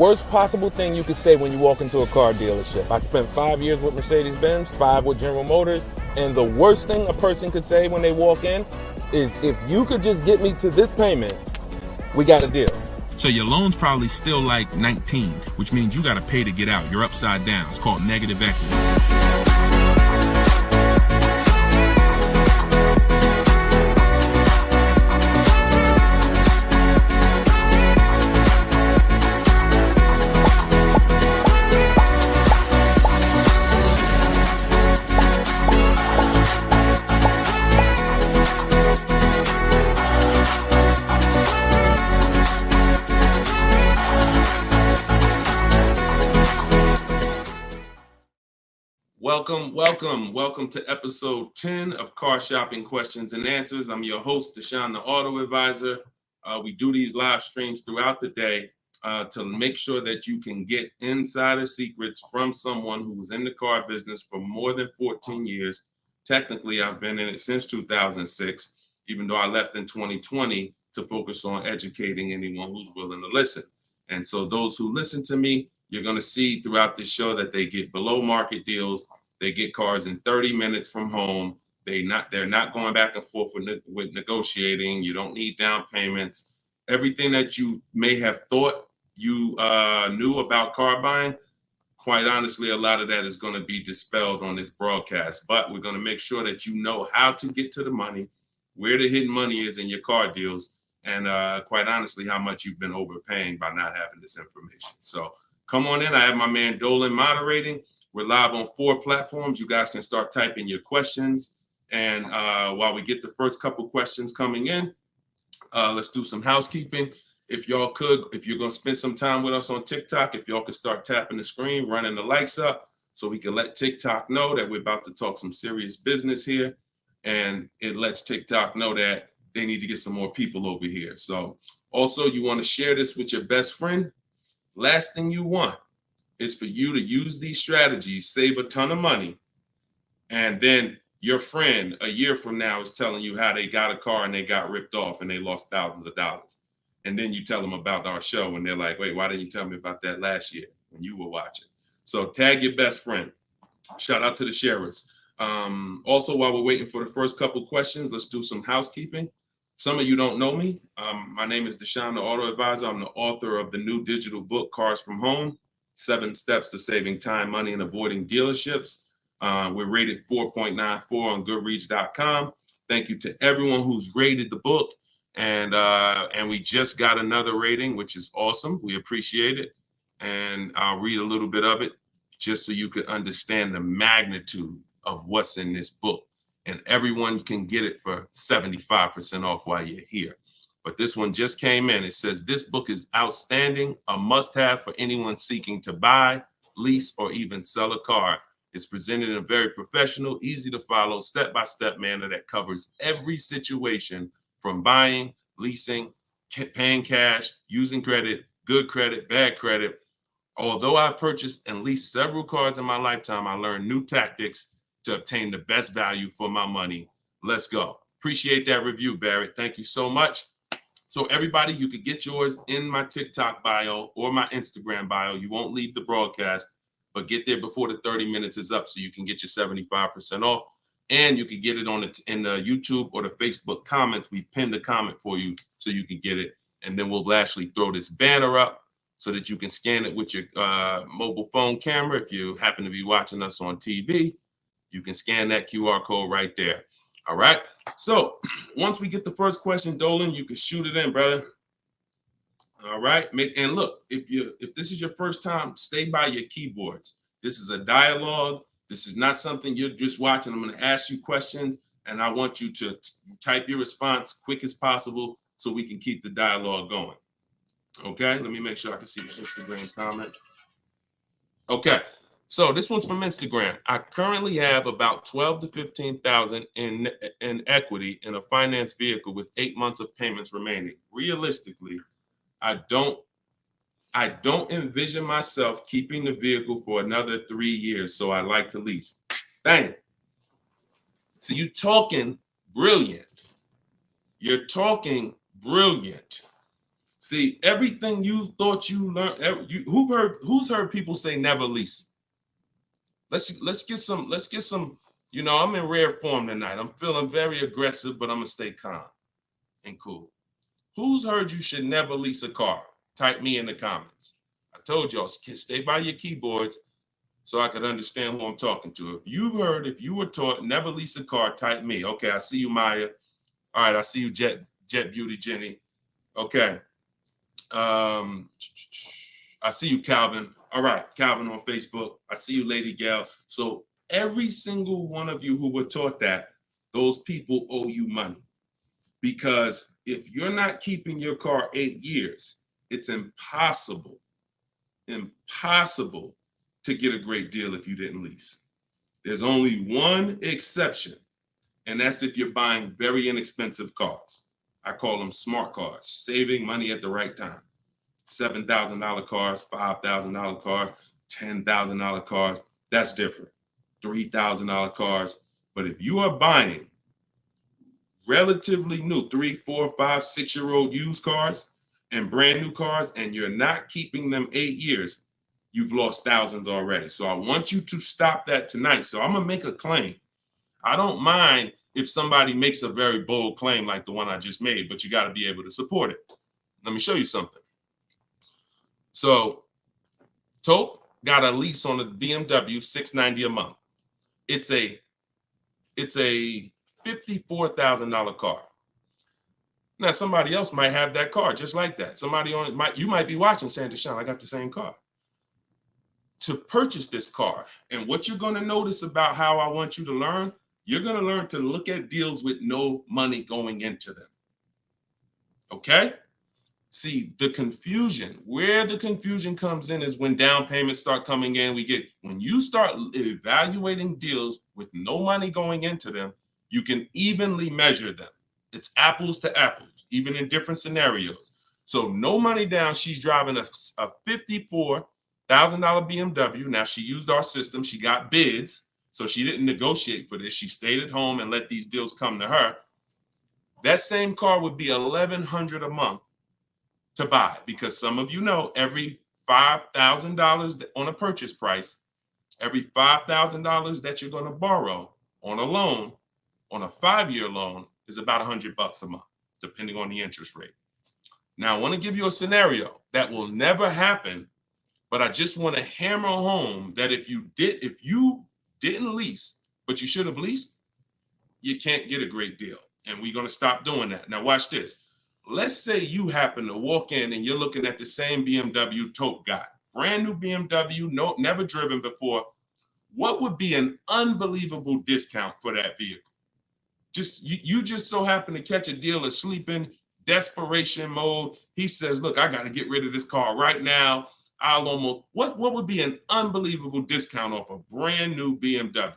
worst possible thing you could say when you walk into a car dealership. I spent 5 years with Mercedes-Benz, 5 with General Motors, and the worst thing a person could say when they walk in is, if you could just get me to this payment, we got a deal. So your loan's probably still like 19, which means you got to pay to get out. You're upside down. It's called negative equity. Welcome to episode 10 of Car Shopping Questions and Answers. I'm your host, Deshone the Auto Advisor. We do these live streams throughout the day to make sure that you can get insider secrets from someone who was in the car business for more than 14 years. Technically, I've been in it since 2006, even though I left in 2020 to focus on educating anyone who's willing to listen. And so those who listen to me, you're going to see throughout this show that they get below market deals. They get cars in 30 minutes from home. They're not going back and forth with negotiating. You don't need down payments. Everything that you may have thought you knew about car buying, quite honestly, a lot of that is going to be dispelled on this broadcast. But we're going to make sure that you know how to get to the money, where the hidden money is in your car deals, and quite honestly, how much you've been overpaying by not having this information. So come on in. I have my man Dolan moderating. We're live on 4 platforms. You guys can start typing your questions. And while we get the first couple questions coming in, let's do some housekeeping. If you're going to spend some time with us on TikTok, if y'all could start tapping the screen, running the likes up, so we can let TikTok know that we're about to talk some serious business here. And it lets TikTok know that they need to get some more people over here. So also, you want to share this with your best friend. Last thing you want is for you to use these strategies, save a ton of money, and then your friend a year from now is telling you how they got a car and they got ripped off and they lost thousands of dollars. And then you tell them about our show and they're like, wait, why didn't you tell me about that last year when you were watching? So tag your best friend. Shout out to the sharers. Also, while we're waiting for the first couple questions, let's do some housekeeping. Some of you don't know me. My name is Deshone the Auto Advisor. I'm the author of the new digital book, Cars from Home, 7 Steps to Saving Time, Money, and Avoiding Dealerships. We're rated 4.94 on Goodreads.com. Thank you to everyone who's rated the book. And we just got another rating, which is awesome. We appreciate it. And I'll read a little bit of it just so you can understand the magnitude of what's in this book. And everyone can get it for 75% off while you're here. But this one just came in. It says, this book is outstanding, a must-have for anyone seeking to buy, lease, or even sell a car. It's presented in a very professional, easy to follow, step-by-step manner that covers every situation from buying, leasing, paying cash, using credit, good credit, bad credit. Although I've purchased and leased several cars in my lifetime, I learned new tactics to obtain the best value for my money. Let's go. Appreciate that review, Barrett. Thank you so much. So everybody, you could get yours in my TikTok bio or my Instagram bio. You won't leave the broadcast, but get there before the 30 minutes is up so you can get your 75% off. And you can get it in the YouTube or the Facebook comments. We pinned the comment for you so you can get it. And then we'll actually throw this banner up so that you can scan it with your mobile phone camera. If you happen to be watching us on TV, you can scan that QR code right there. All right. So once we get the first question, Dolan, you can shoot it in, brother. All right. And look, if this is your first time, stay by your keyboards. This is a dialogue. This is not something you're just watching. I'm going to ask you questions, and I want you to type your response quick as possible so we can keep the dialogue going. Okay. Let me make sure I can see the Instagram comment. Okay. So this one's from Instagram. I currently have about 12 to 15,000 in equity in a finance vehicle with 8 months of payments remaining. Realistically, I don't envision myself keeping the vehicle for another 3 years, so I like to lease. Dang. So you're talking brilliant. You're talking brilliant. See, everything you thought you learned, who's heard people say never lease? Let's get some, I'm in rare form tonight. I'm feeling very aggressive, but I'm gonna stay calm and cool. Who's heard you should never lease a car? Type me in the comments. I told y'all, stay by your keyboards so I could understand who I'm talking to. If you were taught never lease a car, type me. Okay, I see you, Maya. All right, I see you, Jet Beauty Jenny. Okay. I see you, Calvin. All right, Calvin on Facebook. I see you, Lady Gal. So every single one of you who were taught that, those people owe you money. Because if you're not keeping your car 8 years, it's impossible to get a great deal if you didn't lease. There's only one exception, and that's if you're buying very inexpensive cars. I call them smart cars, saving money at the right time. $7,000 cars, $5,000 cars, $10,000 cars, that's different. $3,000 cars. But if you are buying relatively new 3, 4, 5, 6-year-old used cars and brand new cars, and you're not keeping them 8 years, you've lost thousands already. So I want you to stop that tonight. So I'm gonna make a claim. I don't mind if somebody makes a very bold claim like the one I just made, but you got to be able to support it. Let me show you something. So Tope got a lease on a BMW $690 a month. It's a $54,000 car. Now somebody else might have that car just like that. You might be watching saying, Deshone, I got the same car. To purchase this car, and what you're going to notice about how I want you to learn, you're going to learn to look at deals with no money going into them. Okay? See, where the confusion comes in is when down payments start coming in. When you start evaluating deals with no money going into them, you can evenly measure them. It's apples to apples, even in different scenarios. So no money down, she's driving a $54,000 BMW. Now she used our system, she got bids, so she didn't negotiate for this. She stayed at home and let these deals come to her. That same car would be $1,100 a month to buy, because some of you know every $5,000 on a purchase price, every $5,000 that you're going to borrow on a loan, on a 5-year loan, is about $100 a month, depending on the interest rate. Now, I want to give you a scenario that will never happen, but I just want to hammer home that if you didn't lease, but you should have leased, you can't get a great deal. And we're going to stop doing that. Now, watch this. Let's say you happen to walk in and you're looking at the same BMW Tope got. Brand new BMW, never driven before. What would be an unbelievable discount for that vehicle? You just so happen to catch a deal asleep in desperation mode. He says, look, I got to get rid of this car right now. What would be an unbelievable discount off a brand new BMW?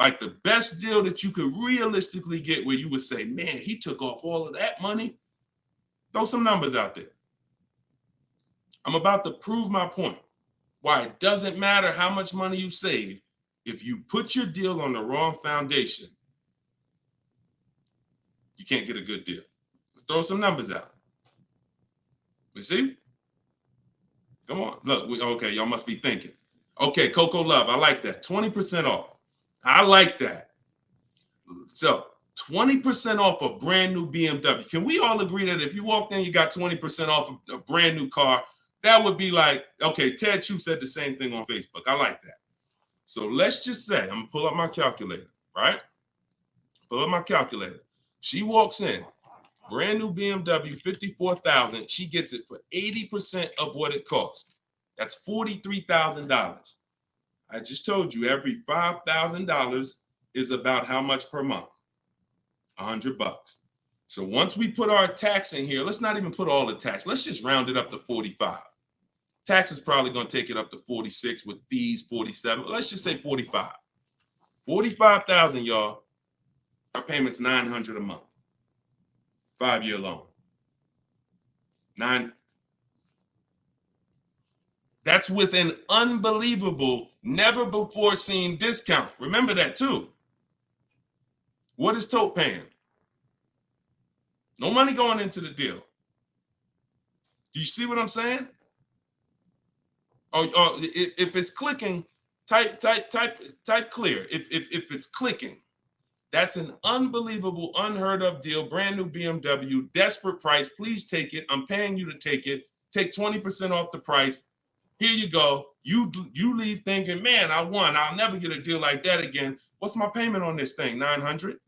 Like the best deal that you could realistically get, where you would say, man, he took off all of that money. Throw some numbers out there. I'm about to prove my point. Why it doesn't matter how much money you save. If you put your deal on the wrong foundation, you can't get a good deal. Let's throw some numbers out. You see? Come on. Look, okay, y'all must be thinking. Okay, Coco Love, I like that. 20% off. I like that. So 20% off a brand new BMW. Can we all agree that if you walked in, you got 20% off a brand new car? That would be like, okay, Ted Chu said the same thing on Facebook. I like that. So let's just say, I'm gonna pull up my calculator, right? Pull up my calculator. She walks in, brand new BMW, $54,000. She gets it for 80% of what it costs. That's $43,000. I just told you every $5,000 is about how much per month? $100. So once we put our tax in here, let's not even put all the tax. Let's just round it up to 45. Tax is probably going to take it up to 46 with fees, 47. Let's just say 45. 45,000, y'all. Our payment's $900 a month. 5-year loan. That's with an unbelievable, never before seen discount. Remember that too. What is Tope paying? No money going into the deal. Do you see what I'm saying? Or if it's clicking, type clear. If it's clicking, that's an unbelievable, unheard of deal. Brand new BMW, desperate price. Please take it. I'm paying you to take it. Take 20% off the price. Here you go. You leave thinking, man, I won. I'll never get a deal like that again. What's my payment on this thing? $900.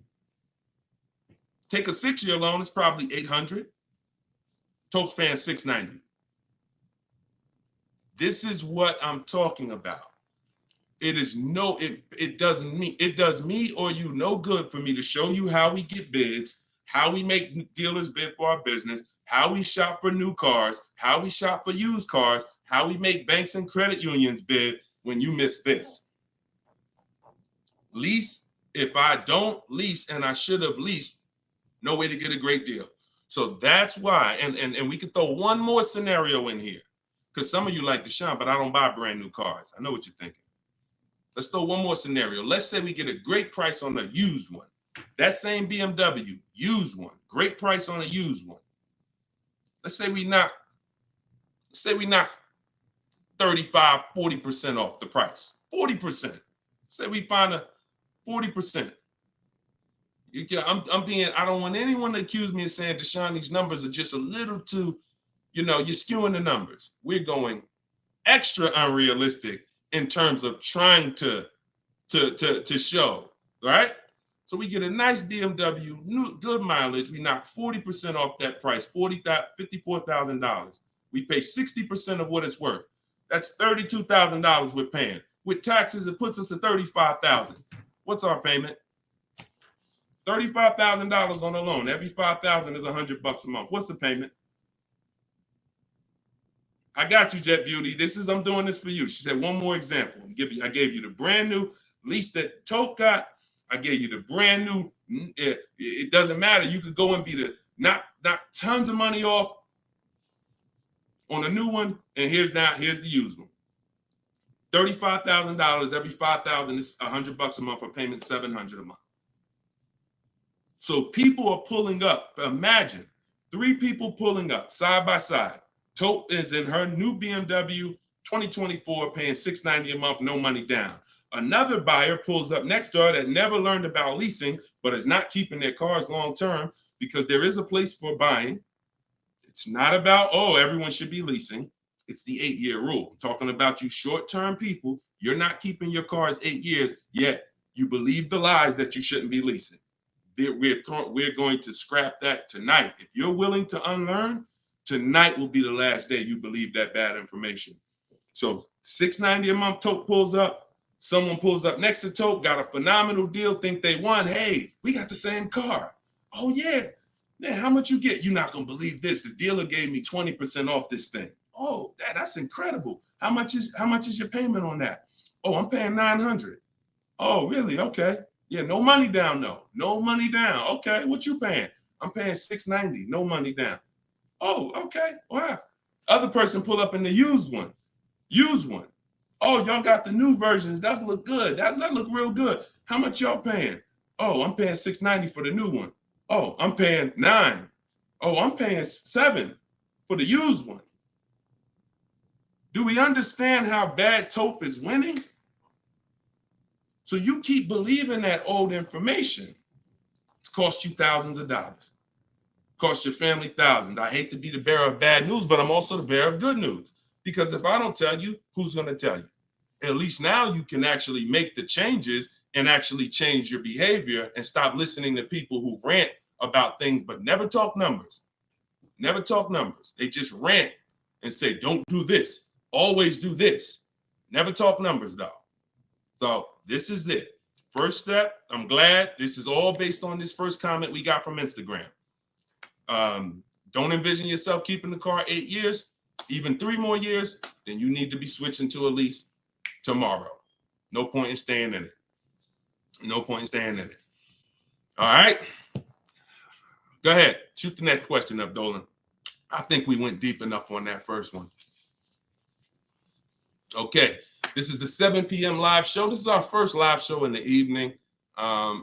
Take a 6-year loan. It's probably $800. Toke paying $690. This is what I'm talking about. It does me or you no good for me to show you how we get bids, how we make dealers bid for our business, how we shop for new cars, how we shop for used cars, how we make banks and credit unions bid when you miss this. Lease, if I don't lease and I should have leased, no way to get a great deal. So that's why, and we could throw one more scenario in here, because some of you like Deshone, but I don't buy brand new cars. I know what you're thinking. Let's throw one more scenario. Let's say we get a great price on a used one. That same BMW, used one, great price on a used one. Let's say we knock 35, 40% off the price. 40%. Say we find a 40%. I don't want anyone to accuse me of saying, Deshone, these numbers are just a little too, you're skewing the numbers. We're going extra unrealistic in terms of trying to show, right? So we get a nice BMW, new, good mileage. We knock 40% off that price, $54,000. We pay 60% of what it's worth. That's $32,000 we're paying. With taxes, it puts us at $35,000. What's our payment? $35,000 on a loan. Every $5,000 is $100 a month. What's the payment? I got you, Jet Beauty. I'm doing this for you. She said, one more example. I gave you the brand new lease that Toke got. I gave you the brand new. It doesn't matter. You could go and be knock tons of money off on a new one. And here's the used one. $35,000. Every $5,000 is $100 a month. A payment $700 a month. So people are pulling up. Imagine 3 people pulling up side by side. Tope is in her new BMW 2024, paying $690 a month, no money down. Another buyer pulls up next door that never learned about leasing, but is not keeping their cars long term, because there is a place for buying. It's not about, everyone should be leasing. It's the 8-year rule. I'm talking about you short-term people. You're not keeping your cars 8 years, yet you believe the lies that you shouldn't be leasing. We're going to scrap that tonight. If you're willing to unlearn, tonight will be the last day you believe that bad information. So $690 a month, Toke pulls up. Someone pulls up next to Toke, got a phenomenal deal, think they won. Hey, we got the same car. Oh yeah, man, how much you get? You're not gonna believe this. The dealer gave me 20% off this thing. Oh, that's incredible. How much is your payment on that? Oh, I'm paying $900. Oh, really? Okay. Yeah, no money down though. No money down. Okay, what you paying? I'm paying $690. No money down. Oh, okay. Wow. Other person pull up in the used one. Oh, y'all got the new versions. That look good. That look real good. How much y'all paying? Oh, I'm paying $690 for the new one. Oh, I'm paying $9. Oh, I'm paying $7 for the used one. Do we understand how bad Tope is winning? So you keep believing that old information. It's cost you thousands of dollars. Cost your family thousands. I hate to be the bearer of bad news, but I'm also the bearer of good news. Because if I don't tell you, who's going to tell you? At least now you can actually make the changes and actually change your behavior and stop listening to people who rant about things but never talk numbers. Never talk numbers. They just rant and say, don't do this. Always do this. Never talk numbers though. So this is it. First step, I'm glad this is all based on this first comment we got from Instagram. Don't envision yourself keeping the car 8 years, even 3 more years, then you need to be switching to a lease tomorrow. No point in staying in it. No point in staying in it. All right. Go ahead. Shoot the next question up, Dolan. I think we went deep enough on that first one. Okay. This is the 7 p.m. live show. This is our first live show in the evening.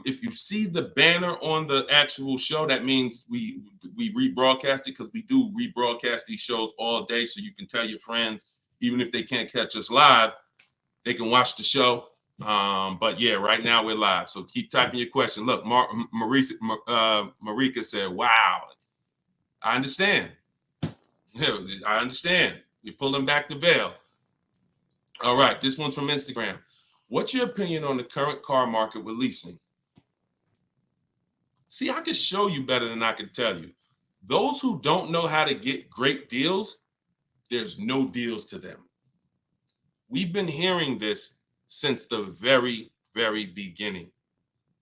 If you see the banner on the actual show, that means we rebroadcast it, because we do rebroadcast these shows all day, so you can tell your friends, even if they can't catch us live, they can watch the show. But yeah, right now we're live, so keep typing your question. Look, Marika said, "Wow, I understand. Yeah, I understand. You're pulling back the veil." All right, this one's from Instagram. What's your opinion on the current car market with leasing? See, I can show you better than I can tell you. Those who don't know how to get great deals, there's no deals to them. We've been hearing this since the very, very beginning.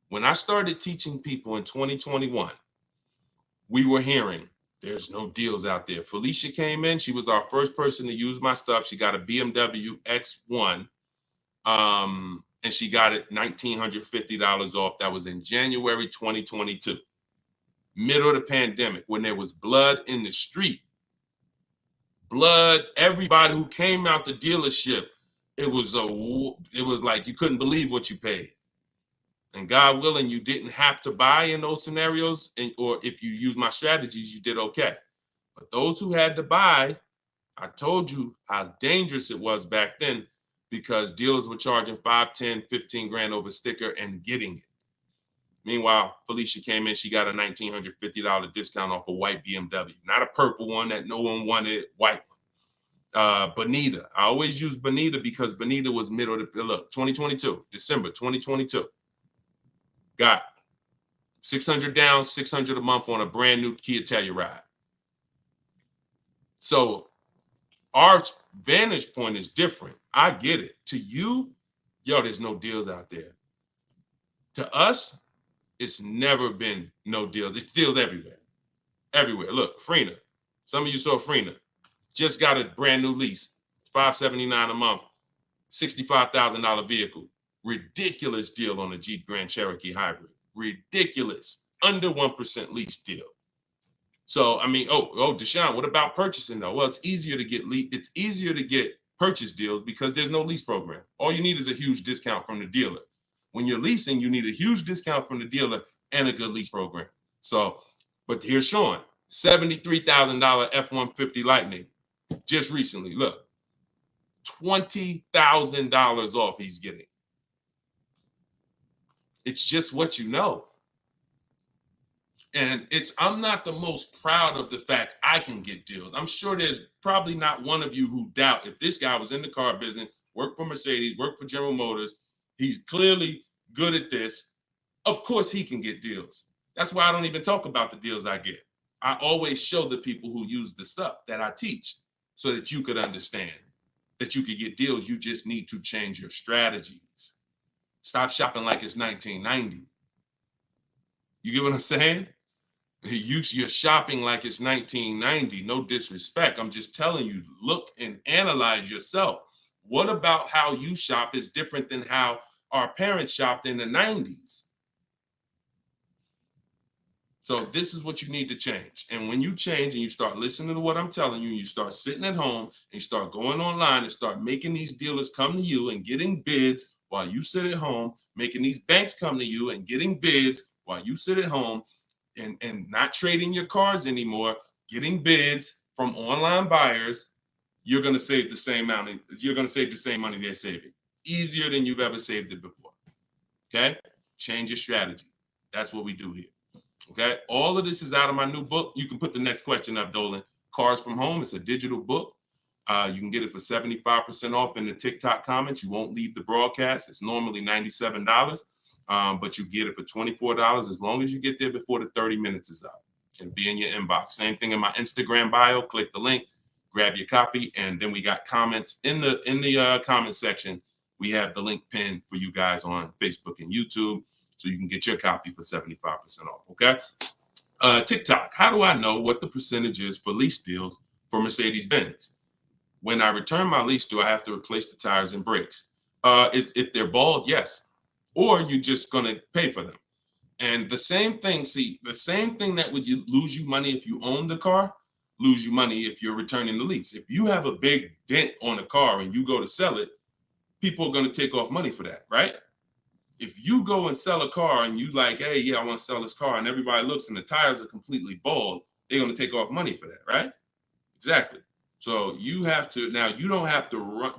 When I started teaching people in 2021, we were hearing there's no deals out there. Felicia came in. She was our first person to use my stuff. She got a BMW X1. And she got it $1,950 off. That was in January 2022, middle of the pandemic, when there was blood in the street. Blood, everybody who came out the dealership, it was like you couldn't believe what you paid. And God willing, you didn't have to buy in those scenarios, or if you use my strategies, you did okay. But those who had to buy, I told you how dangerous it was back then, because dealers were charging 5, 10, 15 grand over sticker and getting it. Meanwhile, Felicia came in, she got a $1,950 discount off a white BMW, not a purple one that no one wanted, white one. Bonita, I always use Bonita because Bonita was middle of the, look, 2022, December 2022. Got 600 down, 600 a month on a brand new Kia Telluride. So our vantage point is different. I get it. To you, yo, there's no deals out there. To us, it's never been no deals. It's deals everywhere. Everywhere. Look, Frena. Some of you saw Frena. Just got a brand new lease. $579 a month. $65,000 vehicle. Ridiculous deal on the Jeep Grand Cherokee Hybrid. Ridiculous. Under 1% lease deal. So, I mean, Deshone, what about purchasing though? Well, it's easier to get purchase deals because there's no lease program. All you need is a huge discount from the dealer. When you're leasing, you need a huge discount from the dealer and a good lease program. So, but here's Sean, $73,000 F-150 Lightning just recently. Look, $20,000 off he's getting. It's just what you know. And I'm not the most proud of the fact I can get deals. I'm sure there's probably not one of you who doubt if this guy was in the car business, worked for Mercedes, worked for General Motors, he's clearly good at this. Of course he can get deals. That's why I don't even talk about the deals I get. I always show the people who use the stuff that I teach so that you could understand that you could get deals. You just need to change your strategies. Stop shopping like it's 1990. You get what I'm saying? You're shopping like it's 1990. No disrespect. I'm just telling you, look and analyze yourself. What about how you shop is different than how our parents shopped in the 90s? So this is what you need to change. And when you change and you start listening to what I'm telling you, you start sitting at home and you start going online and start making these dealers come to you and getting bids while you sit at home, making these banks come to you and getting bids while you sit at home, and not trading your cars anymore, getting bids from online buyers, you're going to save the same amount. You're going to save the same money they're saving. Easier than you've ever saved it before. Okay? Change your strategy. That's what we do here. Okay? All of this is out of my new book. You can put the next question up, Dolan. Cars from Home. It's a digital book. You can get it for 75% off in the TikTok comments. You won't leave the broadcast. It's normally $97. But you get it for $24 as long as you get there before the 30 minutes is up. It'll be in your inbox. Same thing in my Instagram bio. Click the link, grab your copy, and then we got comments in the comment section. We have the link pinned for you guys on Facebook and YouTube, so you can get your copy for 75% off. Okay. TikTok. How do I know what the percentage is for lease deals for Mercedes-Benz? When I return my lease, do I have to replace the tires and brakes? If they're bald, yes. Or you're just going to pay for them. And the same thing that would lose you money if you own the car, lose you money if you're returning the lease. If you have a big dent on a car and you go to sell it, people are going to take off money for that, right? If you go and sell a car and you like, hey, yeah, I want to sell this car, and everybody looks and the tires are completely bald, they're going to take off money for that, right? Exactly. So you have to, now you don't have to run,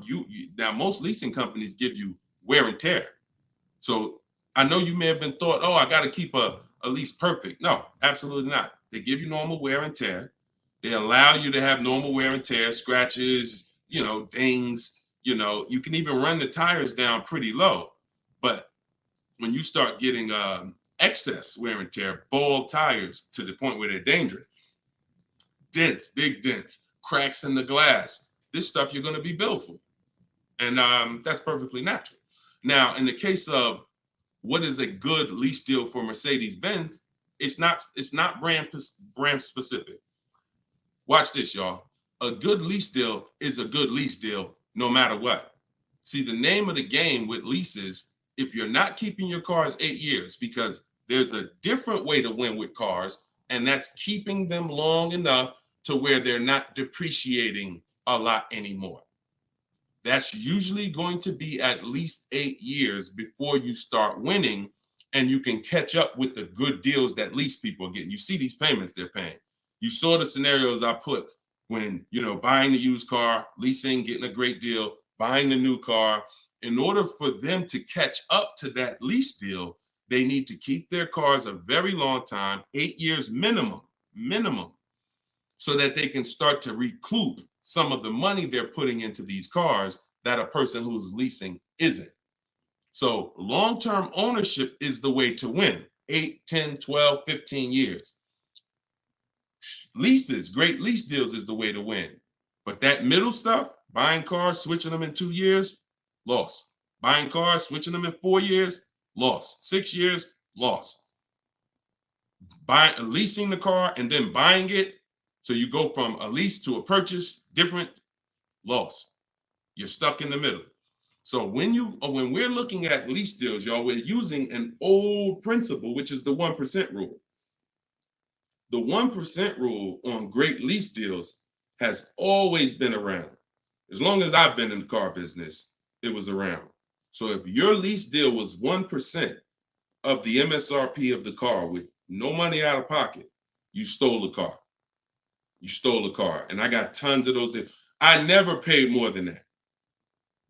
now most leasing companies give you wear and tear. So I know you may have been thought, oh, I got to keep a lease perfect. No, absolutely not. They give you normal wear and tear. They allow you to have normal wear and tear, scratches, dings, you can even run the tires down pretty low. But when you start getting excess wear and tear, bald tires to the point where they're dangerous, dents, big dents, cracks in the glass, this stuff you're going to be billed for. And that's perfectly natural. Now, in the case of what is a good lease deal for Mercedes-Benz, it's not brand specific. Watch this, y'all. A good lease deal is a good lease deal no matter what. See, the name of the game with leases, if you're not keeping your cars 8 years, because there's a different way to win with cars, and that's keeping them long enough to where they're not depreciating a lot anymore. That's usually going to be at least 8 years before you start winning, and you can catch up with the good deals that lease people are getting. You see these payments they're paying. You saw the scenarios I put when, buying the used car, leasing, getting a great deal, buying the new car. In order for them to catch up to that lease deal, they need to keep their cars a very long time, 8 years minimum, so that they can start to recoup some of the money they're putting into these cars that a person who's leasing isn't. So long-term ownership is the way to win. 8, 10, 12, 15 years. Leases, great lease deals is the way to win. But that middle stuff, buying cars, switching them in 2 years, loss. Buying cars, switching them in 4 years, loss. 6 years, loss. Leasing the car and then buying it, so you go from a lease to a purchase, different, loss. You're stuck in the middle. So when we're looking at lease deals, y'all, we're using an old principle, which is the 1% rule. The 1% rule on great lease deals has always been around. As long as I've been in the car business, it was around. So if your lease deal was 1% of the MSRP of the car with no money out of pocket, you stole the car. You stole a car. And I got tons of those deals. I never paid more than that.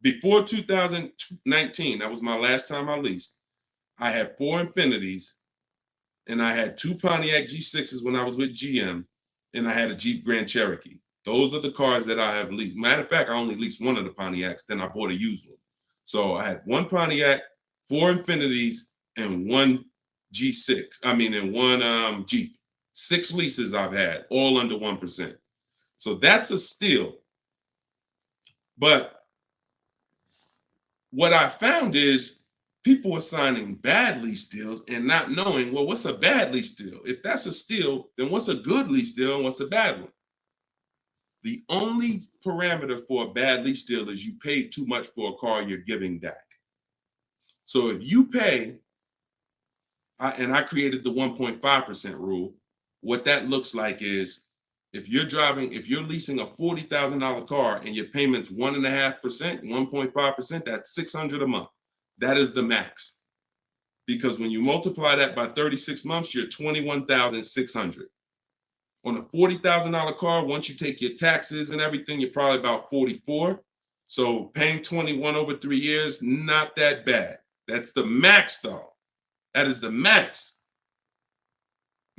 Before 2019, that was my last time I leased, I had 4 Infinities, and I had 2 Pontiac G6s when I was with GM, and I had a Jeep Grand Cherokee. Those are the cars that I have leased. Matter of fact, I only leased one of the Pontiacs, then I bought a used one. So I had 1 Pontiac, 4 Infinities, and 1 G6. And 1 Jeep. 6 leases I've had, all under 1%. So that's a steal. But what I found is people are signing bad lease deals and not knowing, well, what's a bad lease deal? If that's a steal, then what's a good lease deal and what's a bad one? The only parameter for a bad lease deal is you paid too much for a car you're giving back. So if you pay, and I created the 1.5% rule, what that looks like is if you're leasing a $40,000 car and your payment's 1.5%, 1.5%, that's $600 a month. That is the max. Because when you multiply that by 36 months, you're $21,600. On a $40,000 car, once you take your taxes and everything, you're probably about 44. So paying 21 over 3 years, not that bad. That's the max though. That is the max.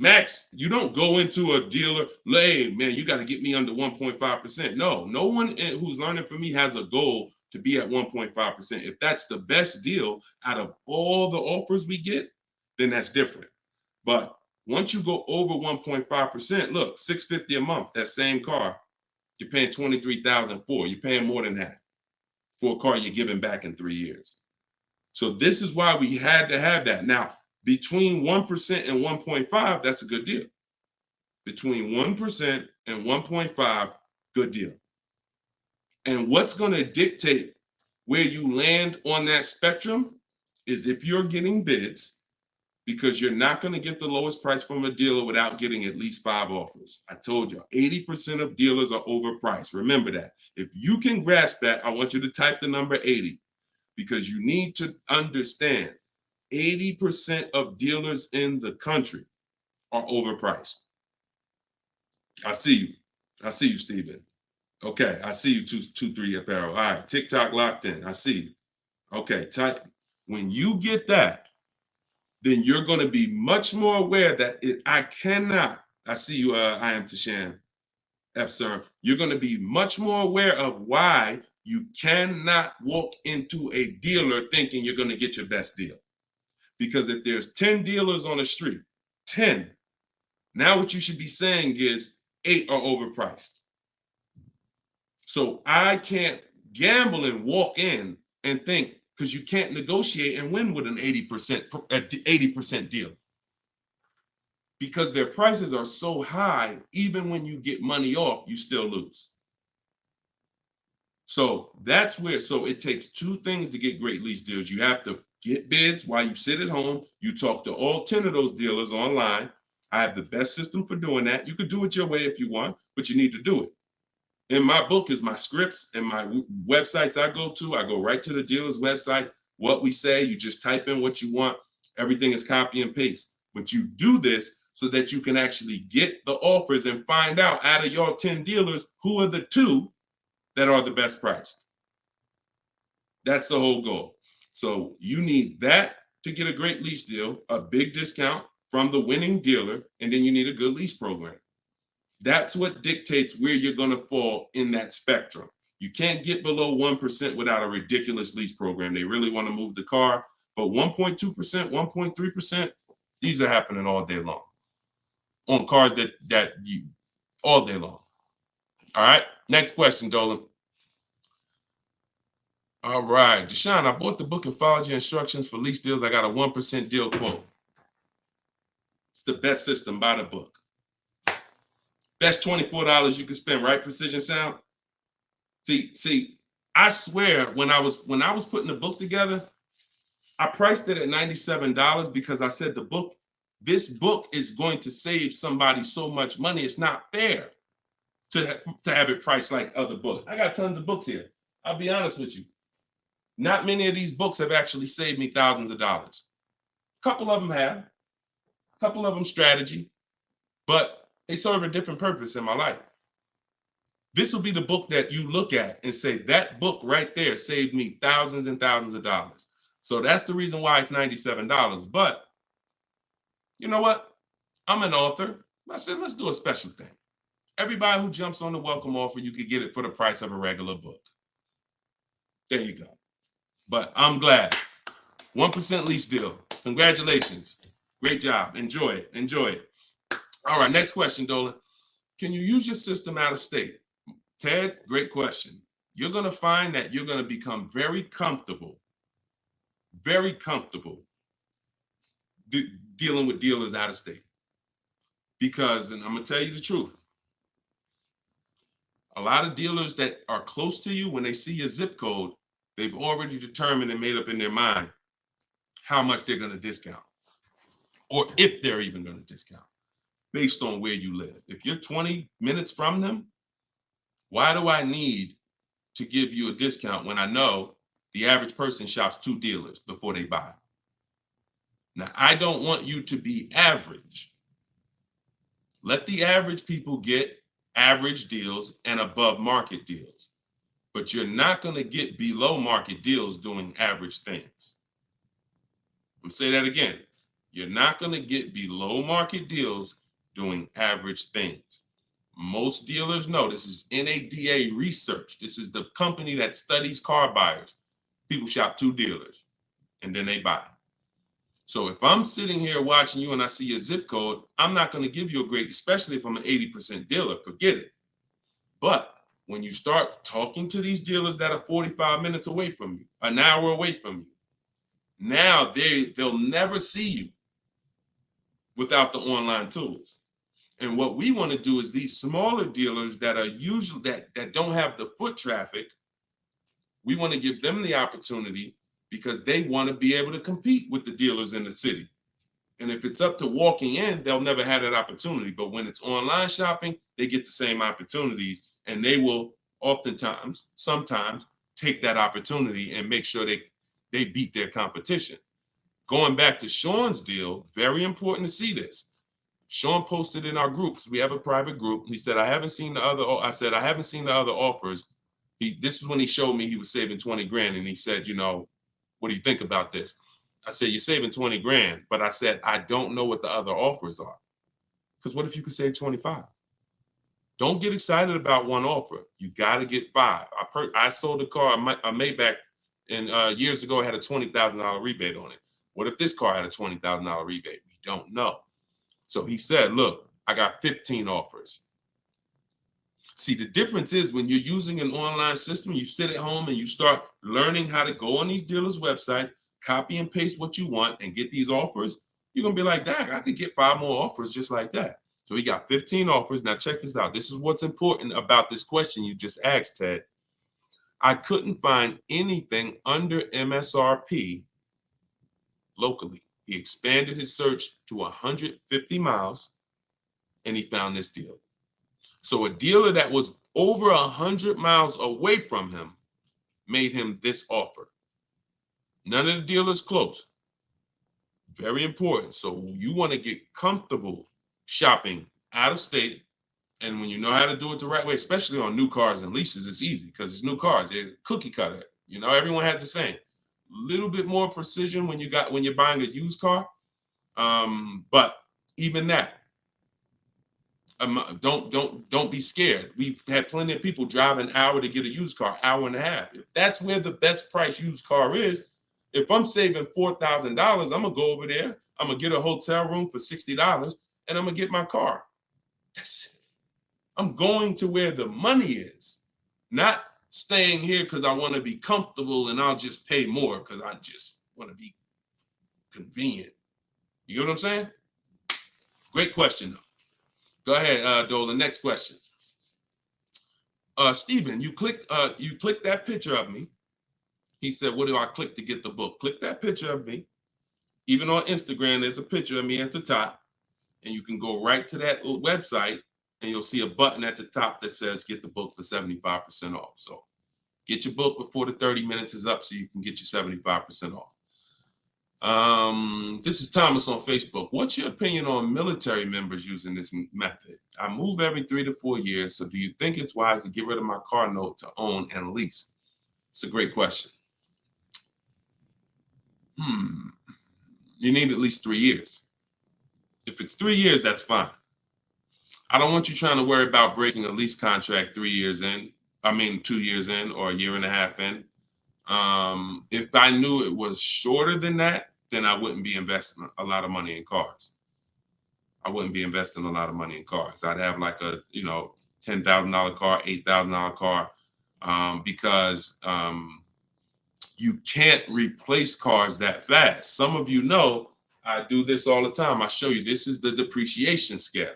Max, you don't go into a dealer, hey, man, you got to get me under 1.5%. No one who's learning from me has a goal to be at 1.5%. If that's the best deal out of all the offers we get, then that's different. But once you go over 1.5%, look, $650 a month, that same car, you're paying $23,000 for. You're paying more than that for a car you're giving back in 3 years. So this is why we had to have that. Now, between 1% and 1.5, that's a good deal. Between 1% and 1.5, good deal. And what's going to dictate where you land on that spectrum is if you're getting bids, because you're not going to get the lowest price from a dealer without getting at least 5 offers. I told you, 80% of dealers are overpriced. Remember that. If you can grasp that, I want you to type the number 80, because you need to understand 80% of dealers in the country are overpriced. I see you. I see you, Steven. Okay, I see you, 223 apparel. All right, TikTok locked in. I see you. Okay, type. When you get that, then you're going to be much more aware that I cannot. I see you. I am Tashan F. Sir. You're going to be much more aware of why you cannot walk into a dealer thinking you're going to get your best deal. Because if there's 10 dealers on the street, 10, now what you should be saying is 8 are overpriced. So I can't gamble and walk in and think, because you can't negotiate and win with an 80% deal. Because their prices are so high, even when you get money off, you still lose. So that's where, so it takes two things to get great lease deals. You have to get bids while you sit at home. You talk to all 10 of those dealers online. I have the best system for doing that. You could do it your way if you want, but you need to do it. In my book is my scripts and my websites I go right to the dealer's website. What we say, you just type in what you want. Everything is copy and paste. But you do this so that you can actually get the offers and find out of your 10 dealers, who are the 2 that are the best priced. That's the whole goal. So you need that to get a great lease deal, a big discount from the winning dealer, and then you need a good lease program. That's what dictates where you're going to fall in that spectrum. You can't get below 1% without a ridiculous lease program. They really want to move the car, but 1.2%, 1.3%, these are happening all day long on cars that you all day long. All right, next question, Dolan. All right, Deshaun, I bought the book and followed your instructions for lease deals. I got a 1% deal quote. It's the best system. Buy the book. Best $24 you can spend, right? Precision Sound. See, I swear when I was putting the book together, I priced it at $97 because I said this book is going to save somebody so much money. It's not fair to have it priced like other books. I got tons of books here. I'll be honest with you. Not many of these books have actually saved me thousands of dollars. A couple of them have. A couple of them strategy, but they serve a different purpose in my life. This will be the book that you look at and say, that book right there saved me thousands and thousands of dollars. So that's the reason why it's $97. But you know what? I'm an author. I said, let's do a special thing. Everybody who jumps on the welcome offer, you could get it for the price of a regular book. There you go. But I'm glad. 1% lease deal. Congratulations. Great job. Enjoy it. Enjoy it. All right, next question, Dolan. Can you use your system out of state? Ted, great question. You're going to find that you're going to become very comfortable dealing with dealers out of state. Because, and I'm going to tell you the truth, a lot of dealers that are close to you, when they see your zip code, they've already determined and made up in their mind how much they're going to discount, or if they're even going to discount, based on where you live. If you're 20 minutes from them, why do I need to give you a discount when I know the average person shops 2 dealers before they buy? Now, I don't want you to be average. Let the average people get average deals and above market deals, but you're not going to get below market deals doing average things. I'm going to say that again. You're not going to get below market deals doing average things. Most dealers know, this is NADA research. This is the company that studies car buyers. People shop 2 dealers and then they buy. So if I'm sitting here watching you and I see a zip code, I'm not going to give you a great, especially if I'm an 80% dealer, forget it. But when you start talking to these dealers that are 45 minutes away from you, an hour away from you, now they'll never see you without the online tools. And what we want to do is these smaller dealers that are usually that don't have the foot traffic, we want to give them the opportunity because they want to be able to compete with the dealers in the city. And if it's up to walking in, they'll never have that opportunity. But when it's online shopping, they get the same opportunities, and they will sometimes take that opportunity and make sure they beat their competition. going back to Sean's deal, very important to see this. Sean posted in our groups. We have a private group. He said, I haven't seen the other. I said, I haven't seen the other offers. This is when he showed me he was saving 20 grand. And he said, you know, what do you think about this? I said, you're saving 20 grand. But I said, I don't know what the other offers are. Because what if you could save 25? Don't get excited about one offer. You got to get 5. I sold a car, a Maybach, and years ago, it had a $20,000 rebate on it. What if this car had a $20,000 rebate? We don't know. So he said, look, I got 15 offers. See, the difference is when you're using an online system, you sit at home and you start learning how to go on these dealers' website, copy and paste what you want and get these offers. You're going to be like, dang, I could get 5 more offers just like that. So he got 15 offers. Now check this out. This is what's important about this question you just asked, Ted. I couldn't find anything under MSRP locally. He expanded his search to 150 miles and he found this deal. So a dealer that was over 100 miles away from him made him this offer. None of the dealers close. Very important. So you want to get comfortable shopping out of state. And when you know how to do it the right way, especially on new cars and leases, it's easy because it's new cars. They're cookie cutter. You know, everyone has the same. Little bit more precision when you're buying a used car. But even that, don't be scared. We've had plenty of people drive an hour to get a used car, hour and a half. If that's where the best price used car is, if I'm saving $4,000, I'm gonna go over there. I'm gonna get a hotel room for $60, and I'm gonna get my car. That's it. I'm going to where the money is, not staying here because I want to be comfortable and I'll just pay more because I just want to be convenient. You get what I'm saying? Great question, though. Go ahead, Dola. Next question. Stephen, you clicked that picture of me. He said, what do I click to get the book? Click that picture of me. Even on Instagram, there's a picture of me at the top. And you can go right to that website and you'll see a button at the top that says get the book for 75% off. So get your book before the 30 minutes is up so you can get your 75% off. This is Thomas on Facebook. What's your opinion on military members using this method? I move every 3 to 4 years. So do you think it's wise to get rid of my car note to own and lease? It's a great question. You need at least 3 years. If it's 3 years, that's fine. I don't want you trying to worry about breaking a lease contract 2 years in, or a year and a half in. If I knew it was shorter than that, then I wouldn't be investing a lot of money in cars. I'd have like a, $10,000 car, $8,000 car, because you can't replace cars that fast. Some of you know I do this all the time. I show you, this is the depreciation scale.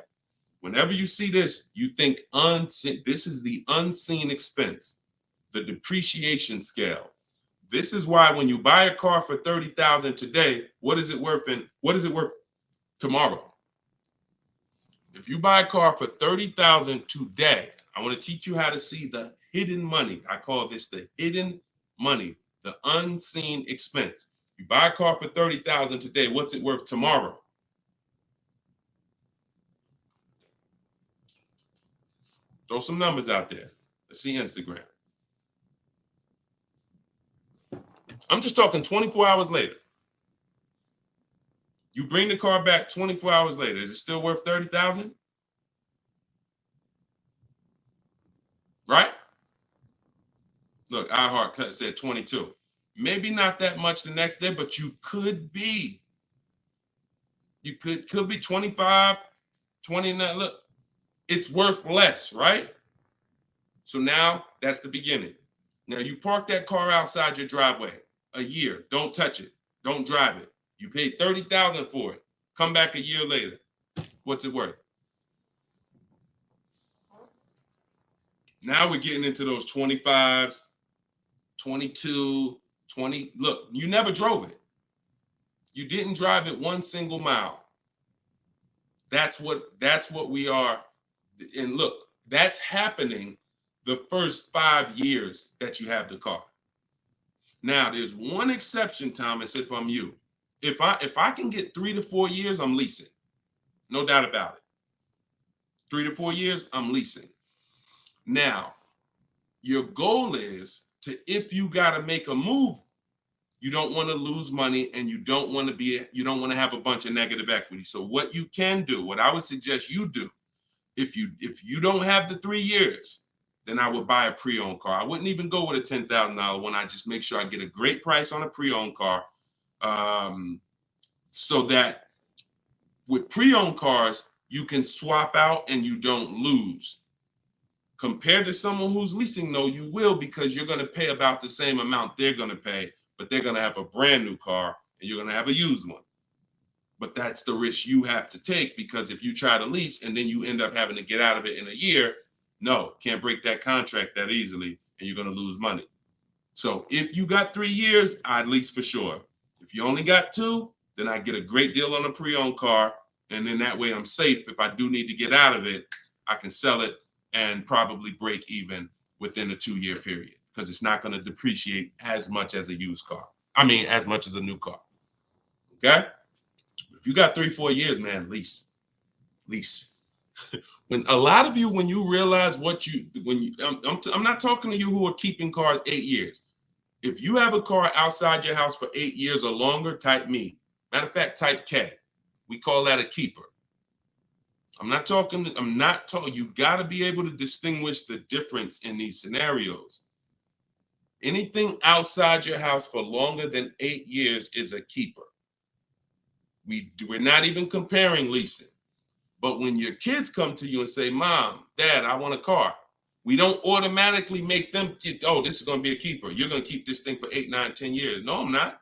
Whenever you see this, you think unseen. This is the unseen expense, the depreciation scale. This is why when you buy a car for $30,000 today, what is it worth tomorrow? If you buy a car for $30,000 today, I want to teach you how to see the hidden money. I call this the hidden money, the unseen expense. You buy a car for $30,000 today, what's it worth tomorrow? Throw some numbers out there. Let's see Instagram. I'm just talking 24 hours later. You bring the car back 24 hours later. Is it still worth $30,000? Right? Look, iHeart said 22. Maybe not that much the next day, but you could be. You could be 25, 29. Look, it's worth less, right? So now that's the beginning. Now you park that car outside your driveway a year. Don't touch it. Don't drive it. You paid $30,000 for it. Come back a year later. What's it worth? Now we're getting into those 25s, 22, 20. Look, you never drove it. You didn't drive it one single mile. That's what we are. And look, that's happening the first 5 years that you have the car. Now, there's one exception, Thomas, if I'm you. if I can get 3 to 4 years, I'm leasing. No doubt about it. 3 to 4 years, I'm leasing. Now, your goal is to, if you got to make a move, you don't want to lose money and you don't want to have a bunch of negative equity. So what you can do, what I would suggest you do, if you don't have the 3 years, then I would buy a pre-owned car. I wouldn't even go with a $10,000 one. I just make sure I get a great price on a pre-owned car, so that with pre-owned cars, you can swap out and you don't lose. Compared to someone who's leasing, though, you will, because you're going to pay about the same amount they're going to pay, but they're going to have a brand new car and you're going to have a used one. But that's the risk you have to take, because if you try to lease and then you end up having to get out of it in a year, no, can't break that contract that easily and you're going to lose money. So if you got 3 years, I'd lease for sure. If you only got 2, then I get a great deal on a pre-owned car. And then that way I'm safe. If I do need to get out of it, I can sell it and probably break even within a 2-year period, because it's not going to depreciate as much as a used car. I mean, as much as a new car. Okay? If you got 3-4 years, man, lease. When a lot of you, when you realize I'm not talking to you who are keeping cars 8 years. If you have a car outside your house for 8 years or longer, type me. Matter of fact, type K. We call that a keeper. You got to be able to distinguish the difference in these scenarios. Anything outside your house for longer than 8 years is a keeper. We're not even comparing leasing. But when your kids come to you and say, Mom, Dad, I want a car, we don't automatically make them this is going to be a keeper. You're going to keep this thing for 8, 9, 10 years. No, I'm not.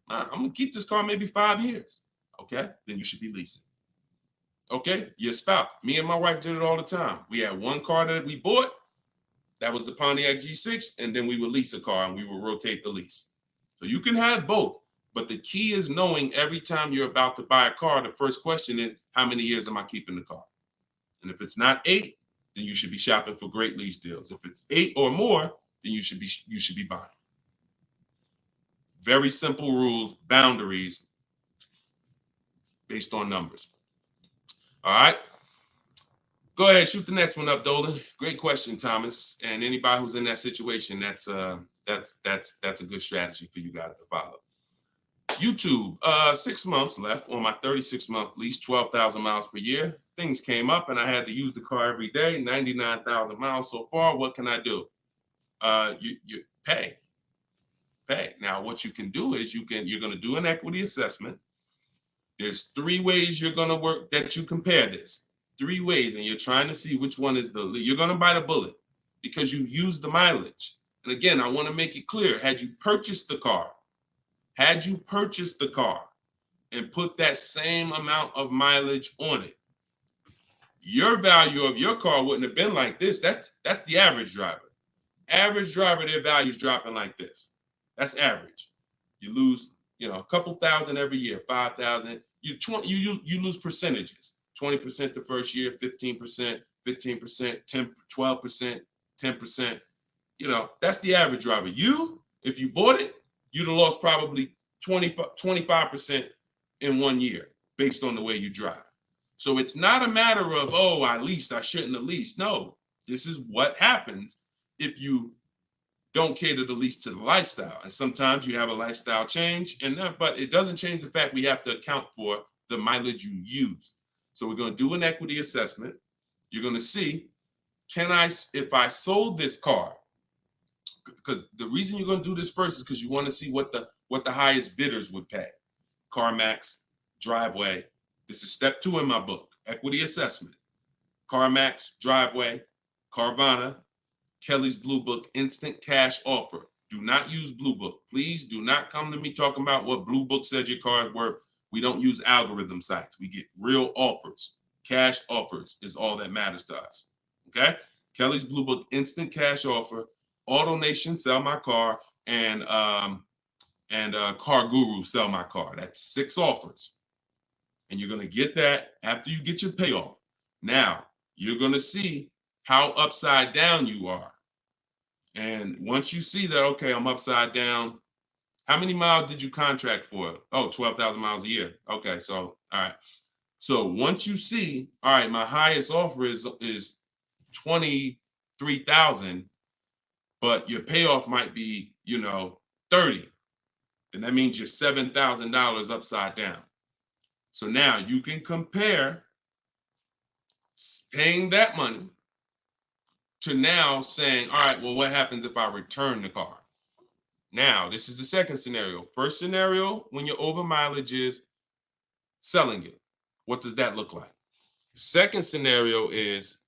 I'm going to keep this car maybe 5 years. Okay, then you should be leasing. Okay, your spouse. Me and my wife did it all the time. We had one car that we bought. That was the Pontiac G6. And then we would lease a car and we would rotate the lease. So you can have both. But the key is knowing every time you're about to buy a car, the first question is, how many years am I keeping the car? And if it's not 8, then you should be shopping for great lease deals. If it's 8 or more, then you should be buying. Very simple rules, boundaries based on numbers. All right. Go ahead, shoot the next one up, Dolan. Great question, Thomas. And anybody who's in that situation, that's a good strategy for you guys to follow. YouTube, 6 months left on my 36-month lease, 12,000 miles per year. Things came up and I had to use the car every day, 99,000 miles so far. What can I do? You pay. Now, what you can do is you're going to do an equity assessment. There's 3 ways you're going to work that you compare this. 3 ways, and you're trying to see which one is you're going to bite a bullet because you use the mileage. And again, I want to make it clear, had you purchased the car and put that same amount of mileage on it, your value of your car wouldn't have been like this. That's the average driver. Average driver, their value's dropping like this. That's average. You lose, a couple thousand every year, 5,000. You lose percentages. 20% the first year, 15%, 10%, 12%, 10%. That's the average driver. If you bought it, you'd have lost probably 25% in 1 year based on the way you drive. So it's not a matter of, I leased, I shouldn't have leased. No, this is what happens if you don't cater the lease to the lifestyle. And sometimes you have a lifestyle change, but it doesn't change the fact we have to account for the mileage you use. So we're going to do an equity assessment. You're going to see, if I sold this car, because the reason you're going to do this first is because you want to see what the highest bidders would pay. CarMax, Driveway. This is step 2 in my book, equity assessment. CarMax, Driveway, Carvana, Kelly's Blue Book, instant cash offer. Do not use Blue Book. Please do not come to me talking about what Blue Book said your car is worth. We don't use algorithm sites. We get real offers. Cash offers is all that matters to us. Okay? Kelly's Blue Book, instant cash offer. AutoNation, sell my car, and Car Guru, sell my car. That's 6 offers. And you're going to get that after you get your payoff. Now, you're going to see how upside down you are. And once you see that, okay, I'm upside down, How many miles did you contract for? Oh, 12,000 miles a year. Okay, so all right. So once you see, all right, my highest offer is 23,000, but your payoff might be, 30. Then that means you're $7,000 upside down. So now you can compare paying that money to now saying, all right, well, what happens if I return the car? Now, this is the second scenario. First scenario, when your over mileage is selling it. What does that look like? Second scenario is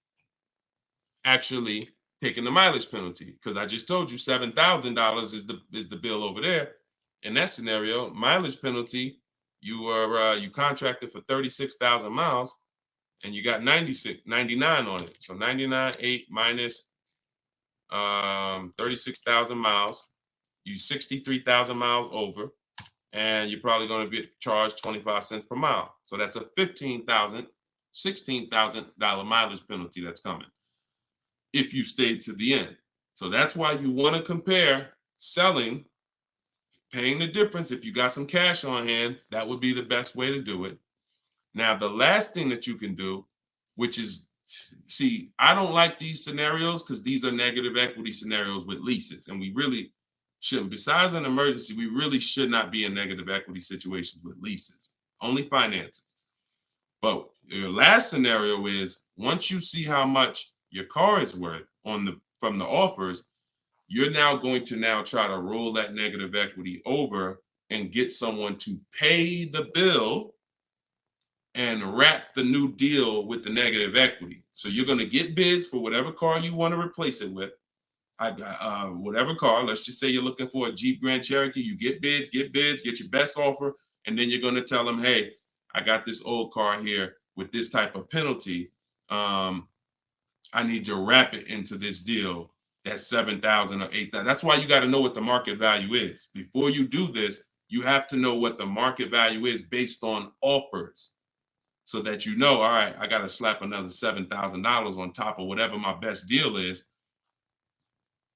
actually taking the mileage penalty, because I just told you $7,000 is the bill over there. In that scenario, mileage penalty, you contracted for 36,000 miles and you got 99 on it. So 99.8 minus 36,000 miles, you 63,000 miles over, and you're probably going to be charged 25 cents per mile. So that's a $16,000 mileage penalty that's coming if you stayed to the end. So that's why you want to compare selling, paying the difference. If you got some cash on hand, that would be the best way to do it. Now, the last thing that you can do, which is, see, I don't like these scenarios because these are negative equity scenarios with leases, and we really shouldn't. Besides an emergency, we really should not be in negative equity situations with leases, only finances. But your last scenario is, once you see how much your car is worth from the offers, you're now going to try to roll that negative equity over and get someone to pay the bill and wrap the new deal with the negative equity. So you're going to get bids for whatever car you want to replace it with. Whatever car, let's just say you're looking for a Jeep Grand Cherokee, you get bids, get your best offer, and then you're going to tell them, hey, I got this old car here with this type of penalty. I need to wrap it into this deal that's 7,000 or 8,000. That's why you got to know what the market value is. Before you do this, you have to know what the market value is based on offers, so that you know, all right, I got to slap another $7,000 on top of whatever my best deal is,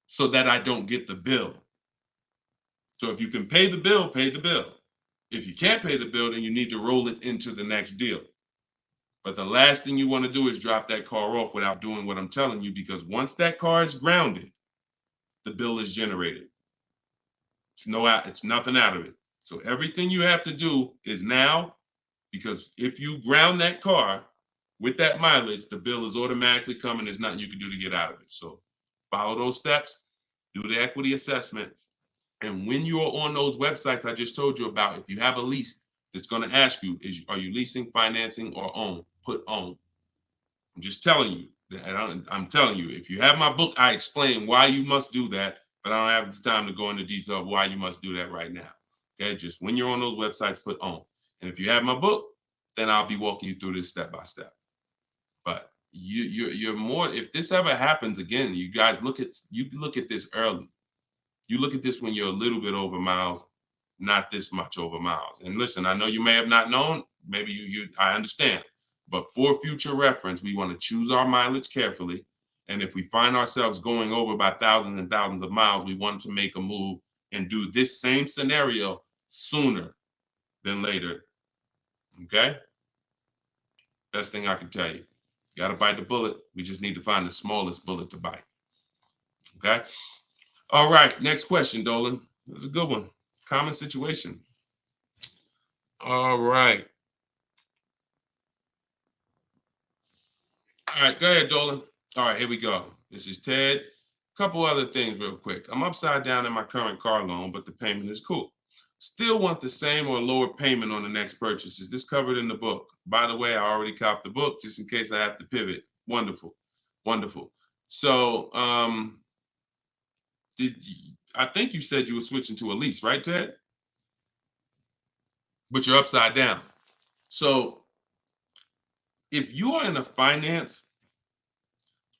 so that I don't get the bill. So if you can pay the bill, pay the bill. If you can't pay the bill, then you need to roll it into the next deal. But the last thing you want to do is drop that car off without doing what I'm telling you, because once that car is grounded, the bill is generated. It's nothing out of it. So everything you have to do is now, because if you ground that car with that mileage, the bill is automatically coming. There's nothing you can do to get out of it. So follow those steps, do the equity assessment. And when you're on those websites I just told you about, if you have a lease, that's going to ask you, are you leasing, financing, or own? Put own. I'm just telling you. And I'm telling you, if you have my book, I explain why you must do that, but I don't have the time to go into detail of why you must do that right now. Okay, just when you're on those websites, put own. And if you have my book, then I'll be walking you through this step by step. But you're more, if this ever happens again, you guys look at this early. You look at this when you're a little bit over miles, not this much over miles. And listen, I know you may have not known, maybe I understand, but for future reference, we want to choose our mileage carefully. And if we find ourselves going over by thousands and thousands of miles, we want to make a move and do this same scenario sooner than later. Okay? Best thing I can tell you. You got to bite the bullet. We just need to find the smallest bullet to bite. Okay? All right, next question, Dolan. That's a good one. Common situation. All right. All right, go ahead, Dolan. All right, here we go. This is Ted. A couple other things real quick. I'm upside down in my current car loan, but the payment is cool. Still want the same or lower payment on the next purchase. Is this covered in the book? By the way, I already copied the book just in case I have to pivot. Wonderful. Wonderful. So I think you said you were switching to a lease, right, Ted? But you're upside down. So if you are in a finance,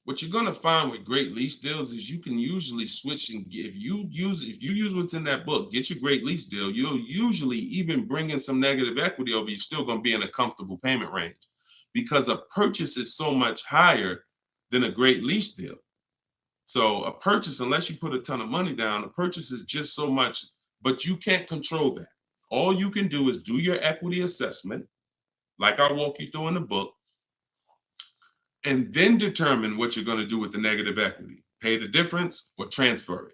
what you're going to find with great lease deals is you can usually switch, and if you use what's in that book, get your great lease deal, you'll usually even bring in some negative equity over, you're still going to be in a comfortable payment range, because a purchase is so much higher than a great lease deal. So a purchase, unless you put a ton of money down, a purchase is just so much but you can't control that. All you can do is do your equity assessment, like I walk you through in the book, and then determine what you're going to do with the negative equity. Pay the difference or transfer it.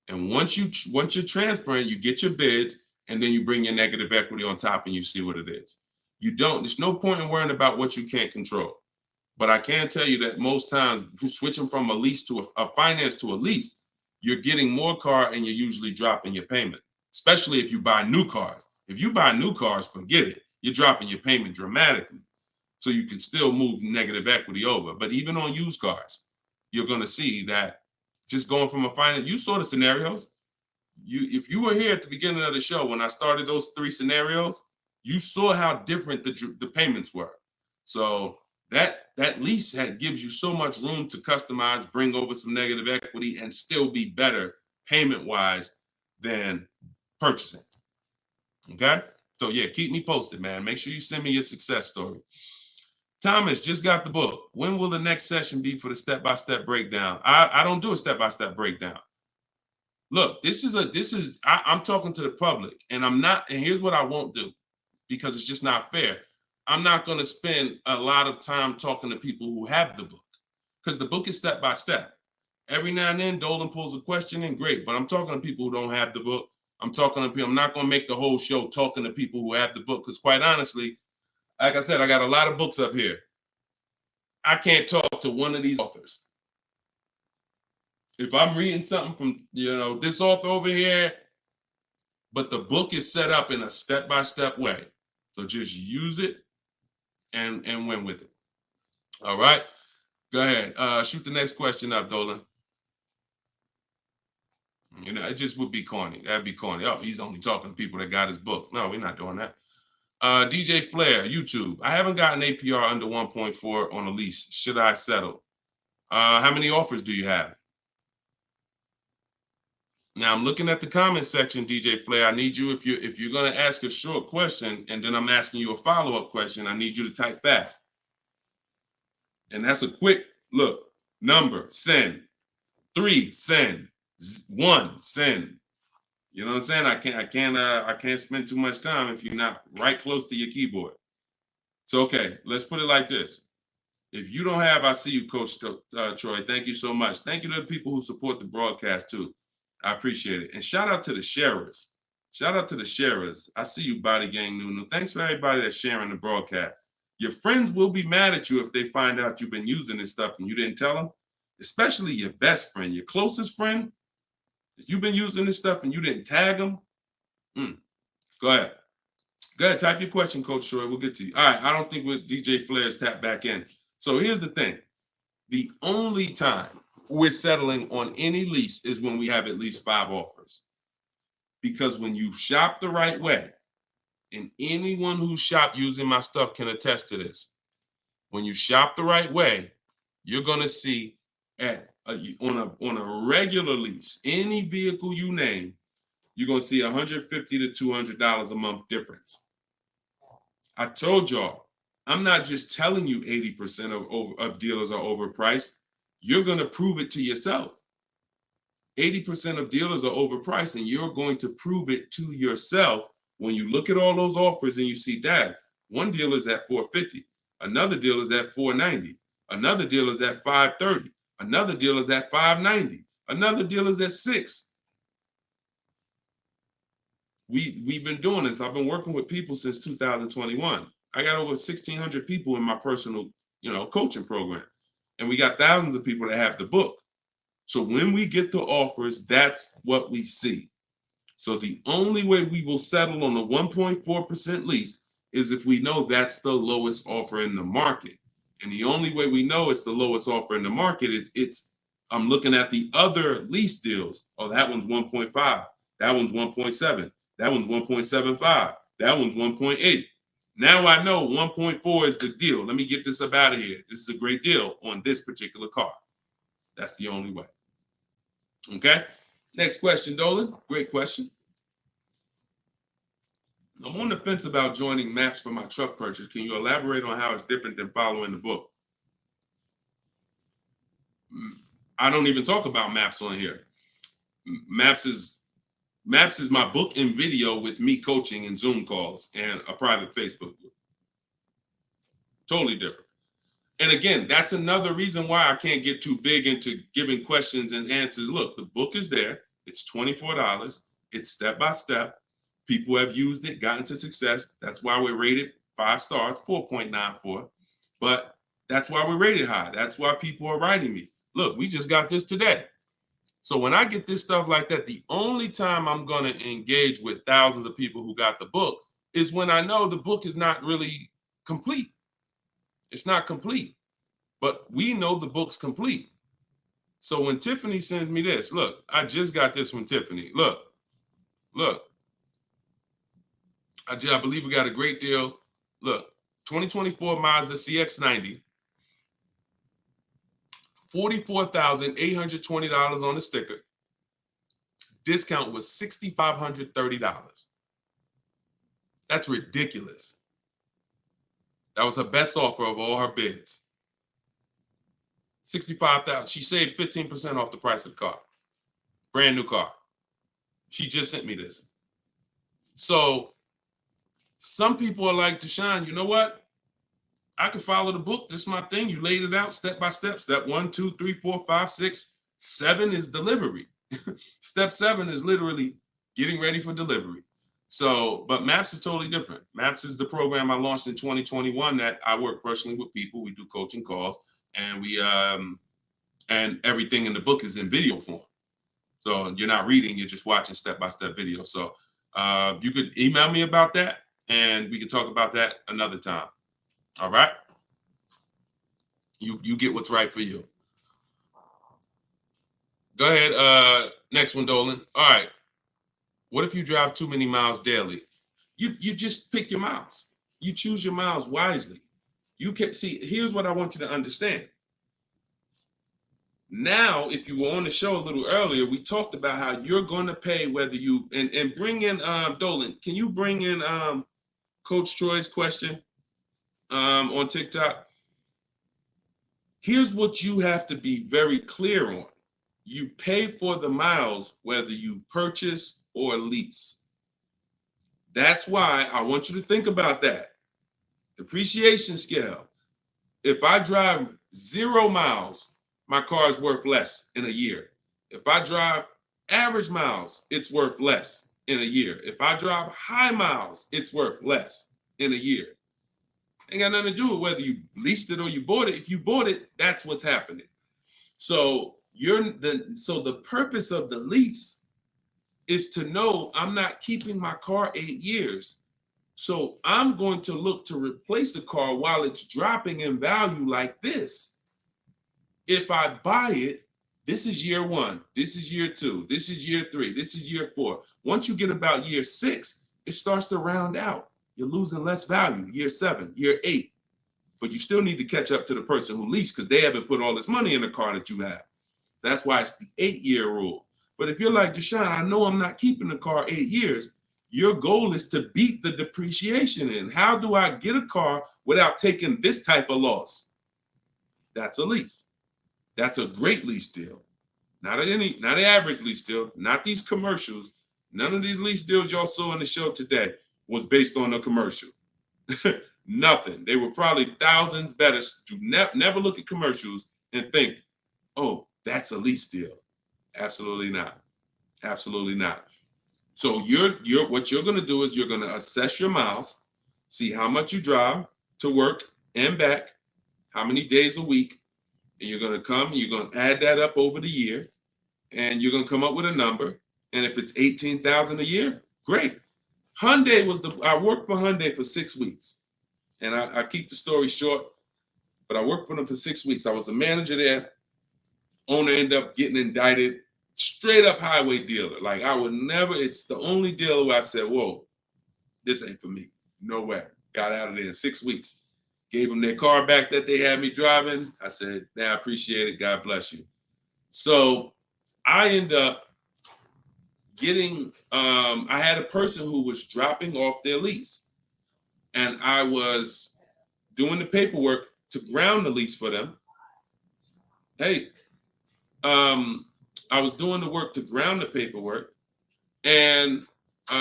And once you're transferring, you get your bids, and then you bring your negative equity on top and you see what it is. There's no point in worrying about what you can't control. But I can tell you that most times switching from a lease to a finance to a lease, you're getting more car and you're usually dropping your payment, especially if you buy new cars. If you buy new cars, forget it. You're dropping your payment dramatically. So you can still move negative equity over. But even on used cars, you're going to see that just going from a finance, you saw the scenarios. If you were here at the beginning of the show when I started those 3 scenarios, you saw how different the payments were. So that lease gives you so much room to customize, bring over some negative equity, and still be better payment-wise than purchasing. Okay? So yeah, keep me posted, man. Make sure you send me your success story. Thomas just got the book. When will the next session be for the step-by-step breakdown? I don't do a step-by-step breakdown. Look, I'm talking to the public, and here's what I won't do, because it's just not fair. I'm not going to spend a lot of time talking to people who have the book, because the book is step by step. Every now and then, Dolan pulls a question in, great, but I'm talking to people who don't have the book. I'm not going to make the whole show talking to people who have the book, because quite honestly, like I said, I got a lot of books up here. I can't talk to one of these authors. If I'm reading something from, this author over here, but the book is set up in a step-by-step way. So just use it and win with it. All right. Go ahead. Shoot the next question up, Dolan. It just would be corny. That'd be corny. Oh, he's only talking to people that got his book. No, we're not doing that. DJ Flair, YouTube. I haven't gotten APR under 1.4 on a lease. Should I settle? How many offers do you have? Now I'm looking at the comment section, DJ Flair. I need you, if you're going to ask a short question and then I'm asking you a follow-up question, I need you to type fast. And that's a quick look. Number, send. 3, send. 1, send. You know what I'm saying? I can't spend too much time if you're not right close to your keyboard. So okay, let's put it like this. If you don't have, I see you, Coach Troy. Thank you so much. Thank you to the people who support the broadcast too. I appreciate it. And shout out to the sharers. Shout out to the sharers. I see you, Body Gang Nunu. Thanks for everybody that's sharing the broadcast. Your friends will be mad at you if they find out you've been using this stuff and you didn't tell them, especially your best friend, your closest friend. If you've been using this stuff and you didn't tag them, go ahead. Go ahead, type your question, Coach Troy. We'll get to you. All right, I don't think DJ Flair's tapped back in. So here's the thing. The only time we're settling on any lease is when we have at least 5 offers. Because when you shop the right way, and anyone who shopped using my stuff can attest to this, when you shop the right way, you're going to see on a regular lease, any vehicle you name, you're going to see $150 to $200 a month difference. I told y'all, I'm not just telling you 80% of dealers are overpriced. You're going to prove it to yourself. 80% of dealers are overpriced, and you're going to prove it to yourself when you look at all those offers and you see that one dealer is at $450, another dealer is at $490, another dealer is at $530, another dealer is at $590, another dealer is at $6. We've been doing this. I've been working with people since 2021. I got over 1,600 people in my personal, coaching program, and we got thousands of people that have the book. So when we get the offers, that's what we see. So the only way we will settle on a 1.4% lease is if we know that's the lowest offer in the market. And the only way we know it's the lowest offer in the market is I'm looking at the other lease deals. Oh, that one's 1.5. That one's 1.7. That one's 1.75. That one's 1.8. Now I know 1.4 is the deal. Let me get this up out of here. This is a great deal on this particular car. That's the only way. Okay. Next question, Dolan. Great question. I'm on the fence about joining maps for my truck purchase. Can you elaborate on how it's different than following the book? I don't even talk about maps on here. Maps is Maps is my book and video with me coaching and Zoom calls and a private Facebook group. Totally different. And again, that's another reason why I can't get too big into giving questions and answers. Look, the book is there. It's $24. It's step by step. People have used it, gotten to success. That's why we're rated 5 stars, 4.94. But that's why we're rated high. That's why people are writing me. Look, we just got this today. So when I get this stuff like that, the only time I'm going to engage with thousands of people who got the book is when I know the book is not really complete. It's not complete, but we know the book's complete. So when Tiffany sends me this, look, I just got this from Tiffany. Look. I believe we got a great deal. Look, 2024 Mazda CX-90, $44,820 on the sticker. Discount was $6,530. That's ridiculous. That was her best offer of all her bids. $65,000. She saved 15% off the price of the car. Brand new car. She just sent me this. So some people are like, Deshone, you know what? I can follow the book. This is my thing. You laid it out step by step. Step 1, 2, 3, 4, 5, 6, 7 is delivery. Step 7 is literally getting ready for delivery. So, but Maps is totally different. Maps is the program I launched in 2021 that I work personally with people. We do coaching calls, and we and everything in the book is in video form. So you're not reading, you're just watching step-by-step video. So you could email me about that, and we can talk about that another time. All right? You get what's right for you. Go ahead. Next one, Dolan. All right. What if you drive too many miles daily? You just pick your miles. You choose your miles wisely. You can see, here's what I want you to understand. Now, if you were on the show a little earlier, we talked about how you're going to pay whether you, and bring in, Dolan, can you bring in Coach Troy's question on TikTok? Here's what you have to be very clear on. You pay for the miles whether you purchase or lease. That's why I want you to think about that. Depreciation scale. If I drive 0 miles, my car is worth less in a year. If I drive average miles, it's worth less in a year. If I drive high miles, it's worth less in a year. Ain't got nothing to do with whether you leased it or you bought it. If you bought it, that's what's happening. So the purpose of the lease is to know I'm not keeping my car 8 years. So I'm going to look to replace the car while it's dropping in value like this. If I buy it, this is year 1, this is year 2, this is year 3, this is year 4. Once you get about year 6, it starts to round out. You're losing less value, year 7, year 8. But you still need to catch up to the person who leased because they haven't put all this money in the car that you have. That's why it's the 8-year rule. But if you're like, Deshone, I know I'm not keeping the car 8 years. Your goal is to beat the depreciation in. How do I get a car without taking this type of loss? That's a lease. That's a great lease deal. Not an average lease deal, not these commercials. None of these lease deals y'all saw in the show today was based on a commercial. Nothing. They were probably thousands better. Do never look at commercials and think, oh, that's a lease deal. Absolutely not. Absolutely not. So what you're going to do is you're going to assess your miles, see how much you drive to work and back, how many days a week, and you're going to come, you're going to add that up over the year, and you're going to come up with a number. And if it's 18,000 a year, great. I worked for Hyundai for 6 weeks, and I keep the story short, but I worked for them for 6 weeks. I was a manager there. Owner ended up getting indicted. Straight up highway dealer. Like I would never, it's the only dealer where I said, whoa, this ain't for me. No way. Got out of there in 6 weeks. Gave them their car back that they had me driving. I said, I appreciate it. God bless you. So I end up getting, I had a person who was dropping off their lease. And I was doing the paperwork to ground the lease for them. Hey, I was doing the work to ground the paperwork, and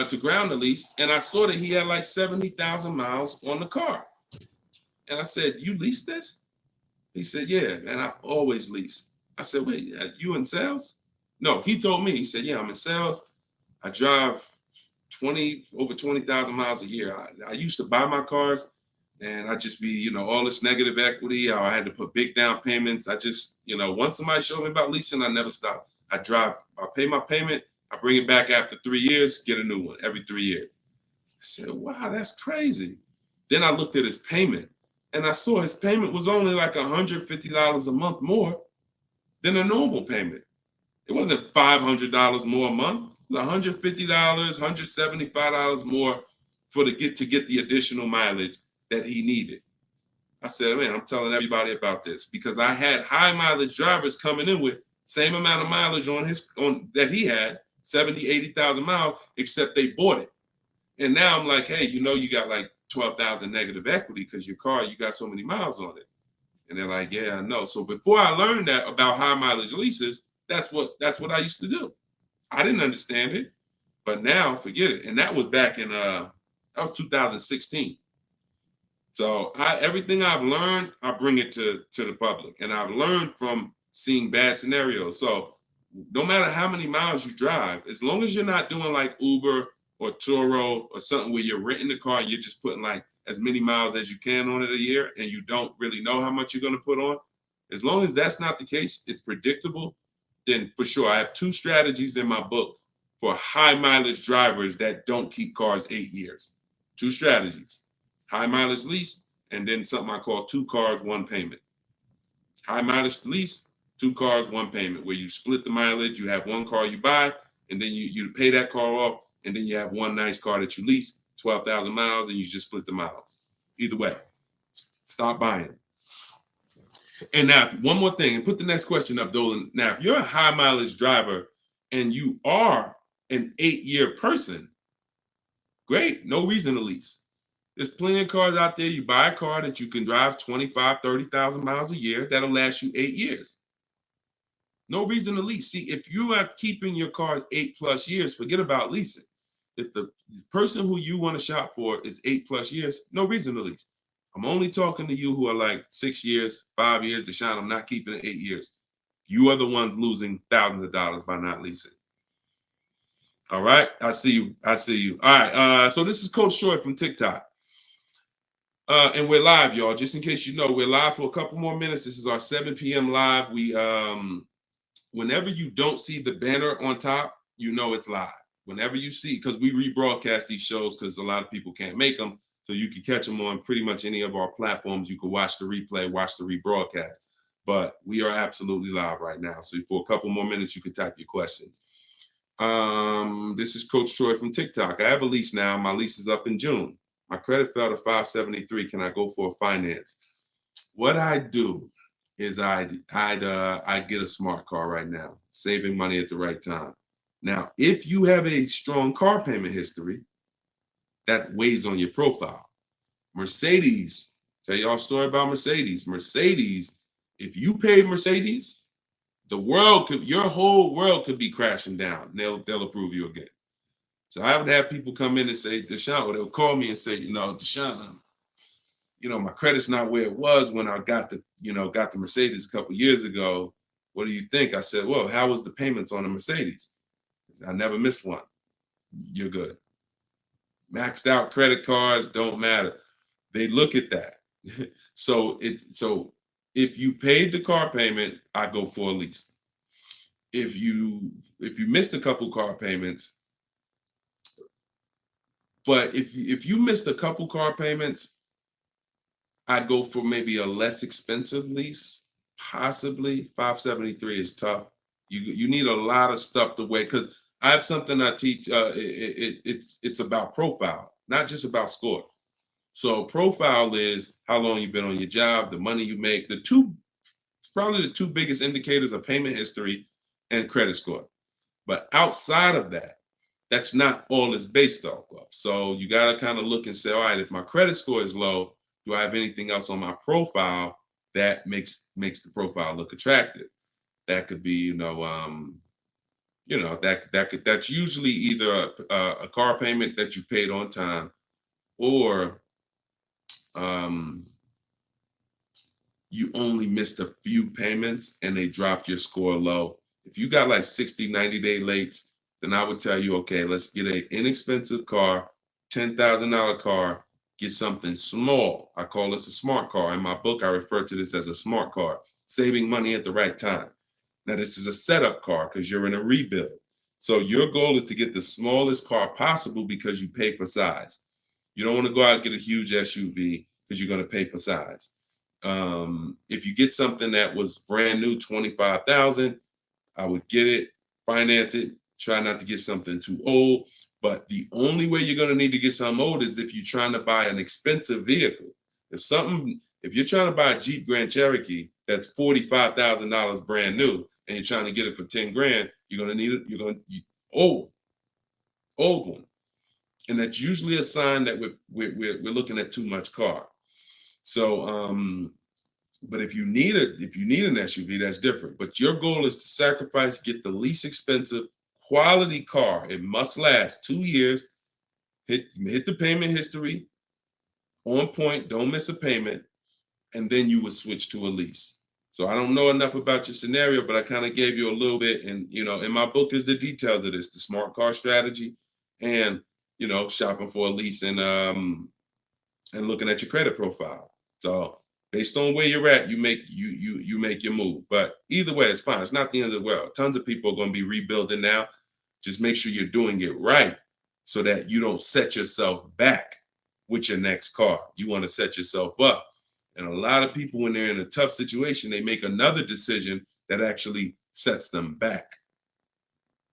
to ground the lease, and I saw that he had like 70,000 miles on the car. And I said, "You lease this?" He said, "Yeah, man, I always lease." I said, "Wait, you in sales?" No, he told me. He said, "Yeah, I'm in sales. I drive over 20,000 miles a year. I used to buy my cars, and I just be, all this negative equity. I had to put big down payments. I just, once somebody showed me about leasing, I never stop. I pay my payment, I bring it back after 3 years, get a new one every 3 years." I said, "Wow, that's crazy." Then I looked at his payment, and I saw his payment was only like $150 a month more than a normal payment. It wasn't $500 more a month. It was $150, $175 more to get the additional mileage that he needed. I said, "Man, I'm telling everybody about this," because I had high mileage drivers coming in with same amount of mileage on that he had, 70, 80,000 miles, except they bought it. And now I'm like, "Hey, you got like 12,000 negative equity because your car, you got so many miles on it." And they're like, "Yeah, I know." So before I learned that about high mileage leases, that's what I used to do. I didn't understand it, but now forget it. And that was back in that was 2016. So everything I've learned, I bring it to the public, and I've learned from seeing bad scenarios. So no matter how many miles you drive, as long as you're not doing like Uber or Turo or something where you're renting the car, you're just putting like as many miles as you can on it a year, and you don't really know how much you're going to put on. As long as that's not the case, it's predictable, then for sure. I have 2 strategies in my book for high mileage drivers that don't keep cars 8 years. 2 strategies: high mileage lease, and then something I call 2 cars, 1 payment. High mileage lease, 2 cars, 1 payment, where you split the mileage. You have 1 car you buy, and then you pay that car off, and then you have 1 nice car that you lease, 12,000 miles, and you just split the miles. Either way, stop buying. And now, one more thing, and put the next question up, Dolan. Now, if you're a high mileage driver and you are an 8-year person, great, no reason to lease. There's plenty of cars out there. You buy a car that you can drive 25, 30,000 miles a year. That'll last you 8 years. No reason to lease. See, if you are keeping your cars 8+ years, forget about leasing. If the person who you want to shop for is 8+ years, no reason to lease. I'm only talking to you who are like 6 years, 5 years. Deshone, I'm not keeping it 8 years. You are the ones losing thousands of dollars by not leasing. All right, I see you. I see you. All right, so this is Coach Troy from TikTok. And we're live, y'all. Just in case you know, we're live for a couple more minutes. This is our 7 p.m. live. We whenever you don't see the banner on top, you know it's live. Whenever you see, because we rebroadcast these shows because a lot of people can't make them, so you can catch them on pretty much any of our platforms. You can watch the replay, watch the rebroadcast. But we are absolutely live right now. So for a couple more minutes, you can type your questions. This is Coach Troy from TikTok. I have a lease now. My lease is up in June. My credit fell to 573. Can I go for a finance? What I do is I get a smart car right now, saving money at the right time. Now, if you have a strong car payment history, that weighs on your profile. Mercedes, tell y'all a story about Mercedes. Mercedes, if you paid Mercedes, your whole world could be crashing down. They'll approve you again. So I would have people come in and say, Deshone, or they'll call me and say, Deshone, my credit's not where it was when I got the Mercedes a couple years ago. What do you think? I said, well, how was the payments on the Mercedes? I never missed one. You're good. Maxed out credit cards don't matter. They look at that. So if you paid the car payment, I go for a lease. If you missed a couple car payments, but if you missed a couple car payments, I'd go for maybe a less expensive lease. Possibly 573 is tough. You need a lot of stuff to weigh, because I have something I teach. It's about profile, not just about score. So profile is how long you've been on your job, the money you make. Probably the 2 biggest indicators are payment history and credit score. But outside of that, that's not all it's based off of. So you got to kind of look and say, all right, if my credit score is low, do I have anything else on my profile that makes the profile look attractive? That could be, you know, that's usually either a car payment that you paid on time, or um, you only missed a few payments and they dropped your score low. If you got like 60, 90-day late, then I would tell you, okay, let's get an inexpensive car, $10,000 car, get something small. I call this a smart car. In my book, I refer to this as a smart car, saving money at the right time. Now, this is a setup car because you're in a rebuild. So your goal is to get the smallest car possible because you pay for size. You don't want to go out and get a huge SUV because you're going to pay for size. If you get something that was brand new, 25,000, I would get it, finance it, try not to get something too old. But the only way you're going to need to get something old is if you're trying to buy an expensive vehicle. If you're trying to buy a Jeep Grand Cherokee that's $45,000 brand new and you're trying to get it for 10 grand, you're going to need it. Old one, and that's usually a sign that we're looking at too much car. So, but if you need an SUV, that's different. But your goal is to sacrifice, get the least expensive quality car. It must last 2 years. Hit the payment history on point. Don't miss a payment, and then you would switch to a lease. So I don't know enough about your scenario, but I kind of gave you a little bit. And in my book is the details of this, the smart car strategy, and shopping for a lease, and looking at your credit profile. So based on where you're at, you make your move. But either way, it's fine. It's not the end of the world. Tons of people are going to be rebuilding now. Just make sure you're doing it right so that you don't set yourself back with your next car. You want to set yourself up. And a lot of people, when they're in a tough situation, they make another decision that actually sets them back.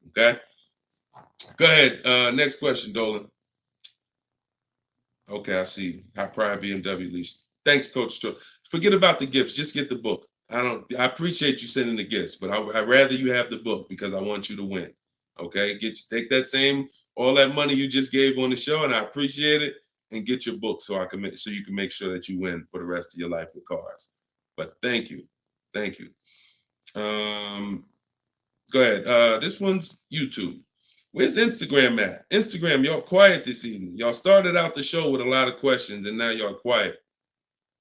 Okay? Go ahead. Next question, Dolan. Okay, I see. High pride BMW lease. Thanks, Coach Cho. Forget about the gifts. Just get the book. I appreciate you sending the gifts, but I'd rather you have the book because I want you to win. Okay, take all that money you just gave on the show, and I appreciate it, and get your book so you can make sure that you win for the rest of your life with cars. But thank you. Go ahead. This one's YouTube. Where's Instagram at? Instagram, y'all quiet this evening. Y'all started out the show with a lot of questions, and now y'all quiet.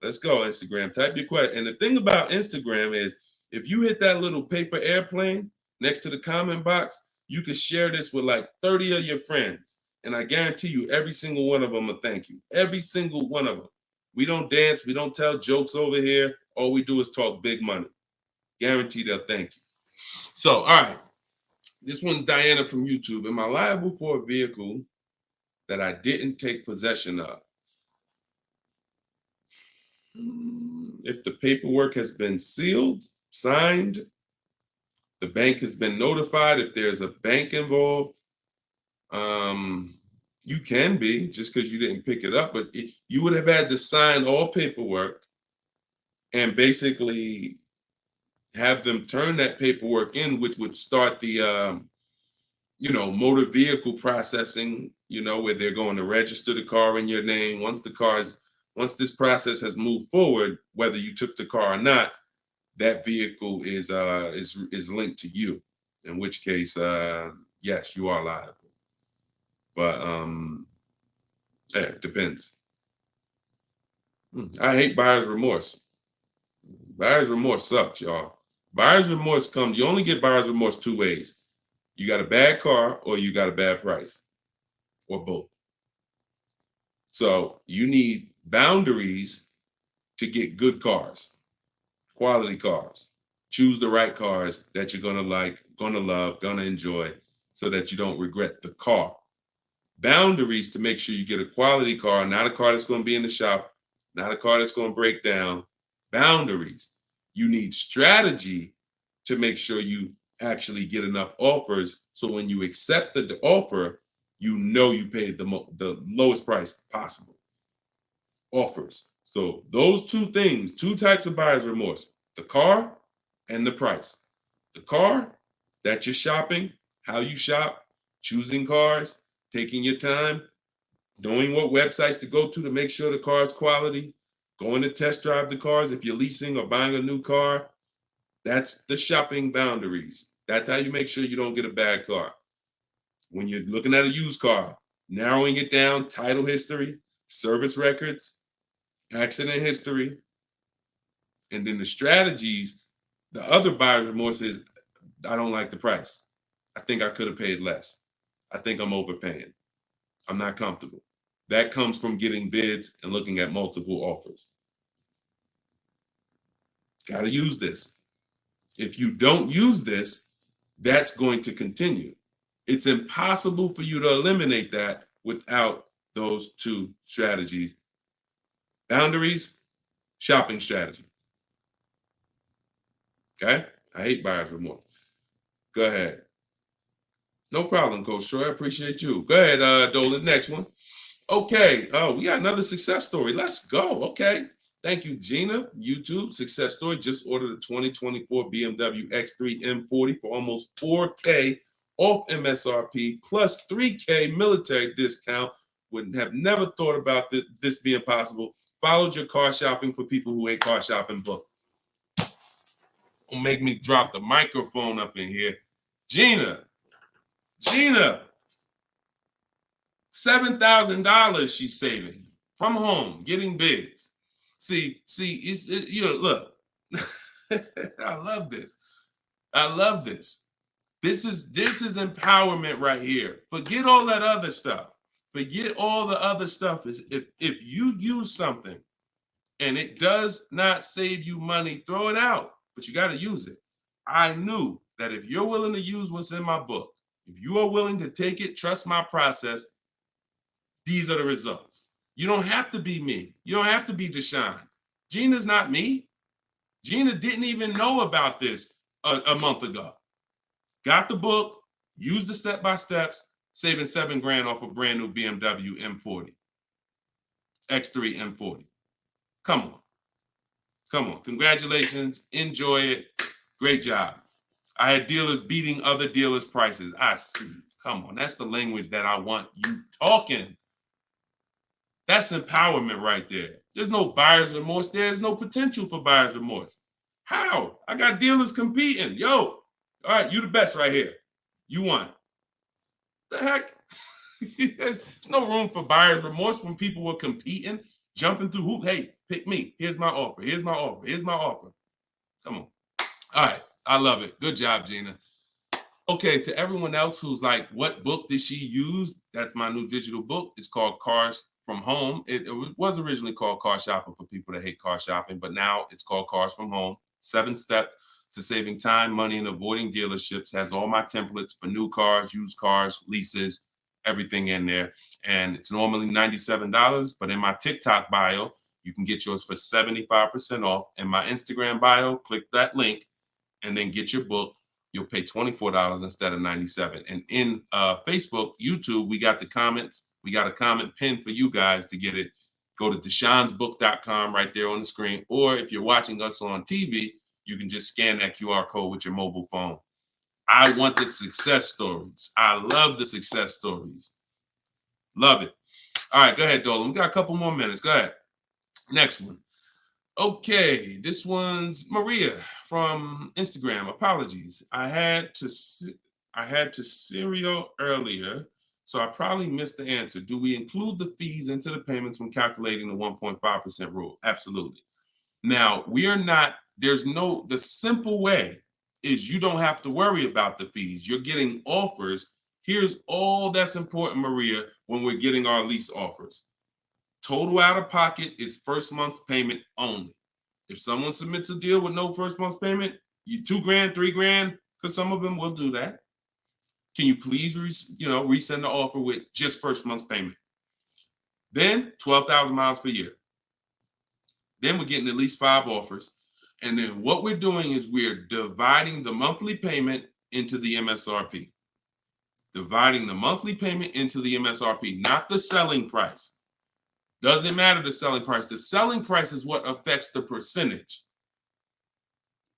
Let's go, Instagram. Type your question. And the thing about Instagram is, if you hit that little paper airplane next to the comment box, you can share this with like 30 of your friends. And I guarantee you, every single one of them will thank you. Every single one of them. We don't dance. We don't tell jokes over here. All we do is talk big money. Guarantee they'll thank you. So, all right. This one, Diana from YouTube. Am I liable for a vehicle that I didn't take possession of? If the paperwork has been sealed, signed, the bank has been notified, if there's a bank involved, you can be, just because you didn't pick it up, but you would have had to sign all paperwork and basically have them turn that paperwork in, which would start the motor vehicle processing, where they're going to register the car in your name. Once this process has moved forward, whether you took the car or not, that vehicle is linked to you. In which case, yes, you are liable. But it depends. I hate buyer's remorse. Buyer's remorse sucks, y'all. Buyer's remorse comes. You only get buyer's remorse two ways. You got a bad car or you got a bad price, or both. So you need boundaries to get good cars, quality cars. Choose the right cars that you're gonna like, gonna love, gonna enjoy, so that you don't regret the car. Boundaries to make sure you get a quality car, not a car that's gonna be in the shop, not a car that's gonna break down. Boundaries. You need strategy to make sure you actually get enough offers, so when you accept the offer, you paid the lowest price possible. Offers. So those two things, two types of buyer's remorse: the car and the price. The car, that you're shopping, how you shop, choosing cars, taking your time, knowing what websites to go to make sure the car is quality, going to test drive the cars if you're leasing or buying a new car. That's the shopping boundaries. That's how you make sure you don't get a bad car. When you're looking at a used car, narrowing it down, title history, service records, accident history, and then the strategies. The other buyer's remorse is, I don't like the price. I think I could have paid less. I think I'm overpaying. I'm not comfortable. That comes from getting bids and looking at multiple offers. Got to use this. If you don't use this, that's going to continue. It's impossible for you to eliminate that without those two strategies. Boundaries, shopping strategy. Okay? I hate buyer's remorse. Go ahead. No problem, Coach Troy. I appreciate you. Go ahead, Dolan. Next one. Okay. Oh, we got another success story. Let's go. Okay. Thank you, Gina. YouTube success story. Just ordered a 2024 BMW X3 M40 for almost $4K off MSRP plus $3K military discount. Would have never thought about this being possible. Followed your car shopping for people who hate car shopping book. Don't make me drop the microphone up in here. Gina, $7,000 she's saving from home, getting bids. See, look, I love this. I love this. This is empowerment right here. Forget all that other stuff. Forget all the other stuff. Is if you use something and it does not save you money, throw it out. But you got to use it. I knew that if you're willing to use what's in my book, if you are willing to take it, trust my process, these are the results. You don't have to be me. You don't have to be Deshone. Gina's not me. Gina didn't even know about this a month ago. Got the book, used the step-by-steps, saving $7,000 off a brand new BMW M40. X3 M40. Come on. Come on. Congratulations. Enjoy it. Great job. I had dealers beating other dealers' prices. I see. Come on. That's the language that I want you talking. That's empowerment right there. There's no buyer's remorse. There's no potential for buyer's remorse. How? I got dealers competing. Yo, all right, you the best right here. You won. The heck? There's no room for buyer's remorse when people were competing, jumping through hoops. Hey, pick me. Here's my offer. Here's my offer. Here's my offer. Come on. All right. I love it. Good job, Gina. Okay, to everyone else who's like, what book did she use? That's my new digital book. It's called Cars from Home. It was originally called Car Shopping for people that hate car shopping, but now it's called Cars from Home. 7 steps to saving time, money, and avoiding dealerships. Has all my templates for new cars, used cars, leases, everything in there. And it's normally $97, but in my TikTok bio, you can get yours for 75% off. In my Instagram bio, click that link and then get your book. You'll pay $24 instead of $97. And in Facebook, YouTube, we got the comments. We got a comment pinned for you guys to get it. Go to deshonsbook.com right there on the screen. Or if you're watching us on TV, you can just scan that QR code with your mobile phone. I want the success stories. I love the success stories. Love it. All right, go ahead, Dolan. We got a couple more minutes. Go ahead. Next one. Okay, this one's Maria from Instagram. Apologies. I had to serial earlier, so I probably missed the answer. Do we include the fees into the payments when calculating the 1.5% rule? Absolutely. Now, the simple way is you don't have to worry about the fees. You're getting offers. Here's all that's important, Maria, when we're getting our lease offers. Total out of pocket is first month's payment only. If someone submits a deal with no first month's payment, you $2,000, $3,000, because some of them will do that. Can you please, resend the offer with just first month's payment? Then 12,000 miles per year. Then we're getting at least 5 offers. And then what we're doing is we're dividing the monthly payment into the MSRP. Dividing the monthly payment into the MSRP, not the selling price. Doesn't matter the selling price. The selling price is what affects the percentage.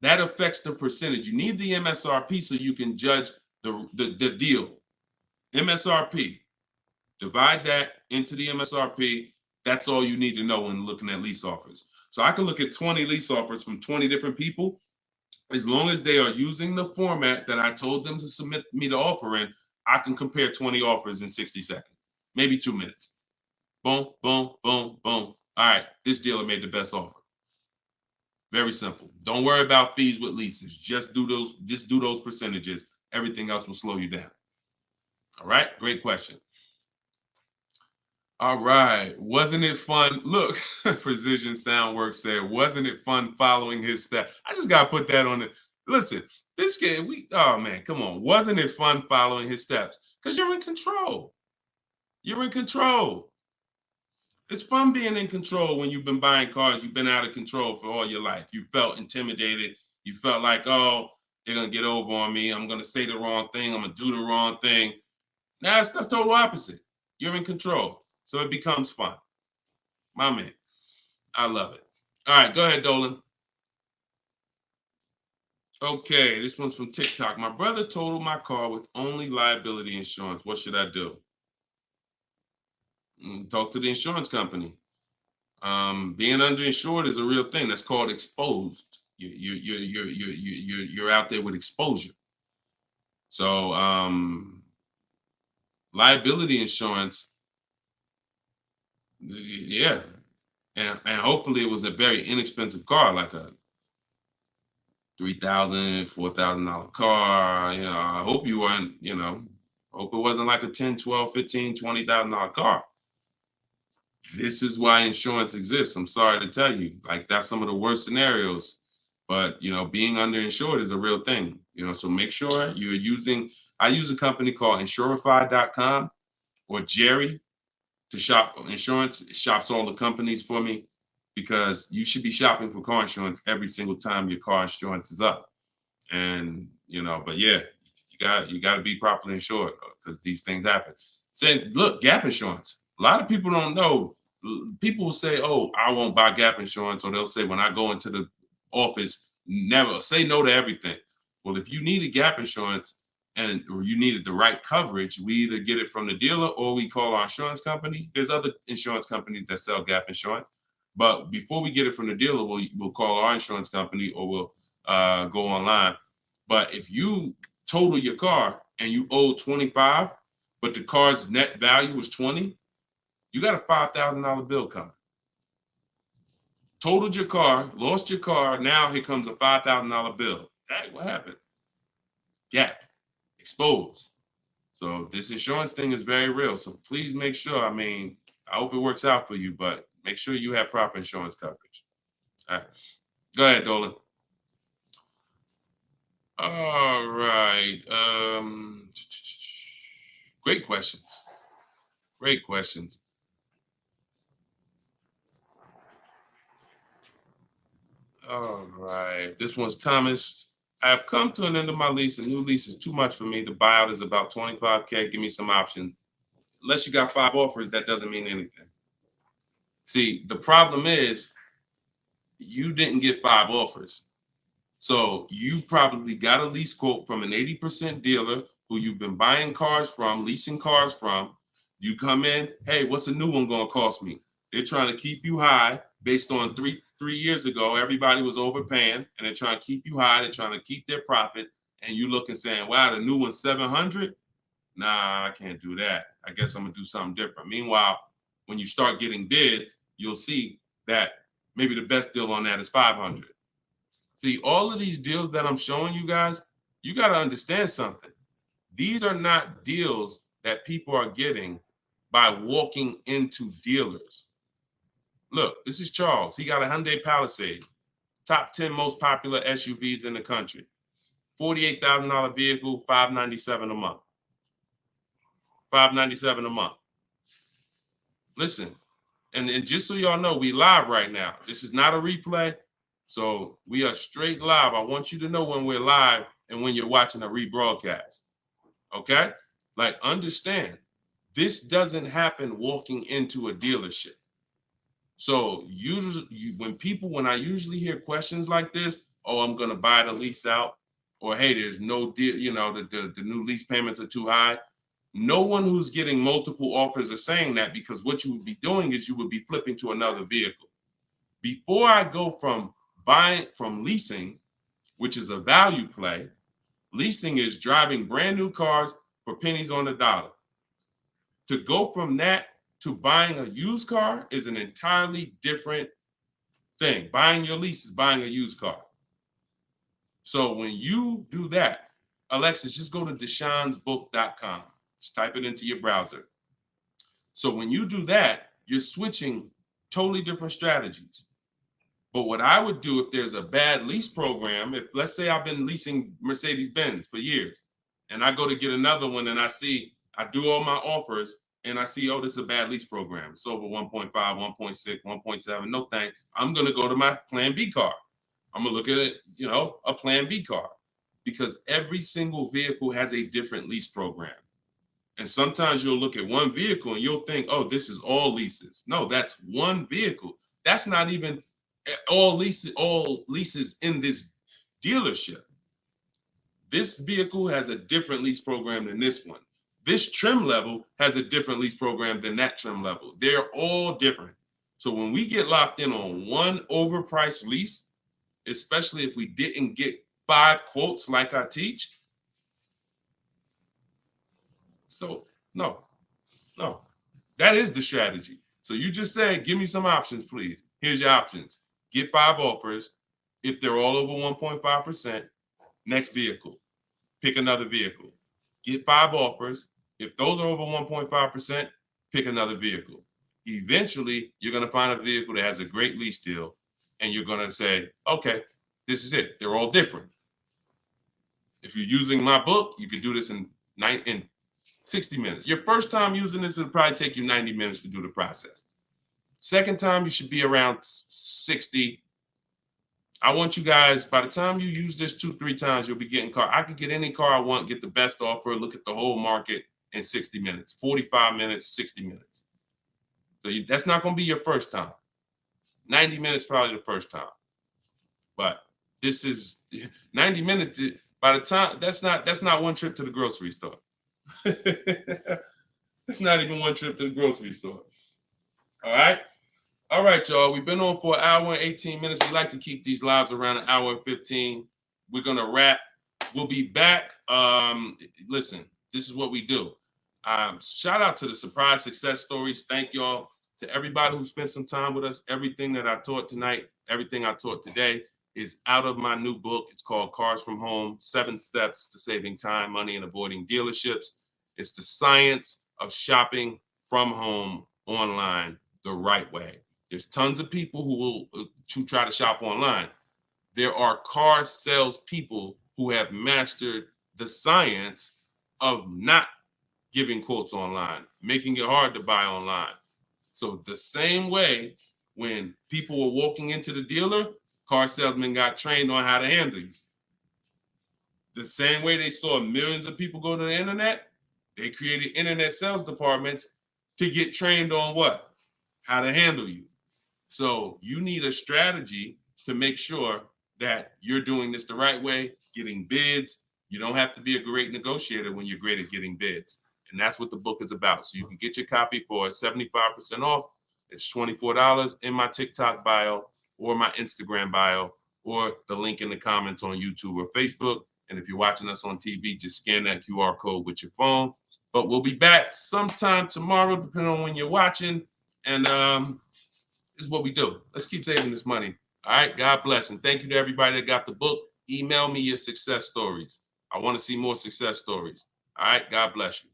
That affects the percentage. You need the MSRP so you can judge the deal. MSRP. Divide that into the MSRP. That's all you need to know when looking at lease offers. So I can look at 20 lease offers from 20 different people, As long as they are using the format that I told them to submit me the offer in, I can compare 20 offers in 60 seconds, maybe 2 minutes. Boom, boom, boom, boom. All right, this dealer made the best offer. Very simple. Don't worry about fees with leases. Just do those percentages. Everything else will slow you down. All right, great question. All right, wasn't it fun? Look, Precision Soundworks said, wasn't it fun following his steps? I just gotta put that on it. Listen, this game, oh man, come on. Wasn't it fun following his steps? Because you're in control. You're in control. It's fun being in control when you've been buying cars. You've been out of control for all your life. You felt intimidated. You felt like, oh, they're gonna get over on me. I'm gonna say the wrong thing. I'm gonna do the wrong thing. Now it's the total opposite. You're in control. So it becomes fun. My man. I love it. All right, go ahead, Dolan. Okay, this one's from TikTok. My brother totaled my car with only liability insurance. What should I do? Talk to the insurance company. Being underinsured is a real thing. That's called exposed. You're out there with exposure. So liability insurance, yeah, and hopefully it was a very inexpensive car, like a $3,000, $4,000 car. You know, I hope you weren't. You know, hope it wasn't like a $10,000, $12,000, $15,000, $20,000 car. This is why insurance exists. I'm sorry to tell you, like that's some of the worst scenarios. But you know, being underinsured is a real thing. You know, so make sure you're using. I use a company called Insurify.com or Jerry to shop insurance. It shops all the companies for me because you should be shopping for car insurance every single time your car insurance is up. And you know, but yeah, you got to be properly insured because these things happen. Say, look, gap insurance. A lot of people don't know. People will say, "Oh, I won't buy gap insurance," or they'll say, "When I go into the office, never say no to everything." Well, if you needed gap insurance or you needed the right coverage, we either get it from the dealer or we call our insurance company. There's other insurance companies that sell gap insurance, but before we get it from the dealer, we'll call our insurance company or we'll go online. But if you total your car and you owe 25, but the car's net value was 20, you got a $5,000 bill coming. Totaled your car, lost your car. Now here comes a $5,000 bill. Hey, what happened? Gap, exposed. So this insurance thing is very real. So please make sure. I mean, I hope it works out for you, but make sure you have proper insurance coverage. All right, go ahead, Dolan. All right. Great questions. Great questions. All right. This one's Thomas. I have come to an end of my lease. A new lease is too much for me. The buyout is about 25K. Give me some options. Unless you got 5 offers, that doesn't mean anything. See, the problem is you didn't get 5 offers. So you probably got a lease quote from an 80% dealer who you've been buying cars from, leasing cars from. You come in, hey, what's a new one going to cost me? They're trying to keep you high based on three years ago. Everybody was overpaying and they're trying to keep you high. They're trying to keep their profit. And you look and saying, wow, the new one's 700. Nah, I can't do that. I guess I'm going to do something different. Meanwhile, when you start getting bids, you'll see that maybe the best deal on that is 500. See, all of these deals that I'm showing you guys, you got to understand something. These are not deals that people are getting by walking into dealers. Look, this is Charles. He got a Hyundai Palisade, top 10 most popular SUVs in the country. $48,000 vehicle, $597 a month. $597 a month. Listen, and just so y'all know, we live right now. This is not a replay. So we are straight live. I want you to know when we're live and when you're watching a rebroadcast. Okay? Like, understand, this doesn't happen walking into a dealership. So when I usually hear questions like this, oh, I'm gonna buy the lease out, or hey, there's no deal, you know, the new lease payments are too high. No one who's getting multiple offers are saying that, because what you would be doing is you would be flipping to another vehicle. Before I go from leasing, which is a value play. Leasing is driving brand new cars for pennies on the dollar. To go from that to buying a used car is an entirely different thing. Buying your lease is buying a used car. So when you do that, Alexis, just go to deshonesbook.com. Just type it into your browser. So when you do that, you're switching totally different strategies. But what I would do if there's a bad lease program, if let's say I've been leasing Mercedes-Benz for years and I go to get another one and I do all my offers and I see, oh, this is a bad lease program. It's over 1.5, 1.6, 1.7. No thanks. I'm going to go to my plan B car. I'm going to look at it, a plan B car, because every single vehicle has a different lease program. And sometimes you'll look at one vehicle and you'll think, oh, this is all leases. No, that's one vehicle. That's not even all leases in this dealership. This vehicle has a different lease program than this one. This trim level has a different lease program than that trim level. They're all different. So when we get locked in on one overpriced lease, especially if we didn't get 5 quotes like I teach, so no, that is the strategy. So you just say, give me some options, please. Here's your options. Get 5 offers. If they're all over 1.5%, next vehicle, pick another vehicle. Get 5 offers. If those are over 1.5%, pick another vehicle. Eventually, you're going to find a vehicle that has a great lease deal, and you're going to say, okay, this is it. They're all different. If you're using my book, you can do this in 60 minutes. Your first time using this, it'll probably take you 90 minutes to do the process. Second time, you should be around 60. I want you guys, by the time you use this 2-3 times, you'll be getting car. I can get any car I want, get the best offer, look at the whole market in 60 minutes, 45 minutes, 60 minutes. So that's not going to be your first time. 90 minutes probably the first time. But this is 90 minutes. By the time, that's not one trip to the grocery store. It's not even one trip to the grocery store. All right, y'all. We've been on for an hour and 18 minutes. We like to keep these lives around an hour and 15. We're gonna wrap. We'll be back. Listen, this is what we do. Shout out to the surprise success stories. Thank y'all to everybody who spent some time with us. Everything that I taught tonight, everything I taught today is out of my new book. It's called Cars from Home: 7 Steps to Saving Time, Money, and Avoiding Dealerships. It's the science of shopping from home online the right way. There's tons of people who try to shop online. There are car sales people who have mastered the science of not giving quotes online, making it hard to buy online. So the same way when people were walking into the dealer, car salesmen got trained on how to handle you. The same way they saw millions of people go to the internet, they created internet sales departments to get trained on what? How to handle you. So you need a strategy to make sure that you're doing this the right way, getting bids. You don't have to be a great negotiator when you're great at getting bids. And that's what the book is about. So you can get your copy for 75% off. It's $24 in my TikTok bio or my Instagram bio or the link in the comments on YouTube or Facebook. And if you're watching us on TV, just scan that QR code with your phone. But we'll be back sometime tomorrow, depending on when you're watching. And this is what we do. Let's keep saving this money. All right. God bless. And thank you to everybody that got the book. Email me your success stories. I want to see more success stories. All right. God bless you.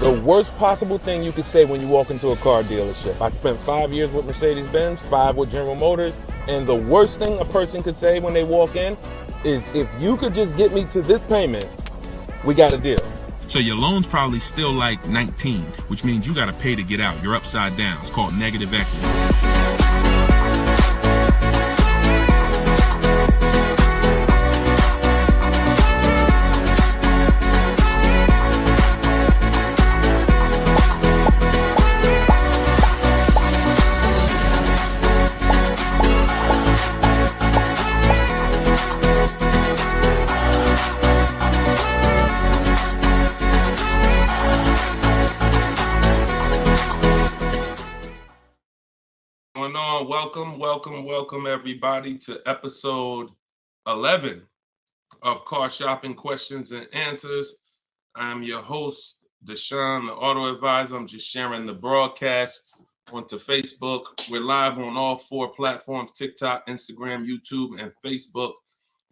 The worst possible thing you could say when you walk into a car dealership. I spent 5 years with Mercedes-Benz, 5 with General Motors, and the worst thing a person could say when they walk in is, if you could just get me to this payment, we got a deal. So your loan's probably still like 19, which means you got to pay to get out. You're upside down. It's called negative equity. Welcome everybody to episode 11 of Car Shopping Questions and Answers. I'm your host, Deshone the Auto Advisor. I'm just sharing the broadcast onto Facebook. We're live on all 4 platforms: TikTok, Instagram, YouTube, and Facebook.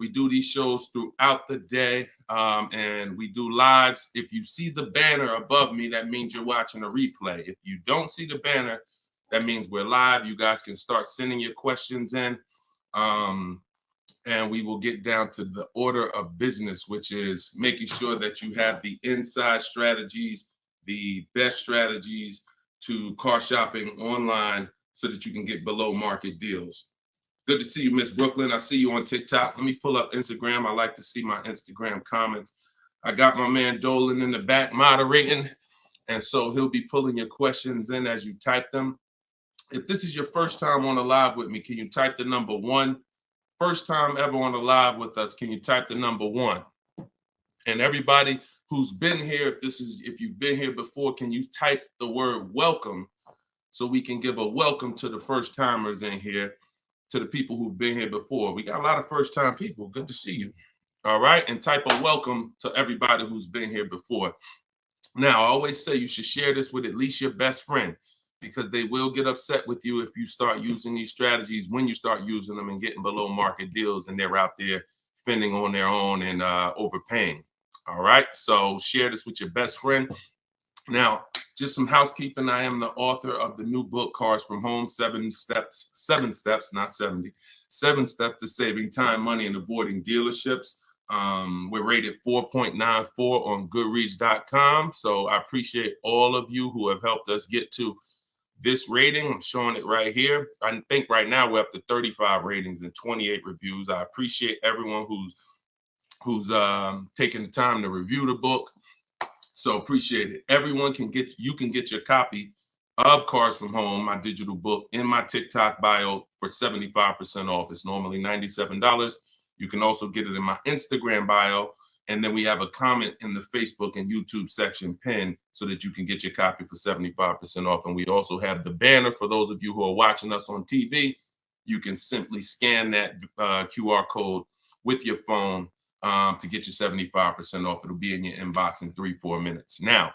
We do these shows throughout the day, and we do lives. If you see the banner above me, that means you're watching a replay. If you don't see the banner, that means we're live. You guys can start sending your questions in, and we will get down to the order of business, which is making sure that you have the inside strategies, the best strategies to car shopping online so that you can get below market deals. Good to see you, Miss Brooklyn. I see you on TikTok. Let me pull up Instagram. I like to see my Instagram comments. I got my man Dolan in the back moderating, and so he'll be pulling your questions in as you type them. If this is your first time on a live with me, can you type the number 1? First time ever on a live with us, can you type the number 1? And everybody who's been here, if you've been here before, can you type the word welcome so we can give a welcome to the first timers in here, to the people who've been here before. We got a lot of first time people. Good to see you. All right. And type a welcome to everybody who's been here before. Now, I always say you should share this with at least your best friend, because they will get upset with you if you start using these strategies, when you start using them and getting below market deals and they're out there fending on their own and overpaying. All right. So share this with your best friend. Now, just some housekeeping. I am the author of the new book, Cars from Home, 7 steps, not 70, 7 steps to saving time, money, and avoiding dealerships. We're rated 4.94 on Goodreads.com. So I appreciate all of you who have helped us get to this rating. I'm showing it right here. I think right now we're up to 35 ratings and 28 reviews. I appreciate everyone who's taking the time to review the book. So appreciate it. Everyone can get your copy of Cars from Home, my digital book, in my TikTok bio for 75% off. It's normally $97. You can also get it in my Instagram bio. And then we have a comment in the Facebook and YouTube section pinned so that you can get your copy for 75% off. And we also have the banner for those of you who are watching us on TV. You can simply scan that QR code with your phone to get your 75% off. It'll be in your inbox in 3-4 minutes. Now,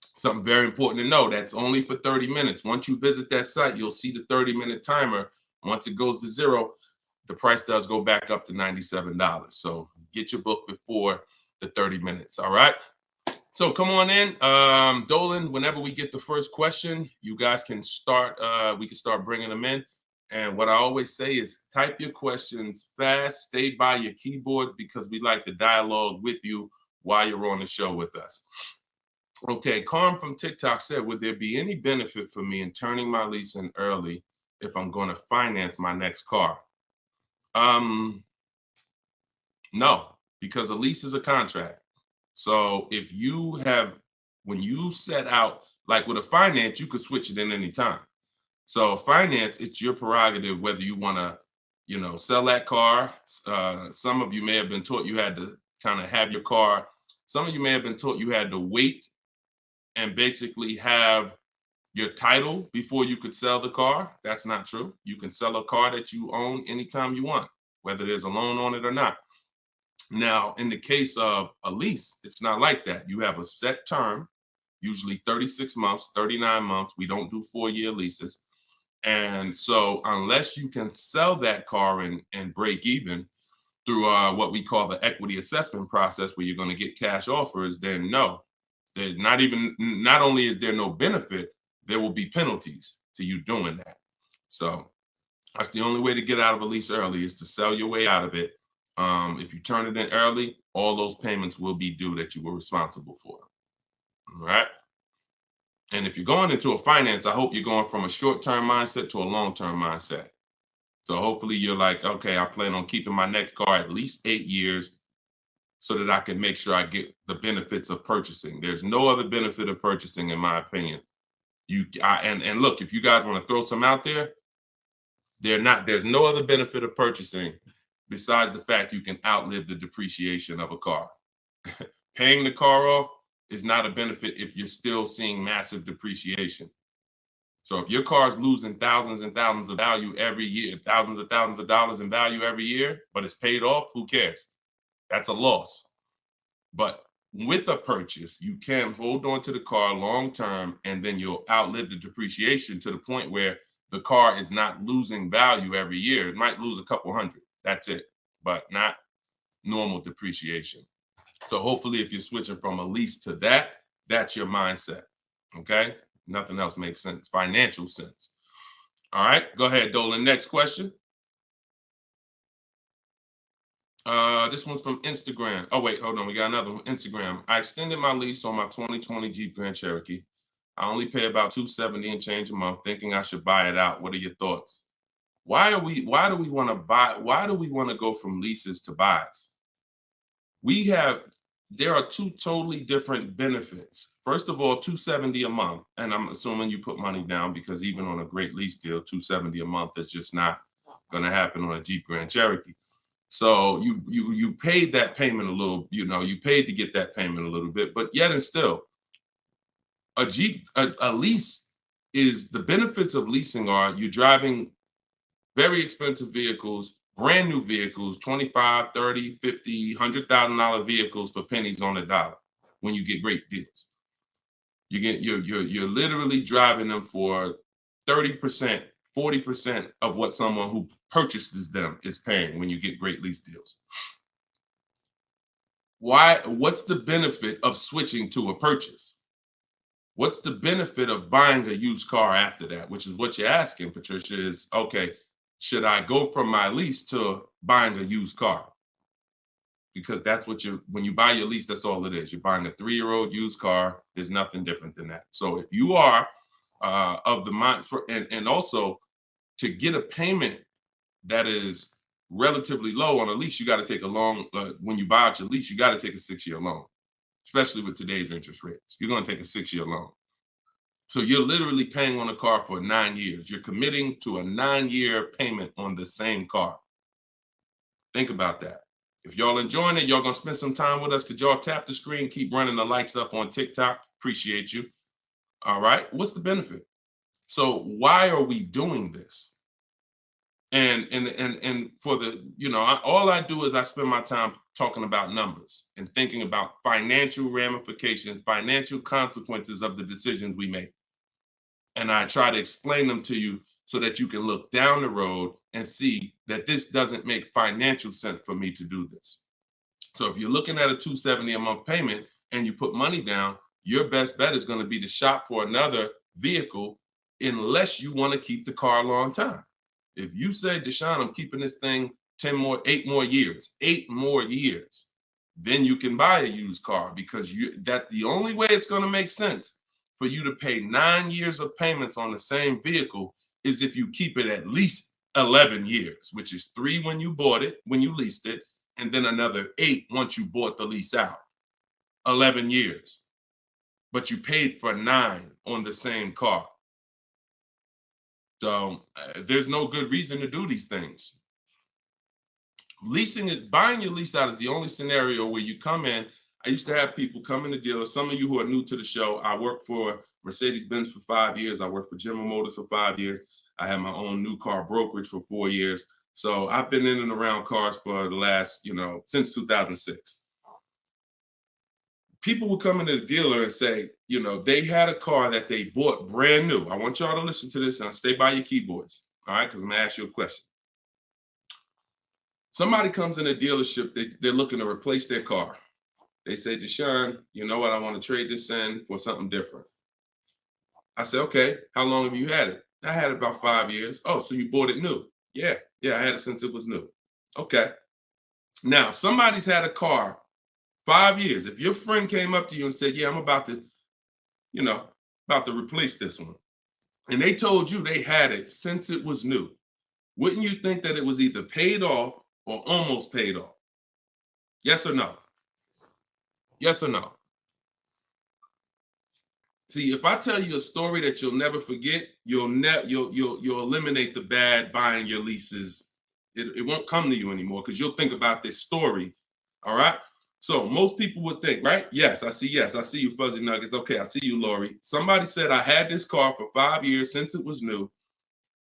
something very important to know, that's only for 30 minutes. Once you visit that site, you'll see the 30-minute timer. Once it goes to 0, the price does go back up to $97. So get your book before the 30 minutes. All right. So come on in. Dolan, whenever we get the first question, you guys can start. We can start bringing them in. And what I always say is type your questions fast, stay by your keyboards, because we like to dialogue with you while you're on the show with us. Okay, Carm from TikTok said, would there be any benefit for me in turning my lease in early if I'm going to finance my next car? No, because a lease is a contract. So if when you set out, like with a finance, you could switch it in any time. So finance, it's your prerogative whether you want to, sell that car. Some of you may have been taught you had to kind of have your car. Some of you may have been taught you had to wait and basically have your title before you could sell the car. That's not true. You can sell a car that you own anytime you want, whether there's a loan on it or not. Now, in the case of a lease, it's not like that. You have a set term, usually 36 months, 39 months. We don't do 4-year leases. And so unless you can sell that car and break even through what we call the equity assessment process, where you're going to get cash offers, then no, there's not only is there no benefit, there will be penalties to you doing that. So that's the only way to get out of a lease early, is to sell your way out of it. If you turn it in early, all those payments will be due that you were responsible for. All right. And if you're going into a finance, I hope you're going from a short-term mindset to a long-term mindset. So hopefully you're like, okay, I plan on keeping my next car at least 8 years so that I can make sure I get the benefits of purchasing. There's no other benefit of purchasing, in my opinion. And look, if you guys want to throw some out there, there's no other benefit of purchasing besides the fact you can outlive the depreciation of a car. Paying the car off is not a benefit if you're still seeing massive depreciation. So if your car is losing thousands and thousands of value every year, thousands of dollars in value every year, but it's paid off, who cares? That's a loss. But with a purchase, you can hold on to the car long term, and then you'll outlive the depreciation to the point where the car is not losing value every year. It might lose a couple hundred. That's it, but not normal depreciation. So hopefully if you're switching from a lease to that, that's your mindset. Okay? Nothing else makes sense. Financial sense. All right, go ahead, Dolan. Next question. This one's from Instagram. Oh, wait, hold on. We got another one. Instagram. I extended my lease on my 2020 Jeep Grand Cherokee. I only pay about $270 and change a month, thinking I should buy it out. What are your thoughts? Why do we want to go from leases to buys? There are two totally different benefits. First of all, $270 a month, and I'm assuming you put money down, because even on a great lease deal, $270 a month is just not going to happen on a Jeep Grand Cherokee. So you paid that payment a little, you paid to get that payment a little bit, but yet and still, a lease is, the benefits of leasing are you're driving very expensive vehicles, brand new vehicles, $25,000, $30,000, $50,000, $100,000 vehicles for pennies on the dollar when you get great deals. You're literally driving them for 30%, 40% of what someone who purchases them is paying when you get great lease deals. What's the benefit of switching to a purchase? What's the benefit of buying a used car after that? Which is what you're asking, Patricia, is, okay, should I go from my lease to buying a used car? Because that's what when you buy your lease, that's all it is. You're buying a 3-year-old used car. There's nothing different than that. So if you are of the mind, and also to get a payment that is relatively low on a lease, you got to take a long, when you buy out your lease, you got to take a 6-year loan, especially with today's interest rates. You're going to take a 6-year loan. So you're literally paying on a car for 9 years. You're committing to a 9-year payment on the same car. Think about that. If y'all enjoying it, y'all going to spend some time with us. Could y'all tap the screen, keep running the likes up on TikTok? Appreciate you. All right. What's the benefit? So why are we doing this? And for the, all I do is I spend my time talking about numbers and thinking about financial ramifications, financial consequences of the decisions we make. And I try to explain them to you so that you can look down the road and see that this doesn't make financial sense for me to do this. So if you're looking at a $270 a month payment and you put money down, your best bet is going to be to shop for another vehicle, unless you want to keep the car a long time. If you say, Deshone, I'm keeping this thing 8 more years, then you can buy a used car, because the only way it's going to make sense for you to pay 9 years of payments on the same vehicle is if you keep it at least 11 years, which is 3 when you bought it, when you leased it, and then another 8 once you bought the lease out. 11 years. But you paid for 9 on the same car. So there's no good reason to do these things. Buying your lease out is the only scenario where you come in. I used to have people come in the dealer. Some of you who are new to the show, I worked for Mercedes-Benz for 5 years. I worked for General Motors for 5 years. I had my own new car brokerage for 4 years. So I've been in and around cars for the last, since 2006. People would come into the dealer and say, they had a car that they bought brand new. I want y'all to listen to this and stay by your keyboards, all right? Because I'm going to ask you a question. Somebody comes in a dealership, they're looking to replace their car. They say, Deshone, you know what? I want to trade this in for something different. I say, okay, how long have you had it? I had it about 5 years. Oh, so you bought it new? Yeah, I had it since it was new. Okay. Now, somebody's had a car 5 years. If your friend came up to you and said, yeah, I'm about to replace this one, and they told you they had it since it was new, wouldn't you think that it was either paid off or almost paid off? Yes or no? Yes or no? See, if I tell you a story that you'll never forget, you'll eliminate the bad buying your leases. It won't come to you anymore, because you'll think about this story. All right. So most people would think, right? Yes, I see you, Fuzzy Nuggets. Okay, I see you, Lori. Somebody said I had this car for 5 years since it was new.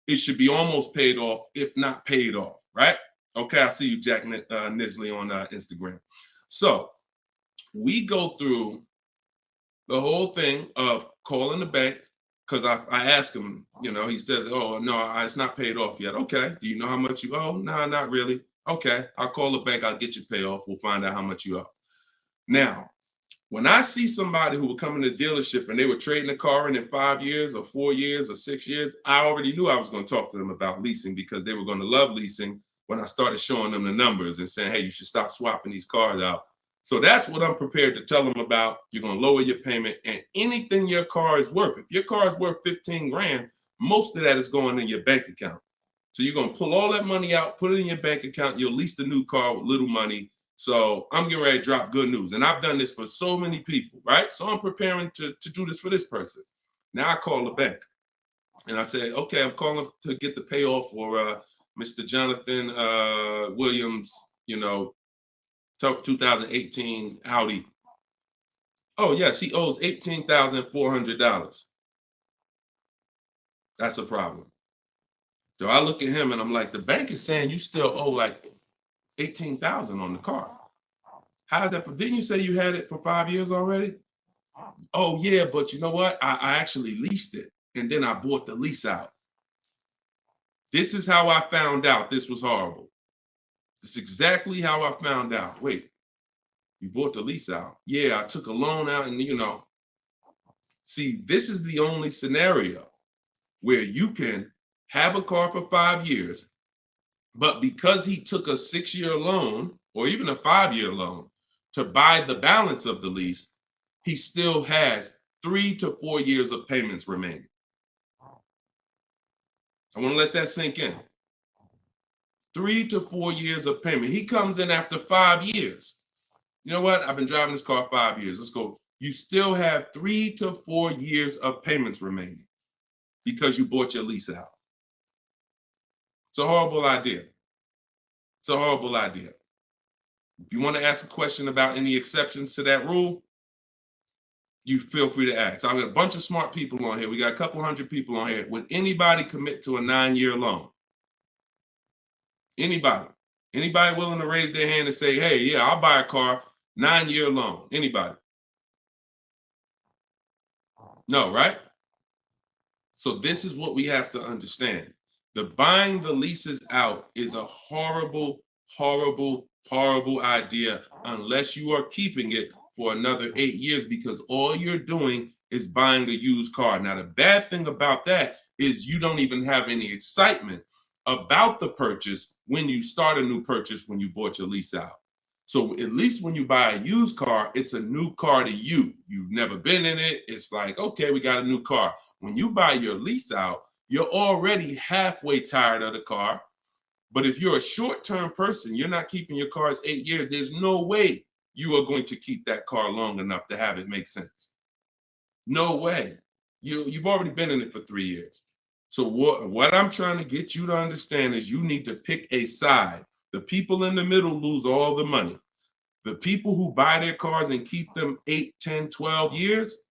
It should be almost paid off, if not paid off, right? Okay, I see you, Jack Nisley on Instagram. So we go through the whole thing of calling the bank, because I ask him, he says, oh, no, it's not paid off yet. Okay, do you know how much you owe? No, not really. Okay, I'll call the bank, I'll get you pay off. We'll find out how much you owe. Now, when I see somebody who would come in the dealership and they were trading the car in 5 years or 4 years or 6 years, I already knew I was going to talk to them about leasing, because they were going to love leasing when I started showing them the numbers and saying, hey, you should stop swapping these cars out. So that's what I'm prepared to tell them about. You're going to lower your payment, and anything your car is worth. If your car is worth 15 grand, most of that is going in your bank account. So you're going to pull all that money out, put it in your bank account. You'll lease the new car with little money. So I'm getting ready to drop good news. And I've done this for so many people, right? So I'm preparing to do this for this person. Now I call the bank and I say, okay, I'm calling to get the payoff for Mr. Jonathan Williams, 2018 Audi. Oh, yes, he owes $18,400. That's a problem. So I look at him and I'm like, the bank is saying you still owe like $18,000 on the car. How's that? Didn't you say you had it for 5 years already? Oh, yeah, but you know what? I actually leased it, and then I bought the lease out. This is how I found out this was horrible. It's exactly how I found out. Wait, you bought the lease out? Yeah, I took a loan out, and See, this is the only scenario where you can have a car for 5 years, but because he took a 6-year loan or even a 5-year loan to buy the balance of the lease, he still has 3 to 4 years of payments remaining. I want to let that sink in. 3 to 4 years of payment. He comes in after 5 years. You know what? I've been driving this car 5 years. Let's go. You still have 3 to 4 years of payments remaining because you bought your lease out. It's a horrible idea. It's a horrible idea. If you want to ask a question about any exceptions to that rule, you feel free to ask. I've got a bunch of smart people on here. We got a couple hundred people on here. Would anybody commit to a 9-year loan? Anybody? Anybody willing to raise their hand and say, hey, yeah, I'll buy a car, 9-year loan? Anybody? No, right? So this is what we have to understand. The buying the leases out is a horrible, horrible, horrible idea unless you are keeping it for another 8 years, because all you're doing is buying a used car. Now, the bad thing about that is you don't even have any excitement about the purchase when you start a new purchase when you bought your lease out. So at least when you buy a used car, it's a new car to you. You've never been in it. It's like, okay, we got a new car. When you buy your lease out, you're already halfway tired of the car. But if you're a short-term person, you're not keeping your cars 8 years, there's no way you are going to keep that car long enough to have it make sense. No way. You've already been in it for 3 years. So what I'm trying to get you to understand is you need to pick a side. The people in the middle lose all the money. The people who buy their cars and keep them 8, 10, 12 years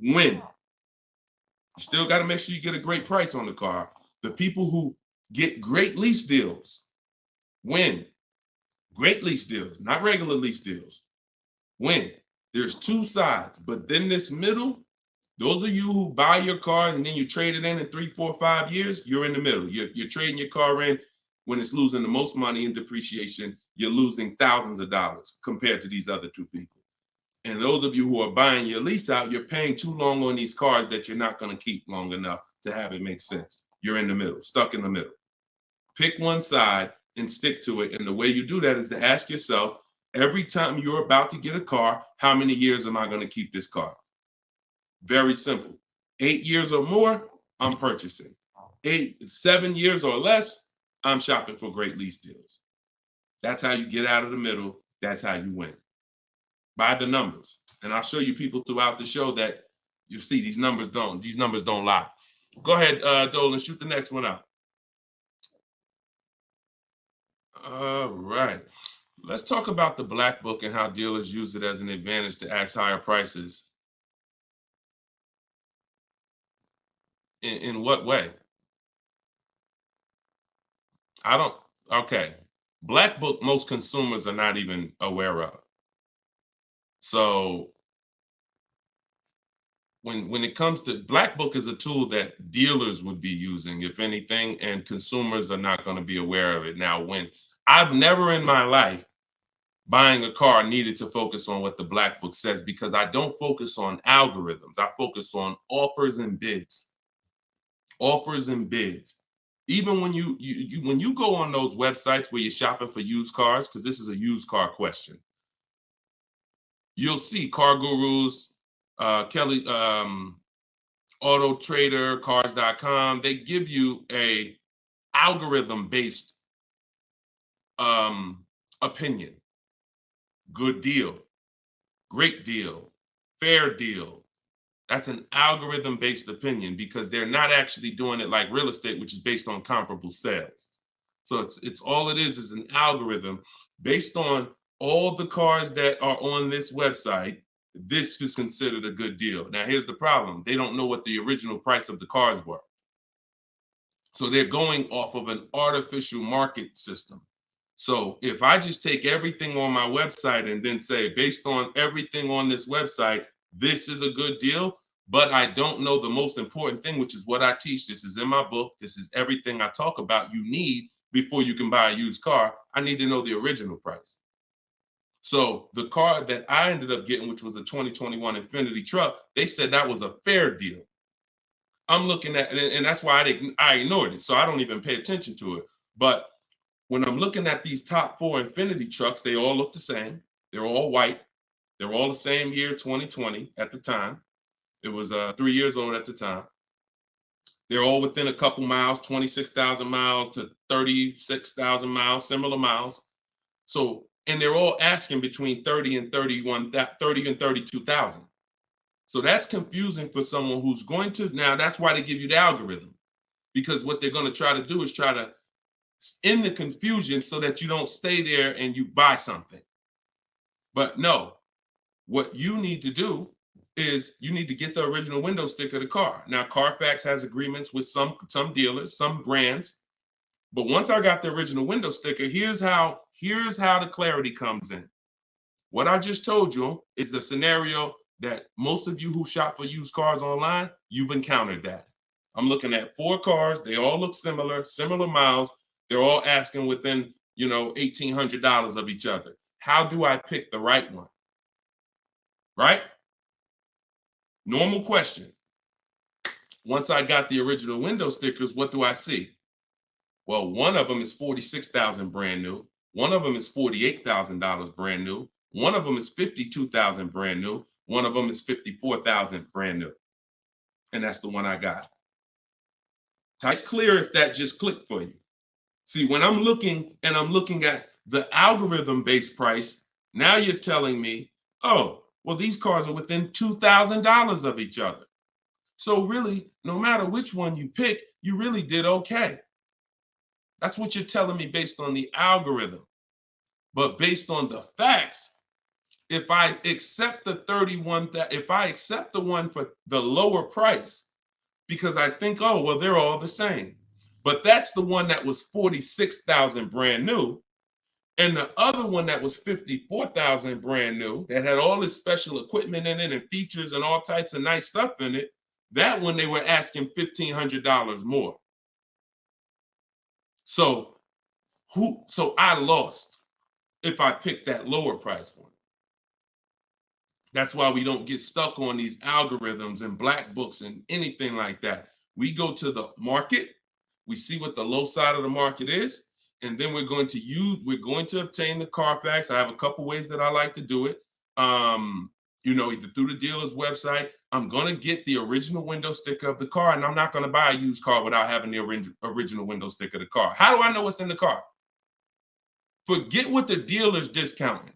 win. You still got to make sure you get a great price on the car. The people who get great lease deals win. Great lease deals, not regular lease deals. Win. There's two sides, but then this middle, those of you who buy your car and then you trade it in 3, 4, 5 years, you're in the middle. You're trading your car in when it's losing the most money in depreciation. You're losing thousands of dollars compared to these other two people. And those of you who are buying your lease out, you're paying too long on these cars that you're not going to keep long enough to have it make sense. You're in the middle, stuck in the middle. Pick one side and stick to it. And the way you do that is to ask yourself, every time you're about to get a car, how many years am I going to keep this car? Very simple. 8 years or more, I'm purchasing. 7 years or less, I'm shopping for great lease deals. That's how you get out of the middle. That's how you win. By the numbers. And I'll show you people throughout the show that you see these numbers don't lie. Go ahead, Dolan, shoot the next one out. All right. Let's talk about the black book and how dealers use it as an advantage to ask higher prices. In what way? I don't, okay. Black book, most consumers are not even aware of. So when it comes to black book is a tool that dealers would be using, if anything, and consumers are not going to be aware of it. Now, when I've never in my life buying a car needed to focus on what the black book says, because I don't focus on algorithms. I focus on offers and bids. Offers and bids. Even when when you go on those websites where you're shopping for used cars, because this is a used car question, you'll see Car Gurus, Kelly, Auto Trader, Cars.com. They give you a algorithm based opinion. Good deal, great deal, fair deal. That's an algorithm based opinion because they're not actually doing it like real estate, which is based on comparable sales. So it's all it is an algorithm based on all the cars that are on this website. This is considered a good deal. Now, here's the problem. They don't know what the original price of the cars were. So they're going off of an artificial market system. So if I just take everything on my website and then say, based on everything on this website, this is a good deal, but I don't know the most important thing, which is what I teach. This is in my book. This is everything I talk about you need before you can buy a used car. I need to know the original price. So the car that I ended up getting, which was a 2021 Infiniti truck, they said that was a fair deal. I'm looking at it, and that's why I ignored it. So I don't even pay attention to it. But when I'm looking at these top 4 Infiniti trucks, they all look the same. They're all white. They're all the same year, 2020 at the time. It was 3 years old at the time. They're all within a couple miles, 26,000 miles to 36,000 miles, similar miles. So, and they're all asking between 30 and 32,000. So that's confusing for someone who's going to, now that's why they give you the algorithm, because what they're going to try to do is try to end the confusion so that you don't stay there and you buy something. But no, what you need to do is you need to get the original window sticker of the car. Now, Carfax has agreements with some dealers, some brands. But once I got the original window sticker, here's how the clarity comes in. What I just told you is the scenario that most of you who shop for used cars online, you've encountered that. I'm looking at 4 cars. They all look similar miles. They're all asking within, $1,800 of each other. How do I pick the right one? Right? Normal question. Once I got the original window stickers, what do I see? Well, one of them is $46,000 brand new. One of them is $48,000 brand new. One of them is $52,000 brand new. One of them is $54,000 brand new. And that's the one I got. Type clear if that just clicked for you. See, when I'm looking at the algorithm-based price, now you're telling me, oh, well, these cars are within $2,000 of each other. So really, no matter which one you pick, you really did okay. That's what you're telling me based on the algorithm. But based on the facts, if I accept the one for the lower price, because I think, oh, well, they're all the same. But that's the one that was $46,000 brand new. And the other one that was $54,000 brand new, that had all this special equipment in it and features and all types of nice stuff in it, that one they were asking $1,500 more. So I lost if I picked that lower price one. That's why we don't get stuck on these algorithms and black books and anything like that. We go to the market, we see what the low side of the market is, and then we're going to obtain the Carfax. I have a couple ways that I like to do it. Either through the dealer's website. I'm going to get the original window sticker of the car, and I'm not going to buy a used car without having the original window sticker of the car. How do I know what's in the car? Forget what the dealer's discounting.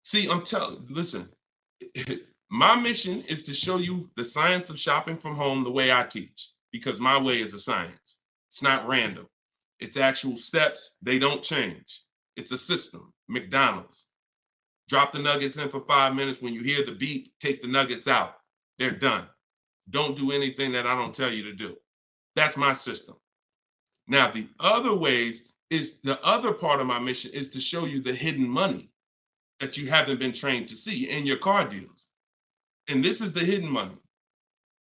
See, listen, my mission is to show you the science of shopping from home the way I teach, because my way is a science. It's not random. It's actual steps. They don't change. It's a system. McDonald's. Drop the nuggets in for 5 minutes. When you hear the beep, take the nuggets out. They're done. Don't do anything that I don't tell you to do. That's my system. Now, the other ways is the other part of my mission is to show you the hidden money that you haven't been trained to see in your car deals. And this is the hidden money.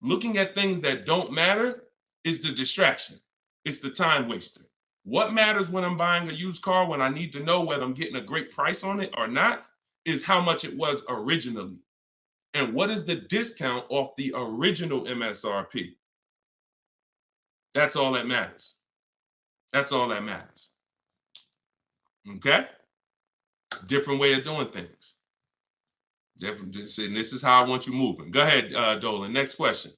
Looking at things that don't matter is the distraction. It's the time waster. What matters when I'm buying a used car, when I need to know whether I'm getting a great price on it or not, is how much it was originally. And what is the discount off the original MSRP? That's all that matters. That's all that matters. Okay? Different way of doing things. Different. And this is how I want you moving. Go ahead, Dolan. Next question.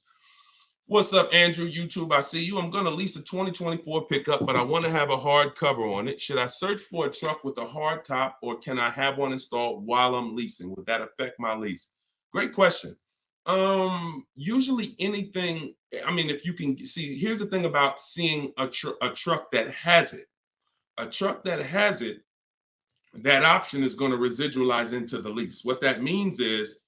What's up, Andrew? YouTube, I see you. I'm going to lease a 2024 pickup, but I want to have a hard cover on it. Should I search for a truck with a hard top, or can I have one installed while I'm leasing? Would that affect my lease? Great question. Usually anything, I mean, if you can see, here's the thing about seeing a truck that has it. A truck that has it, that option is going to residualize into the lease. What that means is,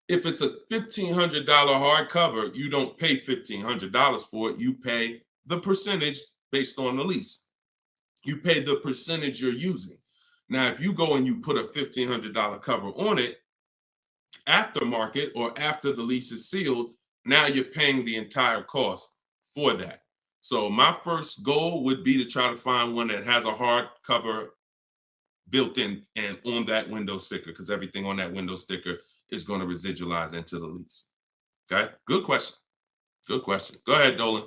if it's a $1,500 hardcover, you don't pay $1,500 for it. You pay the percentage based on the lease. You pay the percentage you're using. Now, if you go and you put a $1,500 cover on it, aftermarket or after the lease is sealed, now you're paying the entire cost for that. So my first goal would be to try to find one that has a hard cover built in and on that window sticker, because everything on that window sticker is going to residualize into the lease. Okay, good question. Good question. Go ahead, Dolan.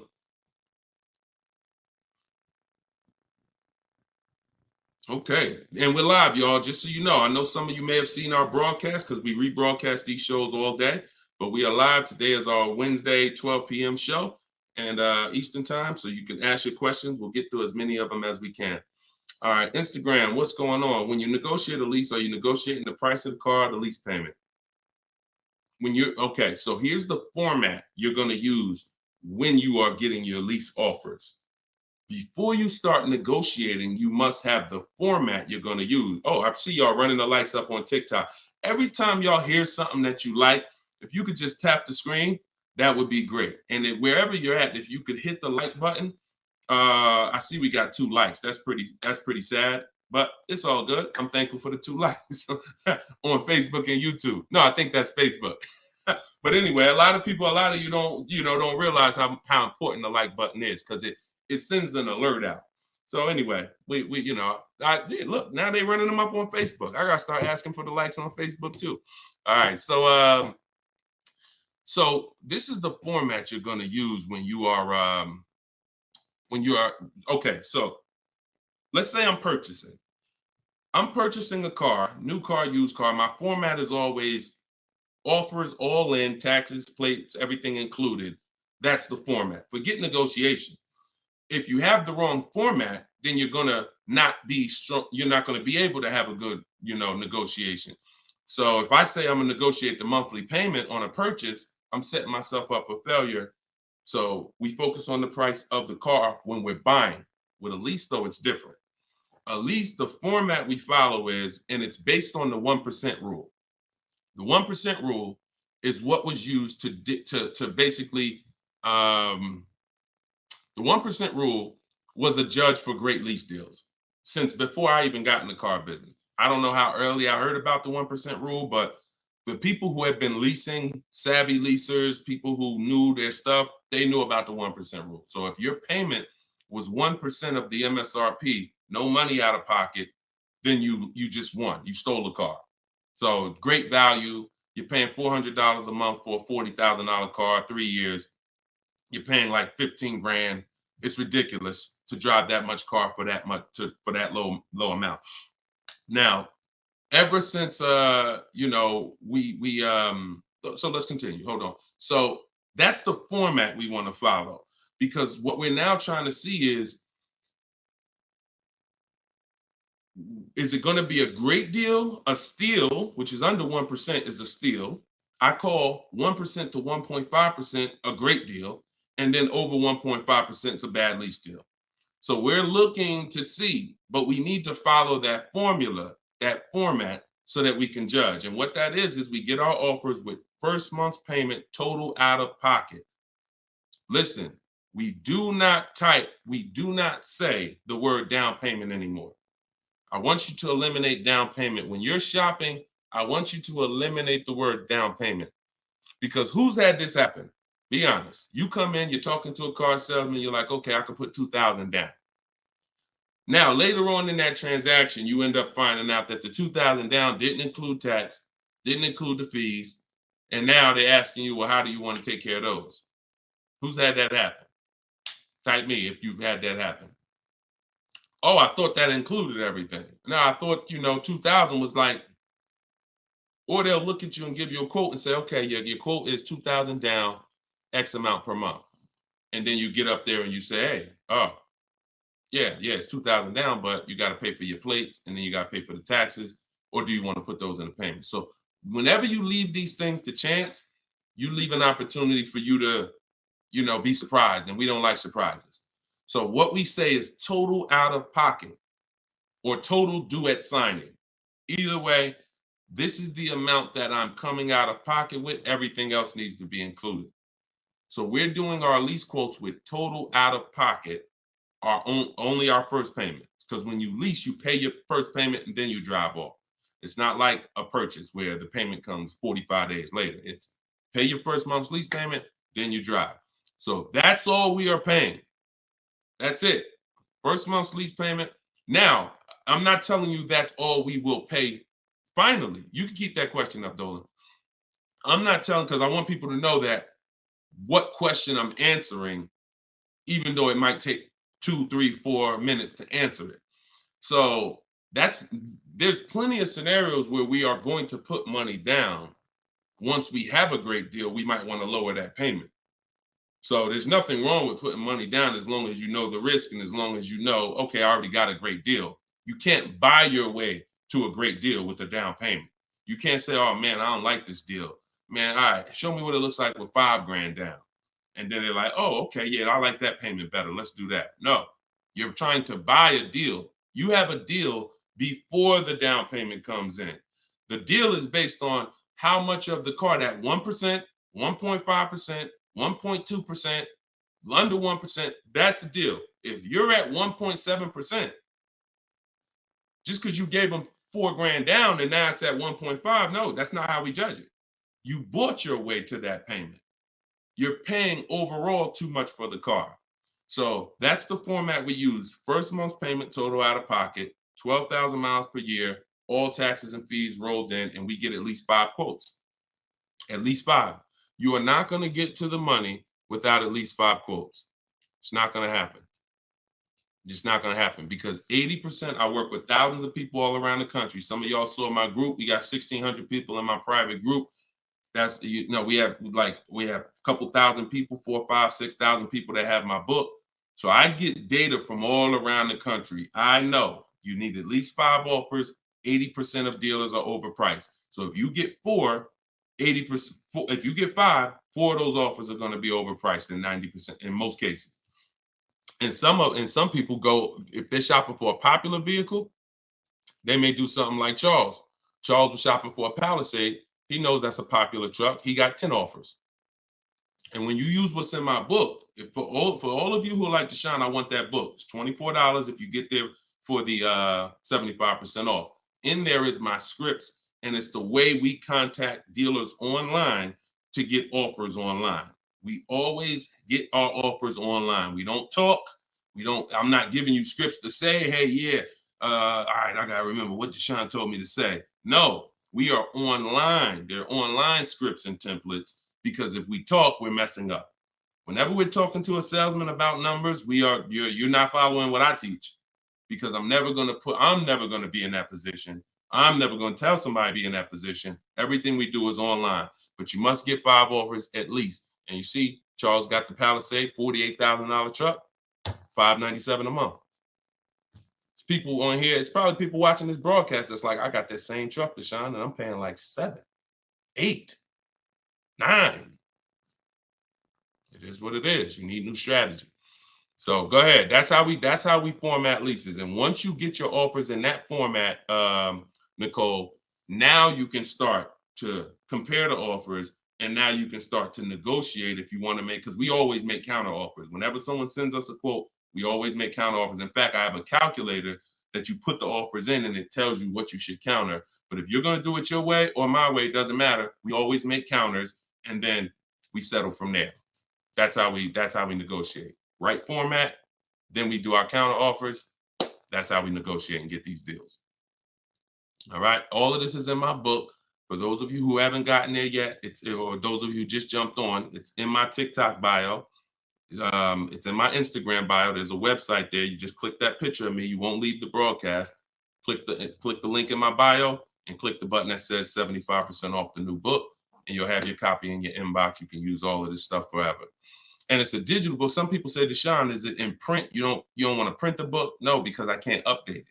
Okay, and we're live, y'all. Just so you know, I know some of you may have seen our broadcast because we rebroadcast these shows all day, but we are live. Today is our Wednesday 12 p.m. show and Eastern time, so you can ask your questions. We'll get through as many of them as we can. All right, Instagram, what's going on? When you negotiate a lease, are you negotiating the price of the car or the lease payment? Okay, so here's the format you're going to use when you are getting your lease offers. Before you start negotiating, you must have the format you're going to use. Oh, I see y'all running the likes up on TikTok. Every time y'all hear something that you like, if you could just tap the screen, that would be great. And wherever you're at, if you could hit the like button, I see we got 2 likes. That's pretty sad, but it's all good. I'm thankful for the 2 likes on Facebook and YouTube. No, I think that's Facebook. But anyway, a lot of you don't realize how important the like button is, because it sends an alert out. So anyway, we look, now they running them up on Facebook. I gotta start asking for the likes on Facebook too. All right, so this is the format you're going to use when you are okay. So let's say I'm purchasing a car, new car, used car. My format is always offers, all in, taxes, plates, everything included. That's the format. Forget negotiation. If you have the wrong format, then you're gonna not be strong. You're not gonna be able to have a good, negotiation. So if I say I'm gonna negotiate the monthly payment on a purchase, I'm setting myself up for failure. So we focus on the price of the car when we're buying. With a lease, though, it's different. A lease, the format we follow is, and it's based on the 1% rule. The 1% rule is what was used to basically, the 1% rule was a judge for great lease deals since before I even got in the car business. I don't know how early I heard about the 1% rule, but the people who had been leasing, savvy leasers, people who knew their stuff, they knew about the 1% rule. So if your payment was 1% of the MSRP, no money out of pocket, then you just won. You stole the car. So great value. You're paying $400 a month for a $40,000 car, 3 years. You're paying like 15 grand. It's ridiculous to drive that much car for that low amount. Now, ever since so let's continue. Hold on. So that's the format we want to follow, because what we're now trying to see is it going to be a great deal? A steal, which is under 1%, is a steal. I call 1% to 1.5% a great deal, and then over 1.5% is a bad lease deal. So we're looking to see, but we need to follow that formula, that format, so that we can judge. And what that is we get our offers with first month's payment total out of pocket. Listen, we do not say the word down payment anymore. I want you to eliminate down payment. When you're shopping, I want you to eliminate the word down payment. Because who's had this happen? Be honest. You come in, you're talking to a car salesman, you're like, okay, I could put $2,000 down. Now, later on in that transaction, you end up finding out that the $2,000 down didn't include tax, didn't include the fees, and now they're asking you, well, how do you want to take care of those? Who's had that happen? Type me if you've had that happen. Oh, I thought that included everything. Now, I thought, 2,000 was like, or they'll look at you and give you a quote and say, okay, yeah, your quote is 2,000 down, X amount per month. And then you get up there and you say, hey, oh, yeah, it's 2,000 down, but you got to pay for your plates and then you got to pay for the taxes, or do you want to put those in the payment? So whenever you leave these things to chance, you leave an opportunity for you to, be surprised, and we don't like surprises. So what we say is total out of pocket or total due at signing. Either way, this is the amount that I'm coming out of pocket with. Everything else needs to be included. So we're doing our lease quotes with total out of pocket, only our first payment. Because when you lease, you pay your first payment and then you drive off. It's not like a purchase where the payment comes 45 days later. It's pay your first month's lease payment, then you drive. So that's all we are paying. That's it. First month's lease payment. Now, I'm not telling you that's all we will pay finally. You can keep that question up, Dolan. I'm not telling, because I want people to know that what question I'm answering, even though it might take 2, 3, 4 minutes to answer it. So there's plenty of scenarios where we are going to put money down. Once we have a great deal, we might want to lower that payment. So there's nothing wrong with putting money down as long as you know the risk and as long as you know, okay, I already got a great deal. You can't buy your way to a great deal with a down payment. You can't say, oh man, I don't like this deal. Man, all right, show me what it looks like with $5,000 down. And then they're like, oh, okay, yeah, I like that payment better. Let's do that. No, you're trying to buy a deal. You have a deal before the down payment comes in. The deal is based on how much of the car, that 1%, 1.5%, 1.2%, under 1%, that's the deal. If you're at 1.7%, just because you gave them $4,000 down and now it's at 1.5, no, that's not how we judge it. You bought your way to that payment. You're paying overall too much for the car. So that's the format we use. First month's payment total out of pocket, 12,000 miles per year, all taxes and fees rolled in, and we get at least 5 quotes. At least 5. You are not going to get to the money without at least 5 quotes. It's not going to happen. It's not going to happen because 80%, I work with thousands of people all around the country. Some of y'all saw my group. We got 1,600 people in my private group. That's, we have a couple thousand people, 4, 5, 6,000 people that have my book. So I get data from all around the country. I know you need at least 5 offers. 80% of dealers are overpriced. So if you get 4, 80%, if you get 5, 4 of those offers are going to be overpriced in 90% in most cases. And some people go, if they're shopping for a popular vehicle, they may do something like Charles. Charles was shopping for a Palisade. He knows that's a popular truck. He got 10 offers. And when you use what's in my book, for all of you who like Deshone, I want that book. It's $24 if you get there for the 75% off. In there is my scripts, and it's the way we contact dealers online to get offers online. We always get our offers online. We don't talk. I'm not giving you scripts to say, hey, yeah, all right, I got to remember what Deshone told me to say. No, we are online. They're online scripts and templates, because if we talk, we're messing up. Whenever we're talking to a salesman about numbers, you're not following what I teach, because I'm never going to be in that position. I'm never going to tell somebody to be in that position. Everything we do is online, but you must get 5 offers at least. And you see, Charles got the Palisade, $48,000 truck, $597 a month. It's people on here. It's probably people watching this broadcast that's like, I got that same truck, Deshone, and I'm paying like 7, 8, 9. It is what it is. You need new strategy. So go ahead. That's how we format leases. And once you get your offers in that format, Nicole, now you can start to compare the offers, and now you can start to negotiate if you want to make, because we always make counter offers. Whenever someone sends us a quote, we always make counter offers. In fact, I have a calculator that you put the offers in and it tells you what you should counter. But if you're going to do it your way or my way, it doesn't matter. We always make counters and then we settle from there. That's how we negotiate. Right format, then we do our counter offers. That's how we negotiate and get these deals. All right. All of this is in my book. For those of you who haven't gotten there yet, or those of you who just jumped on, it's in my TikTok bio. It's in my Instagram bio. There's a website there. You just click that picture of me. You won't leave the broadcast. Click the link in my bio and click the button that says 75% off the new book, and you'll have your copy in your inbox. You can use all of this stuff forever. And it's a digital book. Some people say, Deshone, is it in print? You don't want to print the book? No, because I can't update it.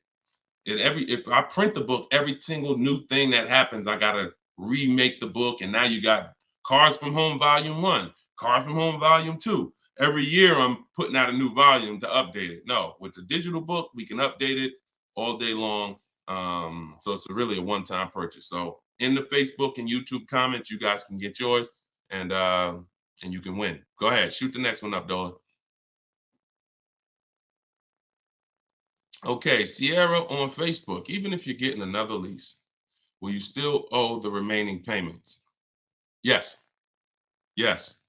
If I print the book, every single new thing that happens, I gotta remake the book. And now you got Cars from Home Volume 1, Cars from Home Volume 2. Every year I'm putting out a new volume to update it. No, with the digital book, we can update it all day long. So it's really a one-time purchase. So in the Facebook and YouTube comments, you guys can get yours, and you can win. Go ahead, shoot the next one up, Dolan. Okay, Sierra on Facebook. Even if you're getting another lease, will you still owe the remaining payments? Yes. Yes.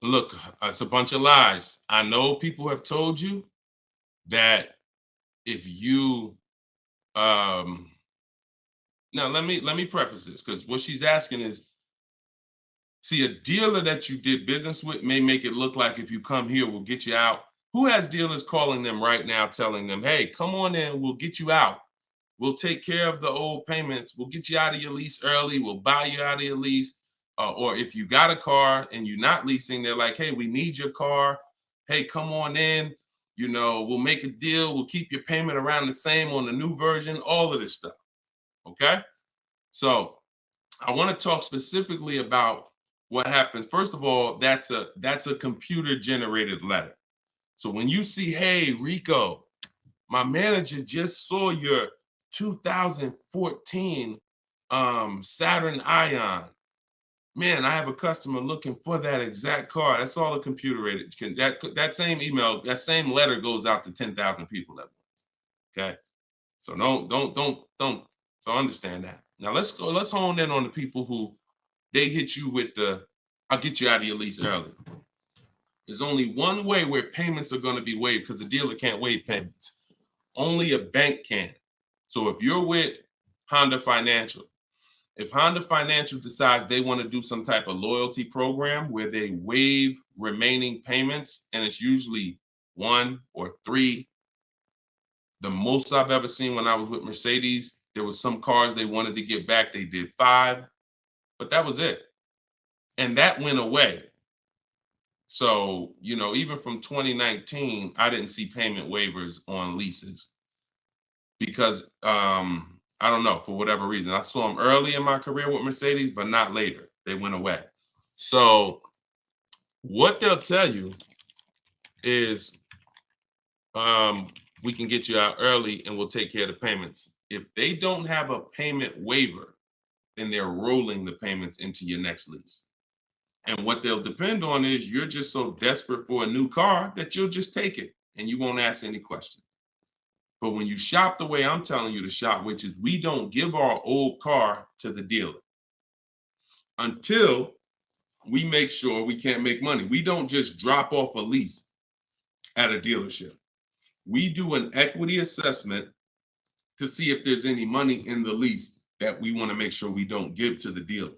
Look, it's a bunch of lies. I know people have told you that if you now let me preface this, because what she's asking is, see, a dealer that you did business with may make it look like if you come here, we'll get you out. Who has dealers calling them right now, telling them, hey, come on in, we'll get you out. We'll take care of the old payments. We'll get you out of your lease early. We'll buy you out of your lease. Or if you got a car and you're not leasing, they're like, hey, we need your car. Hey, come on in. We'll make a deal. We'll keep your payment around the same on the new version, all of this stuff. Okay? So I want to talk specifically about what happens. First of all, that's a computer generated letter. So when you see, hey, Rico, my manager just saw your 2014 Saturn Ion. Man, I have a customer looking for that exact car. That's all a computer rated. That same email, that same letter goes out to 10,000 people at once. Okay, so don't. So understand that. Now let's hone in on the people who they hit you with I'll get you out of your lease early. There's only one way where payments are going to be waived, because the dealer can't waive payments. Only a bank can. So if you're with Honda Financial, if Honda Financial decides they want to do some type of loyalty program where they waive remaining payments, and it's usually 1 or 3. The most I've ever seen when I was with Mercedes, there was some cars they wanted to get back. They did 5, but that was it. And that went away. So, even from 2019, I didn't see payment waivers on leases because I don't know, for whatever reason. I saw them early in my career with Mercedes, but not later. They went away. So what they'll tell you is we can get you out early and we'll take care of the payments. If they don't have a payment waiver, then they're rolling the payments into your next lease. And what they'll depend on is you're just so desperate for a new car that you'll just take it and you won't ask any questions. But when you shop the way I'm telling you to shop, which is we don't give our old car to the dealer until we make sure we can't make money. We don't just drop off a lease at a dealership. We do an equity assessment to see if there's any money in the lease that we want to make sure we don't give to the dealer.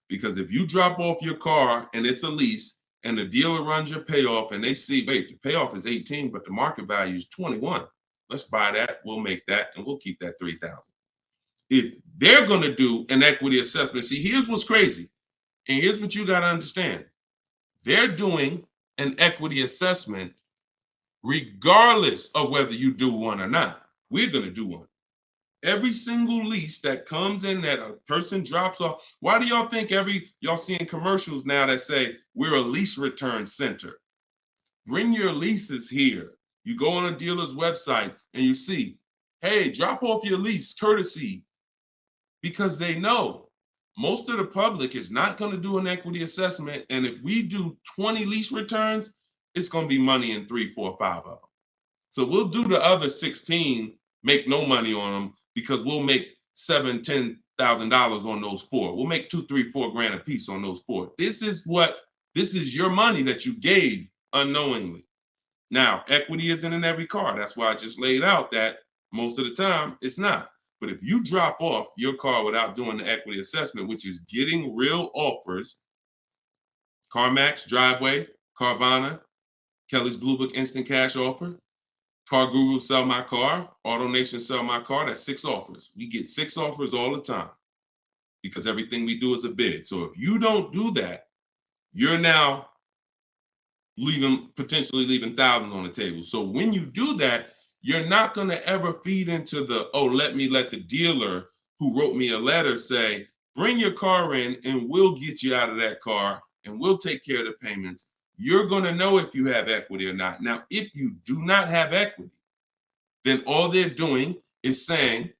Because if you drop off your car and it's a lease and the dealer runs your payoff and they see, wait, the payoff is 18, but the market value is 21. Let's buy that. We'll make that and we'll keep that 3,000. If they're going to do an equity assessment, see, here's what's crazy. And here's what you got to understand. They're doing an equity assessment regardless of whether you do one or not. We're going to do one. Every single lease that comes in that a person drops off. Why do y'all think y'all seeing commercials now that say we're a lease return center? Bring your leases here. You go on a dealer's website and you see, hey, drop off your lease courtesy, because they know most of the public is not going to do an equity assessment. And if we do 20 lease returns, it's going to be money in 3, 4, 5 of them. So we'll do the other 16, make no money on them, because we'll make $7,000-$10,000 on those 4. We'll make 2, 3, 4 grand a piece on those 4. This is your money that you gave unknowingly. Now, equity isn't in every car. That's why I just laid out that most of the time it's not. But if you drop off your car without doing the equity assessment, which is getting real offers, CarMax, Driveway, Carvana, Kelly's Blue Book Instant Cash Offer, Car Guru Sell My Car, AutoNation Sell My Car, that's 6 offers. We get 6 offers all the time because everything we do is a bid. So if you don't do that, you're now potentially leaving thousands on the table. So when you do that, you're not going to ever feed into the, oh, let the dealer who wrote me a letter say, bring your car in and we'll get you out of that car and we'll take care of the payments. You're going to know if you have equity or not. Now, if you do not have equity, then all they're doing is saying,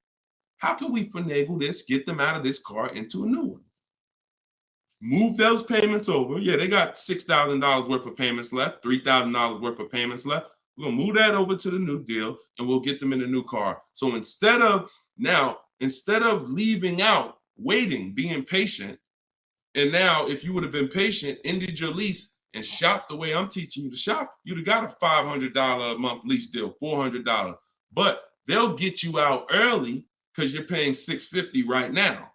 how can we finagle this, get them out of this car into a new one? Move those payments over. Yeah, they got $6,000 worth of payments left, $3,000 worth of payments left. We're going to move that over to the new deal and we'll get them in a new car. So instead of leaving out, waiting, being patient, and now if you would have been patient, ended your lease and shopped the way I'm teaching you to shop, you'd have got a $500 a month lease deal, $400. But they'll get you out early because you're paying $650 right now.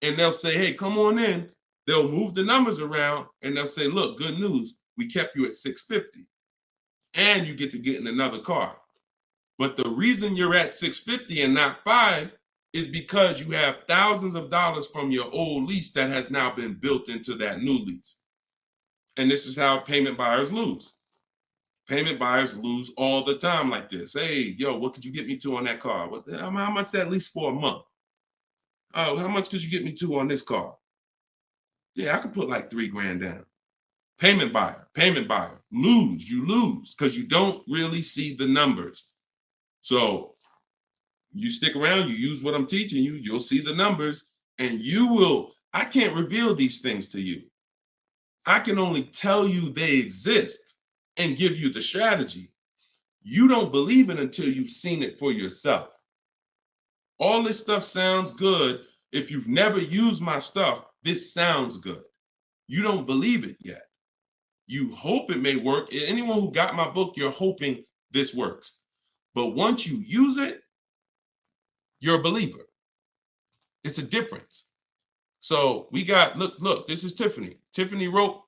And they'll say, hey, come on in. They'll move the numbers around and they'll say, look, good news, we kept you at $650 and you get to get in another car. But the reason you're at $650 and not $5 is because you have thousands of dollars from your old lease that has now been built into that new lease. And this is how payment buyers lose. Payment buyers lose all the time like this. Hey, yo, what could you get me to on that car? How much that lease for a month? Oh, how much could you get me to on this car? Yeah, I could put like $3 grand down. Payment buyer, you lose because you don't really see the numbers. So you stick around, you use what I'm teaching you, you'll see the numbers and I can't reveal these things to you. I can only tell you they exist and give you the strategy. You don't believe it until you've seen it for yourself. All this stuff sounds good. If you've never used my stuff, this sounds good. You don't believe it yet. You hope it may work. Anyone who got my book, you're hoping this works. But once you use it, you're a believer. It's a difference. So we got, look, this is Tiffany. Tiffany wrote,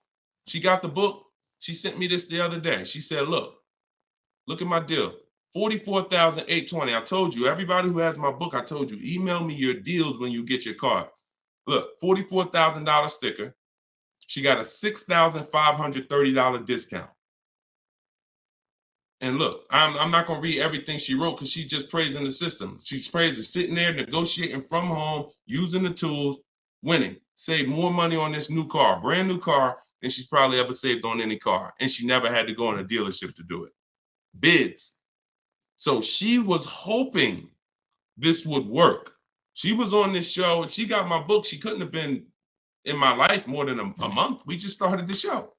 she got the book. She sent me this the other day. She said, look at my deal. $44,820. I told you, everybody who has my book, I told you, email me your deals when you get your card. Look, $44,000 sticker. She got a $6,530 discount. And look, I'm not going to read everything she wrote because she's just praising the system. She's praising sitting there, negotiating from home, using the tools, winning. Save more money on this new car, brand new car, than she's probably ever saved on any car. And she never had to go in a dealership to do it. Bids. So she was hoping this would work. She was on this show. If she got my book, she couldn't have been in my life more than a month. We just started the show.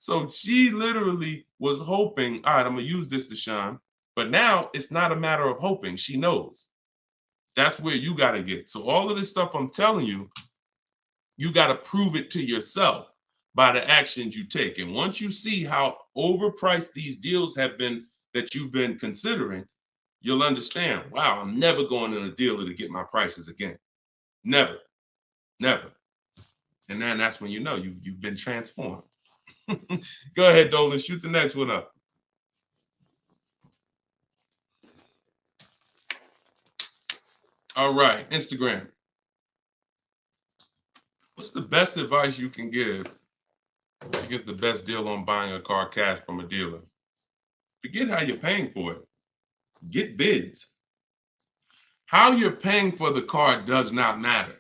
So she literally was hoping, all right, I'm going to use this, Deshone. But now it's not a matter of hoping. She knows. That's where you got to get. So all of this stuff I'm telling you, you got to prove it to yourself by the actions you take. And once you see how overpriced these deals have been that you've been considering, you'll understand, wow, I'm never going in a dealer to get my prices again. Never. And then that's when you know you've been transformed. Go ahead, Dolan, shoot the next one up. All right, Instagram. What's the best advice you can give to get the best deal on buying a car cash from a dealer? Forget how you're paying for it. Get bids. How you're paying for the car does not matter.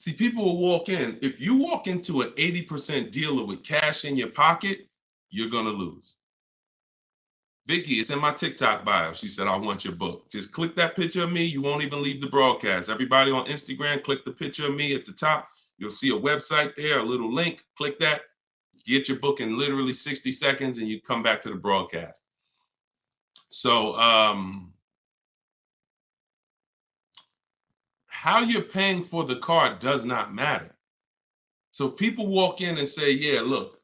See, people will walk in. If you walk into an 80% dealer with cash in your pocket, you're going to lose. Vicky, it's in my TikTok bio. She said, I want your book. Just click that picture of me. You won't even leave the broadcast. Everybody on Instagram, click the picture of me at the top. You'll see a website there, a little link. Click that. Get your book in literally 60 seconds and you come back to the broadcast. So how you're paying for the car does not matter. So people walk in and say, yeah, look,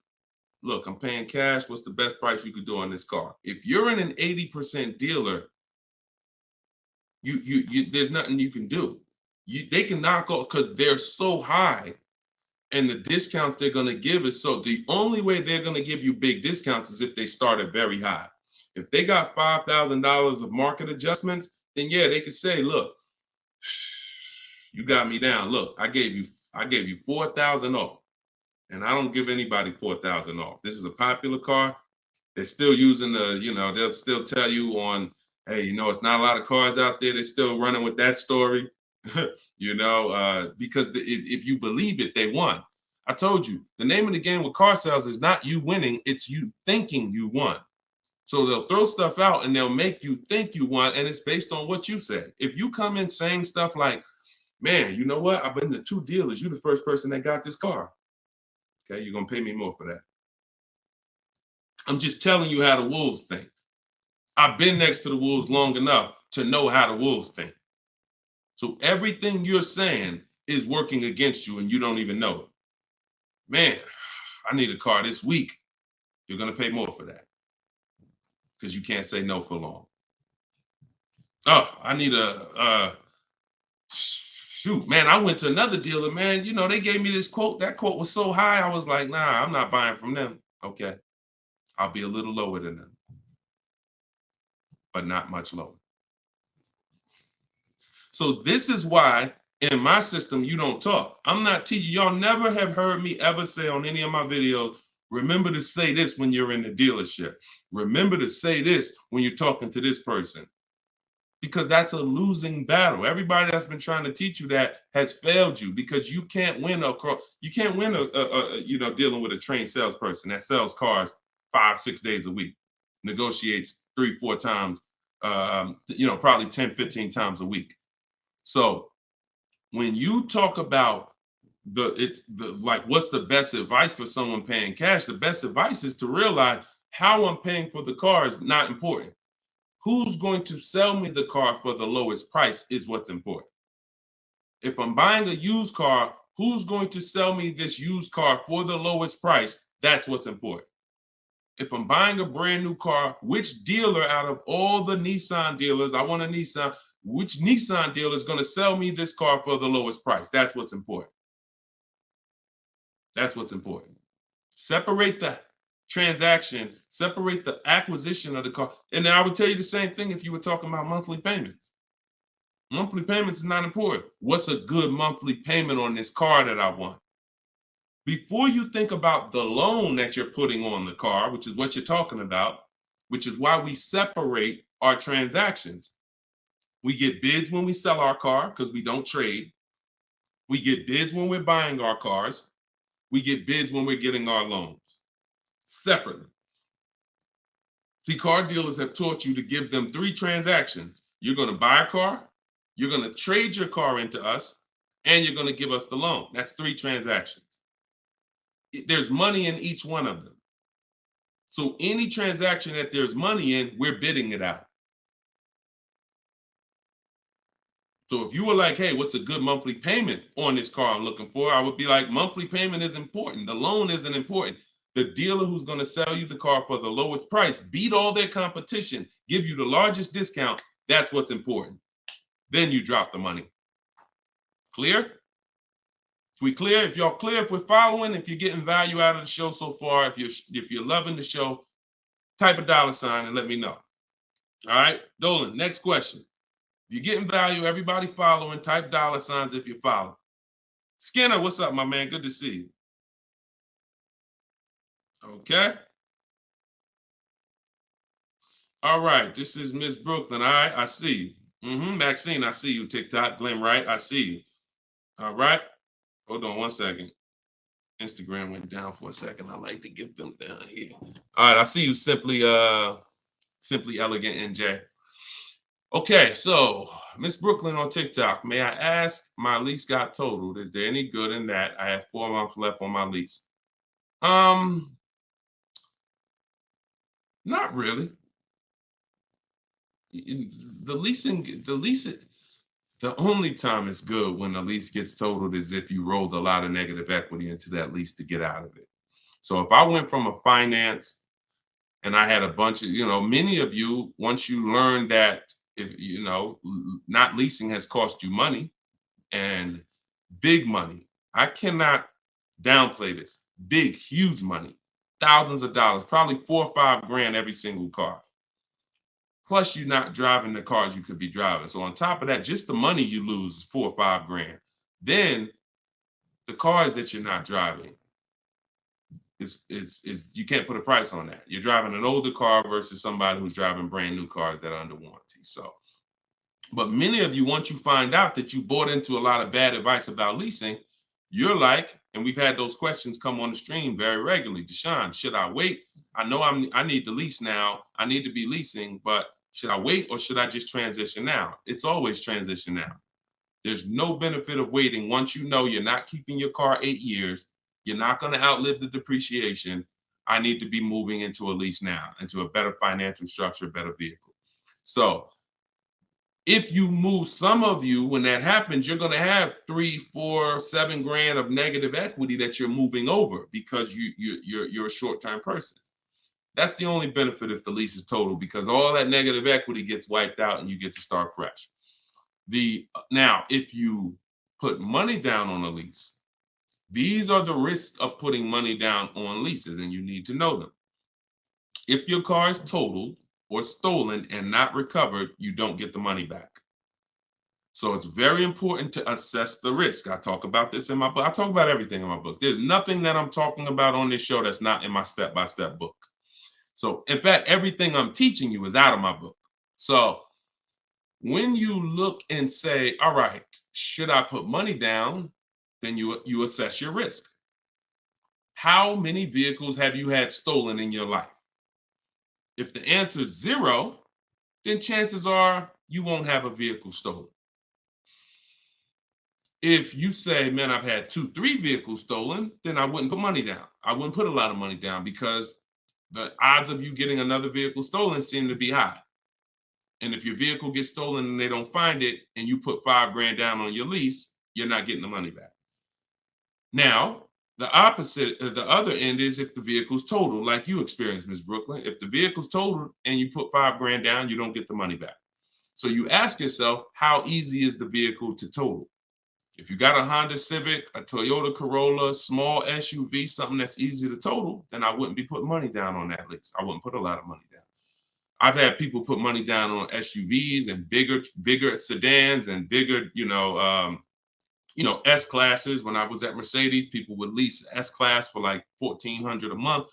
I'm paying cash. What's the best price you could do on this car? If you're in an 80% dealer, you there's nothing you can do. They can knock off because they're so high, and the discounts they're going to give is so. The only way they're going to give you big discounts is if they start at very high. If they got $5,000 of market adjustments, then yeah, they could say, look, you got me down. Look, I gave you 4,000 off. And I don't give anybody 4,000 off. This is a popular car. They're still using they'll still tell you on, hey, it's not a lot of cars out there. They're still running with that story, because if you believe it, they won. I told you, the name of the game with car sales is not you winning, it's you thinking you won. So they'll throw stuff out and they'll make you think you won, and it's based on what you say. If you come in saying stuff like, man, you know what? I've been to 2 dealers. You're the first person that got this car. Okay, you're going to pay me more for that. I'm just telling you how the wolves think. I've been next to the wolves long enough to know how the wolves think. So everything you're saying is working against you and you don't even know it. Man, I need a car this week. You're going to pay more for that because you can't say no for long. Oh, I need shoot, man, I went to another dealer, man. They gave me this quote. That quote was so high. I was like, nah, I'm not buying from them. Okay. I'll be a little lower than them, but not much lower. So this is why in my system, you don't talk. I'm not teaching. Y'all never have heard me ever say on any of my videos, remember to say this when you're in the dealership. Remember to say this when you're talking to this person. Because that's a losing battle. Everybody that's been trying to teach you that has failed you because you can't win dealing with a trained salesperson that sells cars 5-6 days a week, negotiates 3-4 times, probably 10-15 times a week. So when you talk about what's the best advice for someone paying cash, the best advice is to realize how I'm paying for the car is not important. Who's going to sell me the car for the lowest price is what's important. If I'm buying a used car, who's going to sell me this used car for the lowest price? That's what's important. If I'm buying a brand new car, which dealer out of all the Nissan dealers, I want a Nissan, which Nissan dealer is going to sell me this car for the lowest price? That's what's important. That's what's important. Separate the transaction, separate the acquisition of the car. And then I would tell you the same thing if you were talking about monthly payments. Monthly payments is not important. What's a good monthly payment on this car that I want? Before you think about the loan that you're putting on the car, which is what you're talking about, which is why we separate our transactions. We get bids when we sell our car because we don't trade. We get bids when we're buying our cars. We get bids when we're getting our loans separately. See, car dealers have taught you to give them 3 transactions. You're going to buy a car, you're going to trade your car into us, and you're going to give us the loan. That's 3 transactions. There's money in each one of them. So any transaction that there's money in, we're bidding it out. So if you were like, hey, what's a good monthly payment on this car I'm looking for? I would be like, monthly payment is important. The loan isn't important. The dealer who's going to sell you the car for the lowest price, beat all their competition, give you the largest discount. That's what's important. Then you drop the money. Clear? If we clear, if y'all clear, if we're following, if you're getting value out of the show so far, if you're loving the show, type a $ and let me know. All right, Dolan, next question. If you're getting value, everybody following, type $ if you're following. Skinner, what's up, my man? Good to see you. Okay. All right, this is Miss Brooklyn. All right, I see you. Maxine, I see you. TikTok, Glenn Wright, I see you. All right. Hold on 1 second. Instagram went down for a second. I like to get them down here. All right, I see you, Simply Elegant NJ. Okay, so Miss Brooklyn on TikTok. May I ask, my lease got totaled. Is there any good in that? I have 4 months left on my lease. Not really. The only time it's good when the lease gets totaled is if you rolled a lot of negative equity into that lease to get out of it. So if I went from a finance and I had a bunch of, many of you, once you learn that, if not leasing has cost you money, and big money. I cannot downplay this. Big, huge money, thousands of dollars, probably $4 or $5 grand every single car. Plus, you're not driving the cars you could be driving. So on top of that, just the money you lose is $4 or $5 grand. Then the cars that you're not driving is you can't put a price on that. You're driving an older car versus somebody who's driving brand new cars that are under warranty. So, but many of you, once you find out that you bought into a lot of bad advice about leasing, you're like, and we've had those questions come on the stream very regularly. Deshaun, should I wait? I know I need to lease now. I need to be leasing, but should I wait or should I just transition now? It's always transition now. There's no benefit of waiting. Once you know you're not keeping your car 8 years, you're not going to outlive the depreciation. I need to be moving into a lease now, into a better financial structure, better vehicle. So if you move, some of you, when that happens, you're going to have 3, 4, 7 grand of negative equity that you're moving over because you're a short-term person. That's the only benefit if the lease is total, because all that negative equity gets wiped out and you get to start fresh. Now, if you put money down on a lease, these are the risks of putting money down on leases, and you need to know them. If your car is totaled or stolen and not recovered, you don't get the money back. So it's very important to assess the risk. I talk about this in my book. I talk about everything in my book. There's nothing that I'm talking about on this show that's not in my step-by-step book. So in fact, everything I'm teaching you is out of my book. So when you look and say, all right, should I put money down? Then you assess your risk. How many vehicles have you had stolen in your life? If the answer is 0, then chances are you won't have a vehicle stolen. If you say, man, I've had 2, 3 vehicles stolen, then I wouldn't put money down. I wouldn't put a lot of money down because the odds of you getting another vehicle stolen seem to be high. And if your vehicle gets stolen and they don't find it and you put $5 grand down on your lease, you're not getting the money back. Now, the opposite, the other end is if the vehicle's totaled, like you experienced, Ms. Brooklyn. If the vehicle's totaled and you put $5 grand down, you don't get the money back. So you ask yourself, how easy is the vehicle to total? If you got a Honda Civic, a Toyota Corolla, small SUV, something that's easy to total, then I wouldn't be putting money down on that lease. I wouldn't put a lot of money down. I've had people put money down on SUVs and bigger sedans and bigger, S-classes. When I was at Mercedes, people would lease S-class for like $1,400 a month.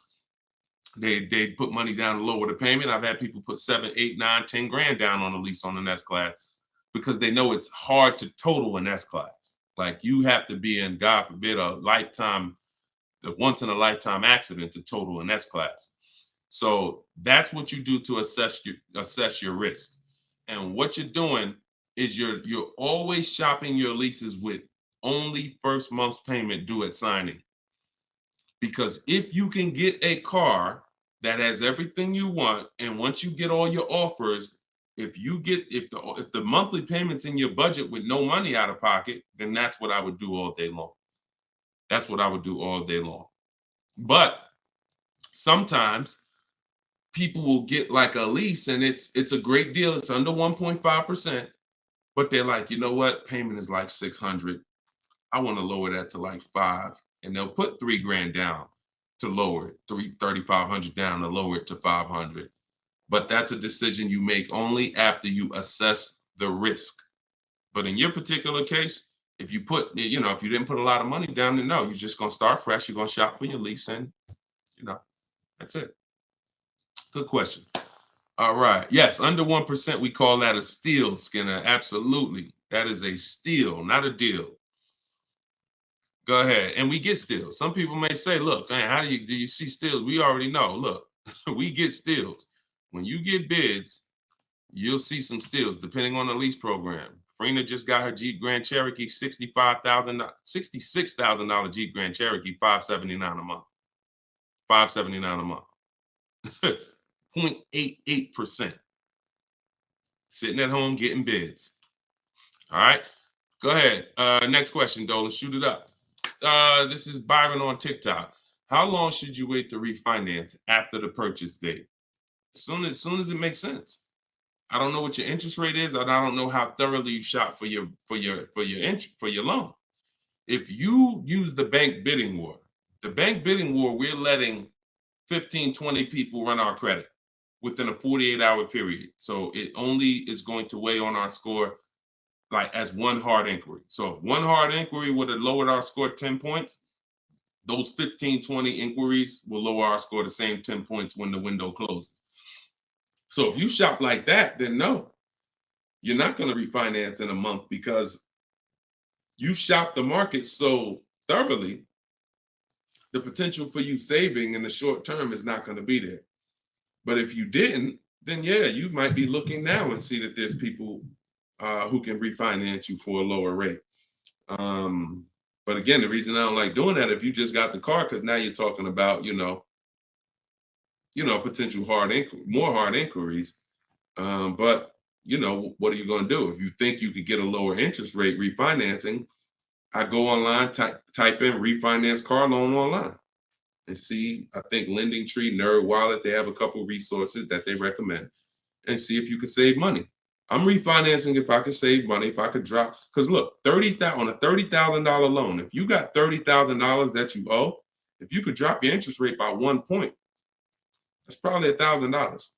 They put money down to lower the payment. I've had people put 7, 8, 9, 10 grand down on a lease on an S-class because they know it's hard to total an S-class. Like you have to be in, God forbid, a once in a lifetime accident to total an S-class. So that's what you do to assess your risk. And what you're doing is you're always shopping your leases with only first month's payment due at signing. Because if you can get a car that has everything you want, and once you get all your offers, if the monthly payment's in your budget with no money out of pocket, then that's what I would do all day long. That's what I would do all day long. But sometimes people will get like a lease and it's a great deal. It's under 1.5%, but they're like, you know what? Payment is like $600. I want to lower that to like $500, and they'll put $3 grand down to lower it, $3,500 down to lower it to $500. But that's a decision you make only after you assess the risk. But in your particular case, if you didn't put a lot of money down, then no, you're just going to start fresh. You're going to shop for your lease, and that's it. Good question. All right. Yes, under 1%, we call that a steal, Skinner. Absolutely. That is a steal, not a deal. Go ahead. And we get steals. Some people may say, look, man, how do you see steals? We already know. Look, we get steals. When you get bids, you'll see some steals depending on the lease program. Farina just got her Jeep Grand Cherokee, $66,000 Jeep Grand Cherokee, $579 a month. $579 a month. 0.88%. Sitting at home getting bids. All right. Go ahead. Next question, Dolan. Shoot it up. This is Byron on TikTok. How long should you wait to refinance after the purchase date? As soon as it makes sense. I don't know what your interest rate is, and I don't know how thoroughly you shop for your loan. If you use the bank bidding war, we're letting 15, 20 people run our credit within a 48-hour period. So it only is going to weigh on our score like as one hard inquiry. So if one hard inquiry would have lowered our score 10 points, those 15, 20 inquiries will lower our score the same 10 points when the window closes. So if you shop like that, then no, you're not going to refinance in a month because you shop the market so thoroughly, the potential for you saving in the short term is not going to be there. But if you didn't, then yeah, you might be looking now and see that there's people who can refinance you for a lower rate. But again, the reason I don't like doing that, if you just got the car, because now you're talking about, potential more hard inquiries. But what are you going to do? If you think you could get a lower interest rate refinancing, I go online, type in refinance car loan online and see, I think LendingTree, Nerd Wallet, they have a couple resources that they recommend, and see if you can save money. I'm refinancing if I could save money, if I could drop, because look, on a $30,000 loan, if you got $30,000 that you owe, if you could drop your interest rate by 1 point, that's probably $1,000.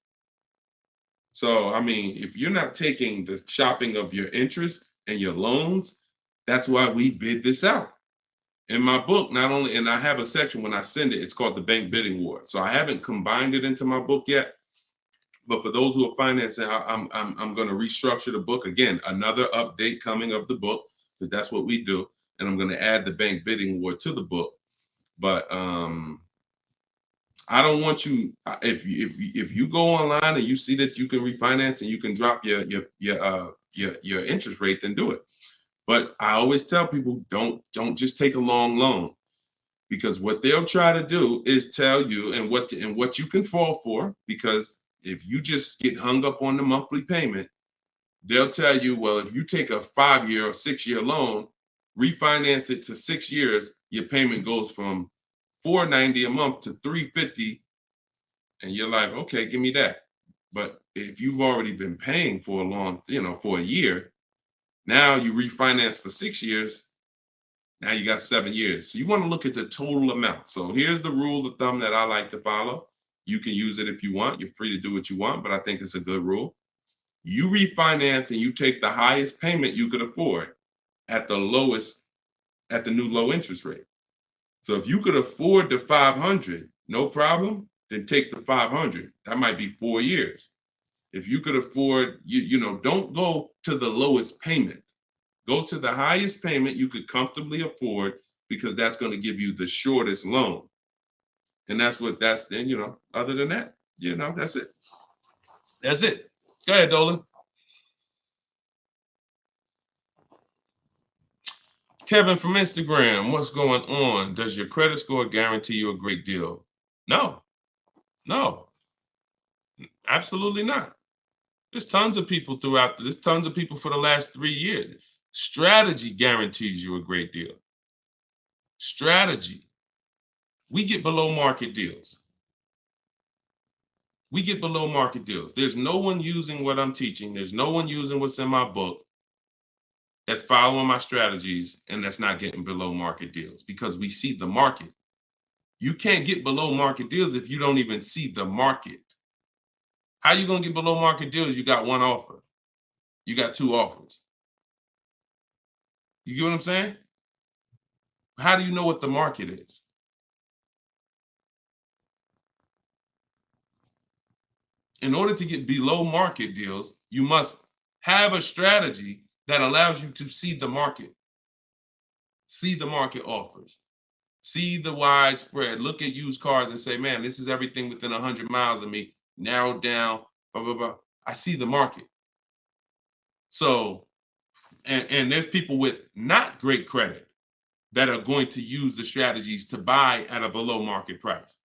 So, I mean, if you're not taking the shopping of your interest and your loans, that's why we bid this out. In my book, not only, and I have a section when I send it, it's called the Bank Bidding War. So I haven't combined it into my book yet. But for those who are financing, I'm going to restructure the book. Again, another update coming of the book, because that's what we do. And I'm going to add the Bank Bidding War to the book. But I don't want you, if you go online and you see that you can refinance and you can drop your interest rate, then do it. But I always tell people, don't just take a long loan, because what they'll try to do is tell you and what you can fall for. Because if you just get hung up on the monthly payment, they'll tell you, well, if you take a 5-year or 6-year loan, refinance it to 6 years, your payment goes from $490 a month to $350, and you're like, okay, give me that. But if you've already been paying for for a year, now you refinance for 6 years, now you got 7 years. So you want to look at the total amount. So here's the rule of thumb that I like to follow. You can use it if you want. You're free to do what you want, but I think it's a good rule. You refinance and you take the highest payment you could afford at the new low interest rate. So if you could afford the $500, no problem, then take the $500. That might be 4 years. If you could afford, don't go to the lowest payment. Go to the highest payment you could comfortably afford, because that's going to give you the shortest loan. And other than that, that's it. That's it. Go ahead, Dolan. Kevin from Instagram, what's going on? Does your credit score guarantee you a great deal? No, absolutely not. There's tons of people for the last 3 years. Strategy guarantees you a great deal. Strategy. We get below market deals. There's no one using what I'm teaching. There's no one using what's in my book that's following my strategies and that's not getting below market deals, because we see the market. You can't get below market deals if you don't even see the market. How you going to get below market deals? You got one offer. You got 2 offers. You get what I'm saying? How do you know what the market is? In order to get below market deals, you must have a strategy that allows you to see the market. See the market offers. See the widespread. Look at used cars and say, man, this is everything within 100 miles of me. Narrowed down, blah, blah, blah. I see the market. So, and there's people with not great credit that are going to use the strategies to buy at a below market price.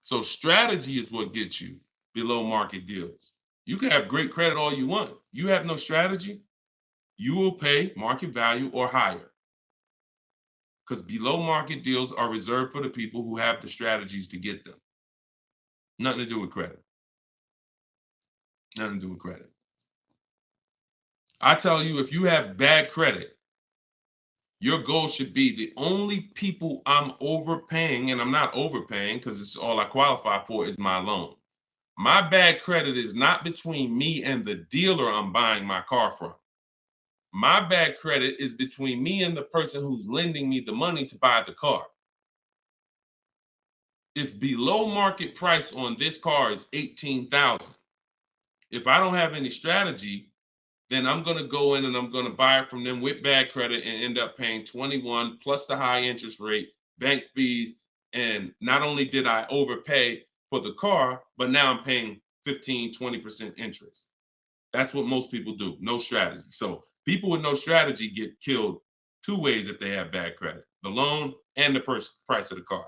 So strategy is what gets you below market deals. You can have great credit all you want. You have no strategy, you will pay market value or higher. Because below market deals are reserved for the people who have the strategies to get them. Nothing to do with credit. Nothing to do with credit. I tell you, if you have bad credit, your goal should be the only people I'm overpaying, and I'm not overpaying because it's all I qualify for, is my loan. My bad credit is not between me and the dealer I'm buying my car from. My bad credit is between me and the person who's lending me the money to buy the car. If below market price on this car is $18,000, if I don't have any strategy, then I'm going to go in and I'm going to buy it from them with bad credit and end up paying 21 plus the high interest rate, bank fees. And not only did I overpay for the car, but now I'm paying 15, 20% interest. That's what most people do. No strategy. So people with no strategy get killed two ways if they have bad credit: the loan and the price of the car.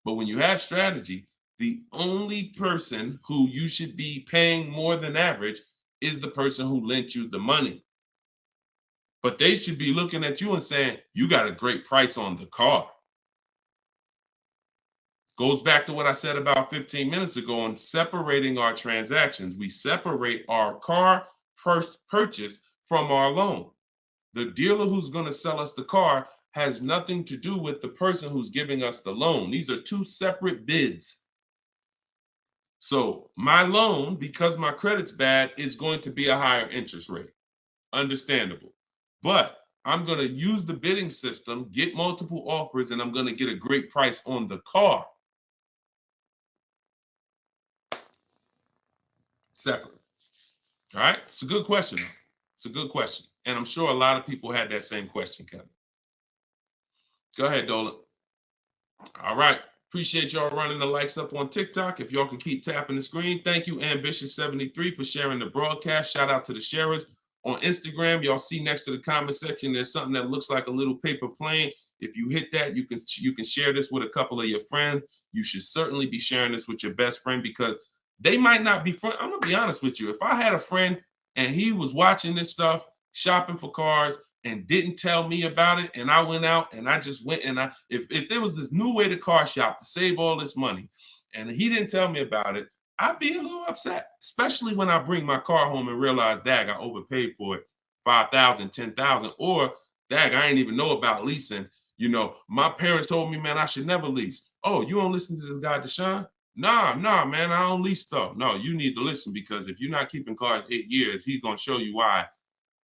But when you have strategy, the only person who you should be paying more than average is the person who lent you the money. But they should be looking at you and saying, you got a great price on the car. Goes back to what I said about 15 minutes ago on separating our transactions. We separate our car purchase from our loan. The dealer who's going to sell us the car has nothing to do with the person who's giving us the loan. These are two separate bids. So my loan, because my credit's bad, is going to be a higher interest rate. Understandable. But I'm going to use the bidding system, get multiple offers, and I'm going to get a great price on the car. Separate. All right. It's a good question. It's a good question. And I'm sure a lot of people had that same question, Kevin. Go ahead, Dolan. All right. Appreciate y'all running the likes up on TikTok. If y'all can keep tapping the screen. Thank you, Ambitious73, for sharing the broadcast. Shout out to the sharers. On Instagram, y'all see next to the comment section, there's something that looks like a little paper plane. If you hit that, you can share this with a couple of your friends. You should certainly be sharing this with your best friend because they might not be friends. I'm going to be honest with you. If I had a friend and he was watching this stuff, shopping for cars, and didn't tell me about it, and I went out and I just went and if there was this new way to car shop to save all this money and he didn't tell me about it, I'd be a little upset, especially when I bring my car home and realize, dag, I overpaid for it, $5,000, $10,000, or dag, I ain't even know about leasing. You know, my parents told me, man, I should never lease. Oh, you don't listen to this guy, Deshone? Nah, man, I don't lease stuff. No, you need to listen because if you're not keeping cars 8 years, he's going to show you why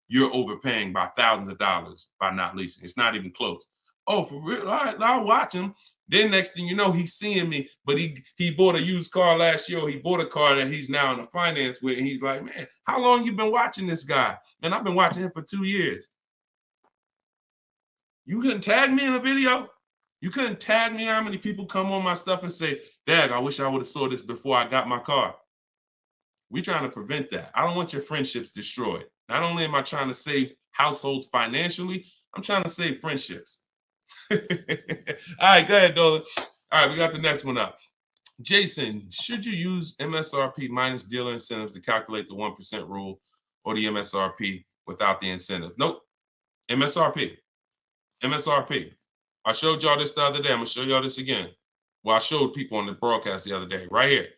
you're overpaying by thousands of dollars by not leasing. It's not even close. Oh, for real? All right, I'll watch him. Then next thing you know, he's seeing me, but he bought a used car last year. Or he bought a car that he's now in a finance with, and he's like, man, how long you been watching this guy? And I've been watching him for 2 years. You couldn't tag me in a video? You couldn't tag me how many people come on my stuff and say, Dad, I wish I would have saw this before I got my car. We're trying to prevent that. I don't want your friendships destroyed. Not only am I trying to save households financially, I'm trying to save friendships. All right, go ahead, Dolan. All right, we got the next one up. Jason, should you use MSRP minus dealer incentives to calculate the 1% rule or the MSRP without the incentive? Nope. MSRP. I showed y'all this the other day. I'm going to show y'all this again. Well, I showed people on the broadcast the other day, right here.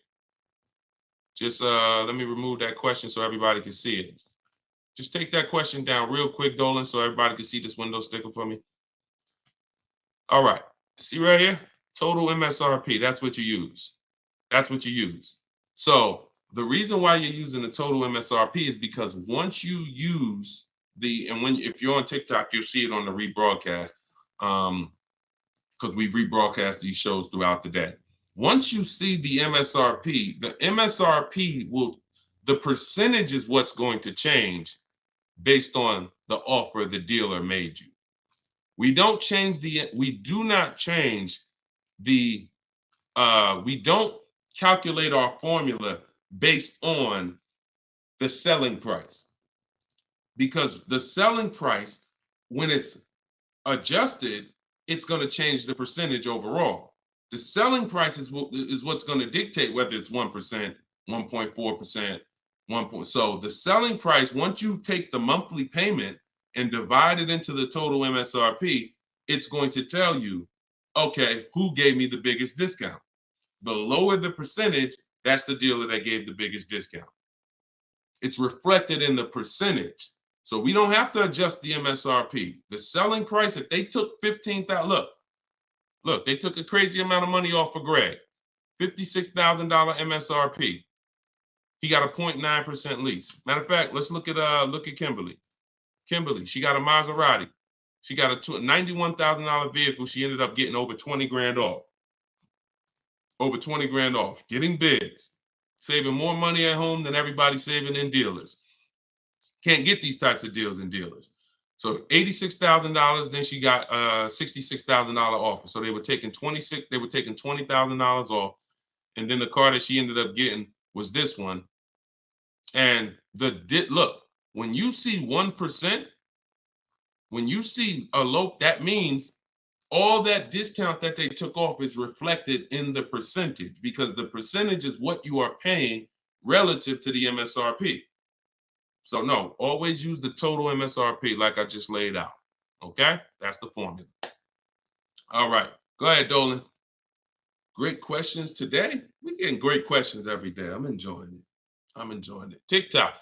Just let me remove that question so everybody can see it. Just take that question down real quick, Dolan, so everybody can see this window sticker for me. All right. See right here? Total MSRP. That's what you use. That's what you use. So the reason why you're using the total MSRP is because once you use if you're on TikTok, you'll see it on the rebroadcast because we rebroadcast these shows throughout the day. Once you see the MSRP the percentage is what's going to change. based on the offer the dealer made you. We do not change the, we don't calculate our formula based on the selling price, because the selling price, when it's adjusted, it's going to change the percentage overall. The selling price is what's going to dictate whether it's 1%, 1.4%, 1. So the selling price, once you take the monthly payment and divide it into the total MSRP, it's going to tell you, okay, who gave me the biggest discount? The lower the percentage, that's the dealer that gave the biggest discount. It's reflected in the percentage. So we don't have to adjust the MSRP. The selling price, if they took $15,000, look, they took a crazy amount of money off for Greg, $56,000 MSRP. He got a 0.9% lease. Matter of fact, let's look at Kimberly. Kimberly, she got a Maserati. She got a $91,000 vehicle. She ended up getting over 20 grand off. Over 20 grand off, getting bids, saving more money at home than everybody saving in dealers. Can't get these types of deals in dealers. So $86,000, then she got $66,000 offer. So they were taking $20,000 off. And then the car that she ended up getting was this one. And look, when you see 1%, when you see a low, that means all that discount that they took off is reflected in the percentage, because the percentage is what you are paying relative to the MSRP. So no, always use the total MSRP like I just laid out. Okay, that's the formula. All right, go ahead, Dolan. Great questions today. We're getting great questions every day. I'm enjoying it. TikTok.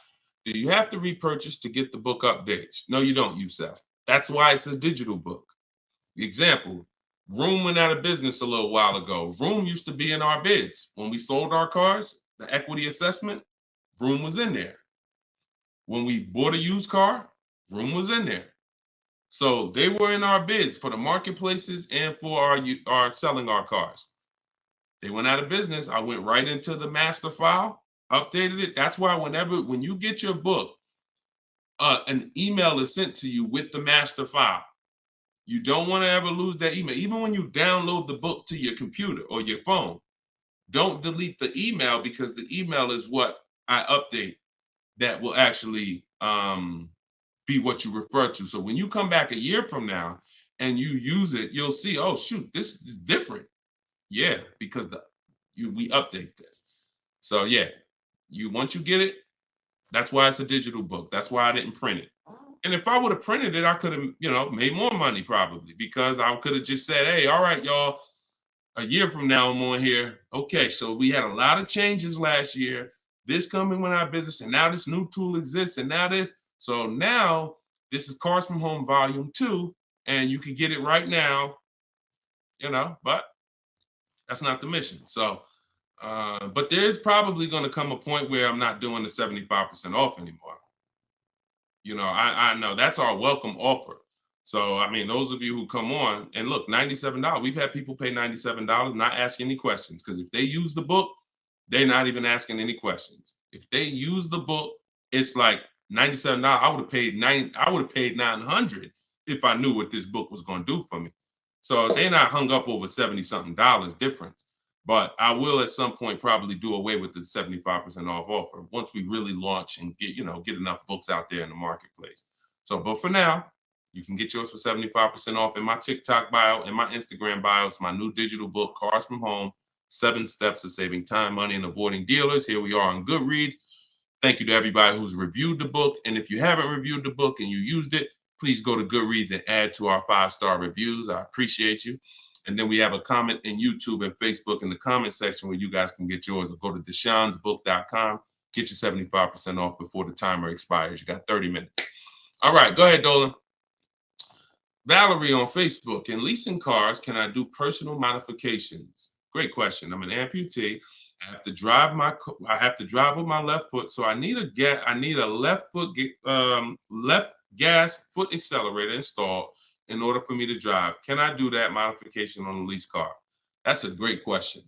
Do you have to repurchase to get the book updates? No, you don't, Youssef. That's why it's a digital book. Example, Room went out of business a little while ago. Room used to be in our bids. When we sold our cars, the equity assessment, Room was in there. When we bought a used car, Room was in there. So they were in our bids for the marketplaces and for our selling our cars. They went out of business. I went right into the master file, updated it. That's why when you get your book, an email is sent to you with the master file. You don't want to ever lose that email. Even when you download the book to your computer or your phone, don't delete the email, because the email is what I update that will actually be what you refer to. So when you come back a year from now and you use it, you'll see, oh, shoot, this is different. Yeah, because we update this. So yeah, once you get it, that's why it's a digital book. That's why I didn't print it. And if I would have printed it, I could have, made more money probably, because I could have just said, hey, all right, y'all, a year from now I'm on here. Okay, so we had a lot of changes last year. This coming went out of business, and now this new tool exists, and now this. So now this is Cars from Home Volume 2, and you can get it right now, but that's not the mission. So, but there is probably going to come a point where I'm not doing the 75% off anymore. I know that's our welcome offer. So, I mean, those of you who come on and look, $97, we've had people pay $97, not ask any questions, because if they use the book, they're not even asking any questions. If they use the book, it's like $97. I would have paid $900 if I knew what this book was going to do for me. So they're not hung up over $70-something difference. But I will at some point probably do away with the 75% off offer once we really launch and get enough books out there in the marketplace. So, but for now, you can get yours for 75% off in my TikTok bio and my Instagram bio. It's my new digital book, Cars from Home, 7 Steps to Saving Time, Money, and Avoiding Dealers. Here we are on Goodreads. Thank you to everybody who's reviewed the book. And if you haven't reviewed the book and you used it, please go to Goodreads and add to our 5-star reviews. I appreciate you. And then we have a comment in YouTube and Facebook in the comment section where you guys can get yours, or go to deshonsbook.com. Get your 75% off before the timer expires. You got 30 minutes. All right, go ahead, Dolan. Valerie on Facebook. In leasing cars, can I do personal modifications? Great question. I'm an amputee. I have to drive with my left foot, so I need a left gas foot accelerator installed in order for me to drive. Can I do that modification on a lease car? That's a great question.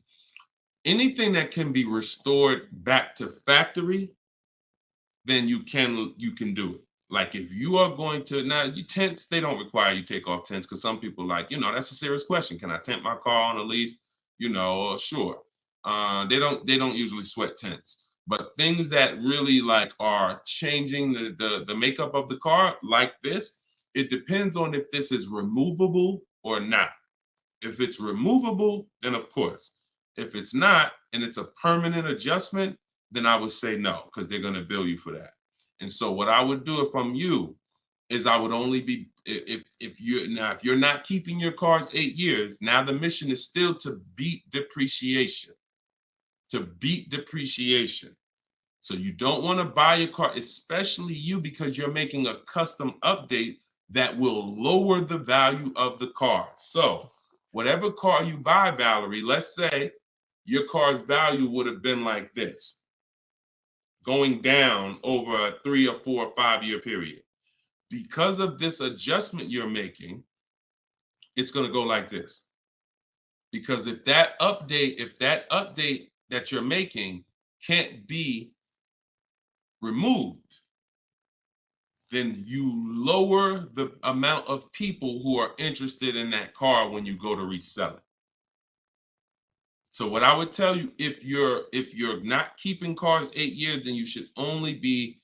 Anything that can be restored back to factory, then you can do it. Like if you are going to, now you tents, they don't require you take off tents because some people like, that's a serious question. Can I tent my car on a lease? Sure. They don't usually sweat tents. But things that really like are changing the makeup of the car like this, it depends on if this is removable or not. If it's removable, then of course. If it's not, and it's a permanent adjustment, then I would say no, because they're going to bill you for that. And so what I would do if I'm you is I would only be, if you're not keeping your cars 8 years, now the mission is still to beat depreciation. So you don't want to buy a car, especially you, because you're making a custom update that will lower the value of the car. So whatever car you buy, Valerie, let's say your car's value would have been like this, going down over a 3 or 4 or 5 year period. Because of this adjustment you're making, it's going to go like this. Because if that update that you're making can't be removed, then you lower the amount of people who are interested in that car when you go to resell it. So what I would tell you, if you're not keeping cars 8 years, then you should only be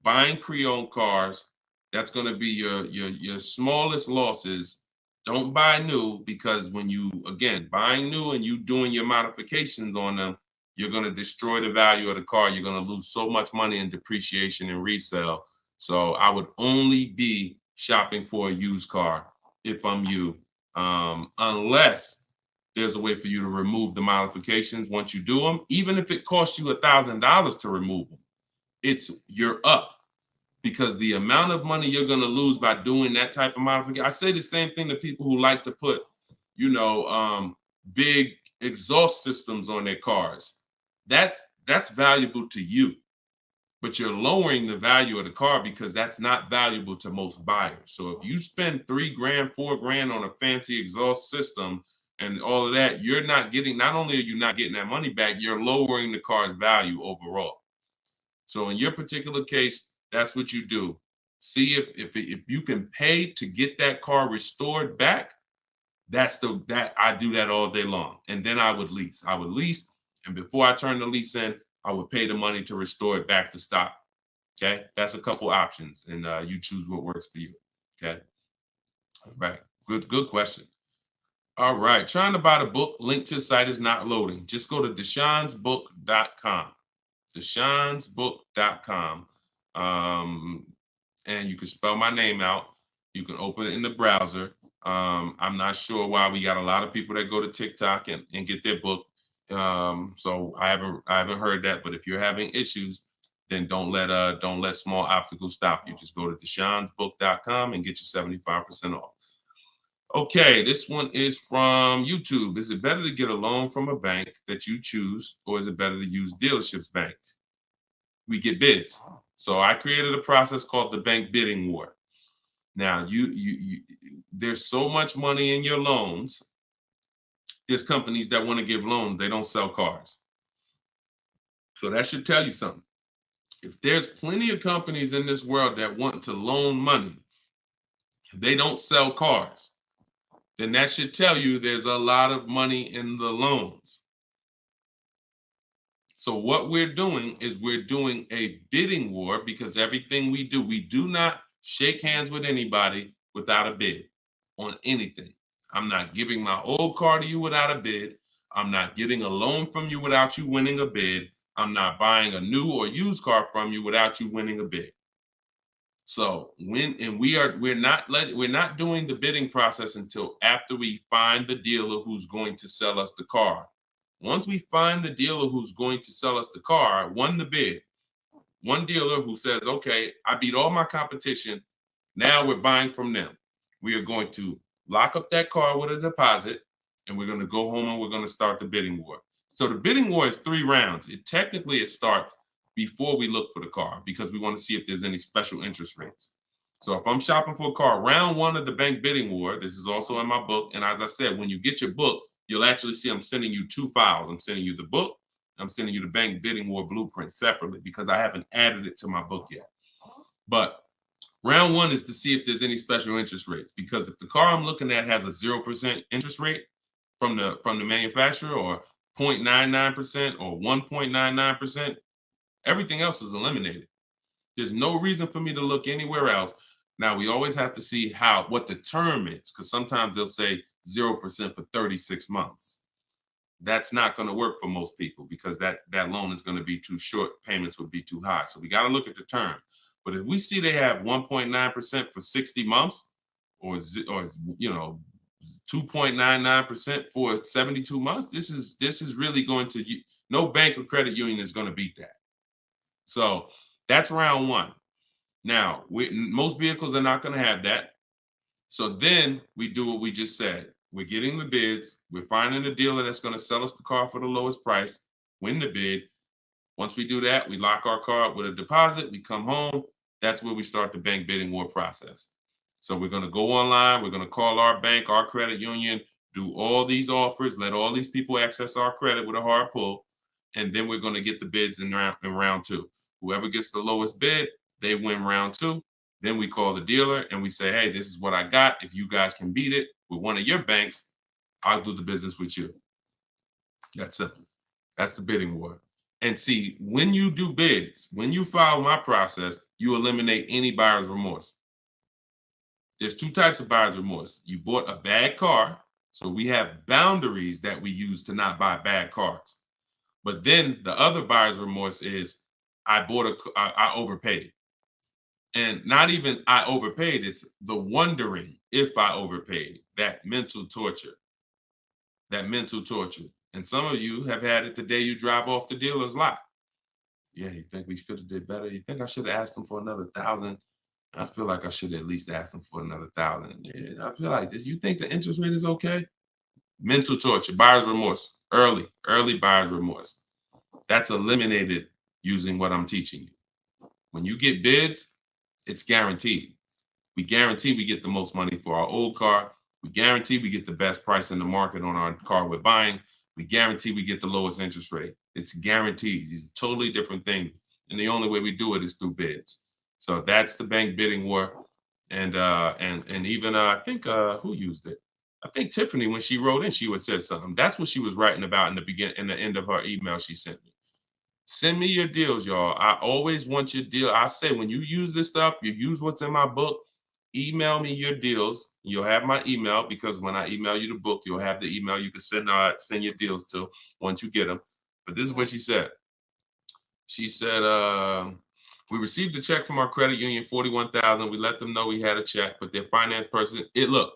buying pre-owned cars. That's going to be your smallest losses. Don't buy new, because when you, again, buying new and you doing your modifications on them, you're going to destroy the value of the car. You're going to lose so much money in depreciation and resale. So I would only be shopping for a used car if I'm you, unless there's a way for you to remove the modifications once you do them. Even if it costs you $1,000 to remove them, you're up, because the amount of money you're going to lose by doing that type of modification. I say the same thing to people who like to put, big exhaust systems on their cars. That's valuable to you, but you're lowering the value of the car because that's not valuable to most buyers. So if you spend $3 grand, $4 grand on a fancy exhaust system and all of that, not only are you not getting that money back, you're lowering the car's value overall. So in your particular case, that's what you do. See if you can pay to get that car restored back. I do that all day long. And then I would lease. And before I turn the lease in, I would pay the money to restore it back to stock. Okay, that's a couple options, and you choose what works for you. Okay, all right, good question. All right, trying to buy the book. Link to the site is not loading. Just go to deshonsbook.com. deshonsbook.com. And you can spell my name out. You can open it in the browser. I'm not sure why we got a lot of people that go to TikTok and get their book. So I haven't heard that. But if you're having issues, then don't let small obstacles stop you. Just go to deshonsbook.com and get your 75% off. Okay, this one is from YouTube. Is it better to get a loan from a bank that you choose, or is it better to use dealerships banks? We get bids. So I created a process called the bank bidding war. Now, there's so much money in your loans. There's companies that want to give loans. They don't sell cars. So that should tell you something. If there's plenty of companies in this world that want to loan money, they don't sell cars, then that should tell you there's a lot of money in the loans. So what we're doing is we're doing a bidding war, because everything we do not shake hands with anybody without a bid on anything. I'm not giving my old car to you without a bid. I'm not getting a loan from you without you winning a bid. I'm not buying a new or used car from you without you winning a bid. So we're not doing the bidding process until after we find the dealer who's going to sell us the car. Once we find the dealer who's going to sell us the car, won the bid, one dealer who says, okay, I beat all my competition, now we're buying from them. We are going to lock up that car with a deposit, and we're going to go home and we're going to start the bidding war. So the bidding war is 3 rounds. It starts before we look for the car, because we want to see if there's any special interest rates. So if I'm shopping for a car, round 1 of the bank bidding war, this is also in my book. And as I said, when you get your book, you'll actually see I'm sending you 2 files. I'm sending you the book. I'm sending you the bank bidding war blueprint separately, because I haven't added it to my book yet. But Round one is to see if there's any special interest rates, because if the car I'm looking at has a 0% interest rate from the manufacturer, or 0.99% or 1.99%, everything else is eliminated. There's no reason for me to look anywhere else. Now, we always have to see what the term is, because sometimes they'll say 0% for 36 months. That's not going to work for most people, because that loan is going to be too short. Payments would be too high. So we got to look at the term. But if we see they have 1.9% for 60 months, or 2.99% for 72 months, this is really going to, no bank or credit union is going to beat that. So that's round one. Now, most vehicles are not going to have that. So then we do what we just said. We're getting the bids. We're finding a dealer that's going to sell us the car for the lowest price, win the bid. Once we do that, we lock our car up with a deposit. We come home. That's where we start the bank bidding war process. So we're going to go online. We're going to call our bank, our credit union, do all these offers, let all these people access our credit with a hard pull. And then we're going to get the bids in round two. Whoever gets the lowest bid, they win round two. Then we call the dealer and we say, hey, this is what I got. If you guys can beat it with one of your banks, I'll do the business with you. That's simple. That's the bidding war. And see, when you do bids, when you follow my process, you eliminate any buyer's remorse. There's two types of buyer's remorse. You bought a bad car, so we have boundaries that we use to not buy bad cars. But then the other buyer's remorse is I overpaid. And not even I overpaid, it's the wondering if I overpaid, that mental torture. And some of you have had it the day you drive off the dealer's lot. Yeah, you think we should have did better? You think I should have asked them for another 1,000? I feel like I should have at least asked them for another 1,000. Yeah, I feel like this. You think the interest rate is okay? Mental torture, buyer's remorse, early buyer's remorse. That's eliminated using what I'm teaching you. When you get bids, it's guaranteed. We guarantee we get the most money for our old car. We guarantee we get the best price in the market on our car we're buying. We guarantee we get the lowest interest rate. It's guaranteed. It's a totally different thing. And the only way we do it is through bids. So that's the bank bidding war. And even I think who used it? I think Tiffany, when she wrote in, she would say something. That's what she was writing about in the end of her email she sent me. Send me your deals, y'all. I always want your deal. I say when you use this stuff, you use what's in my book. Email me your deals. You'll have my email, because when I email you the book, you'll have the email you can send your deals to once you get them. But this is what she said. She said, we received a check from our credit union, $41,000. We let them know we had a check, but their finance person, look,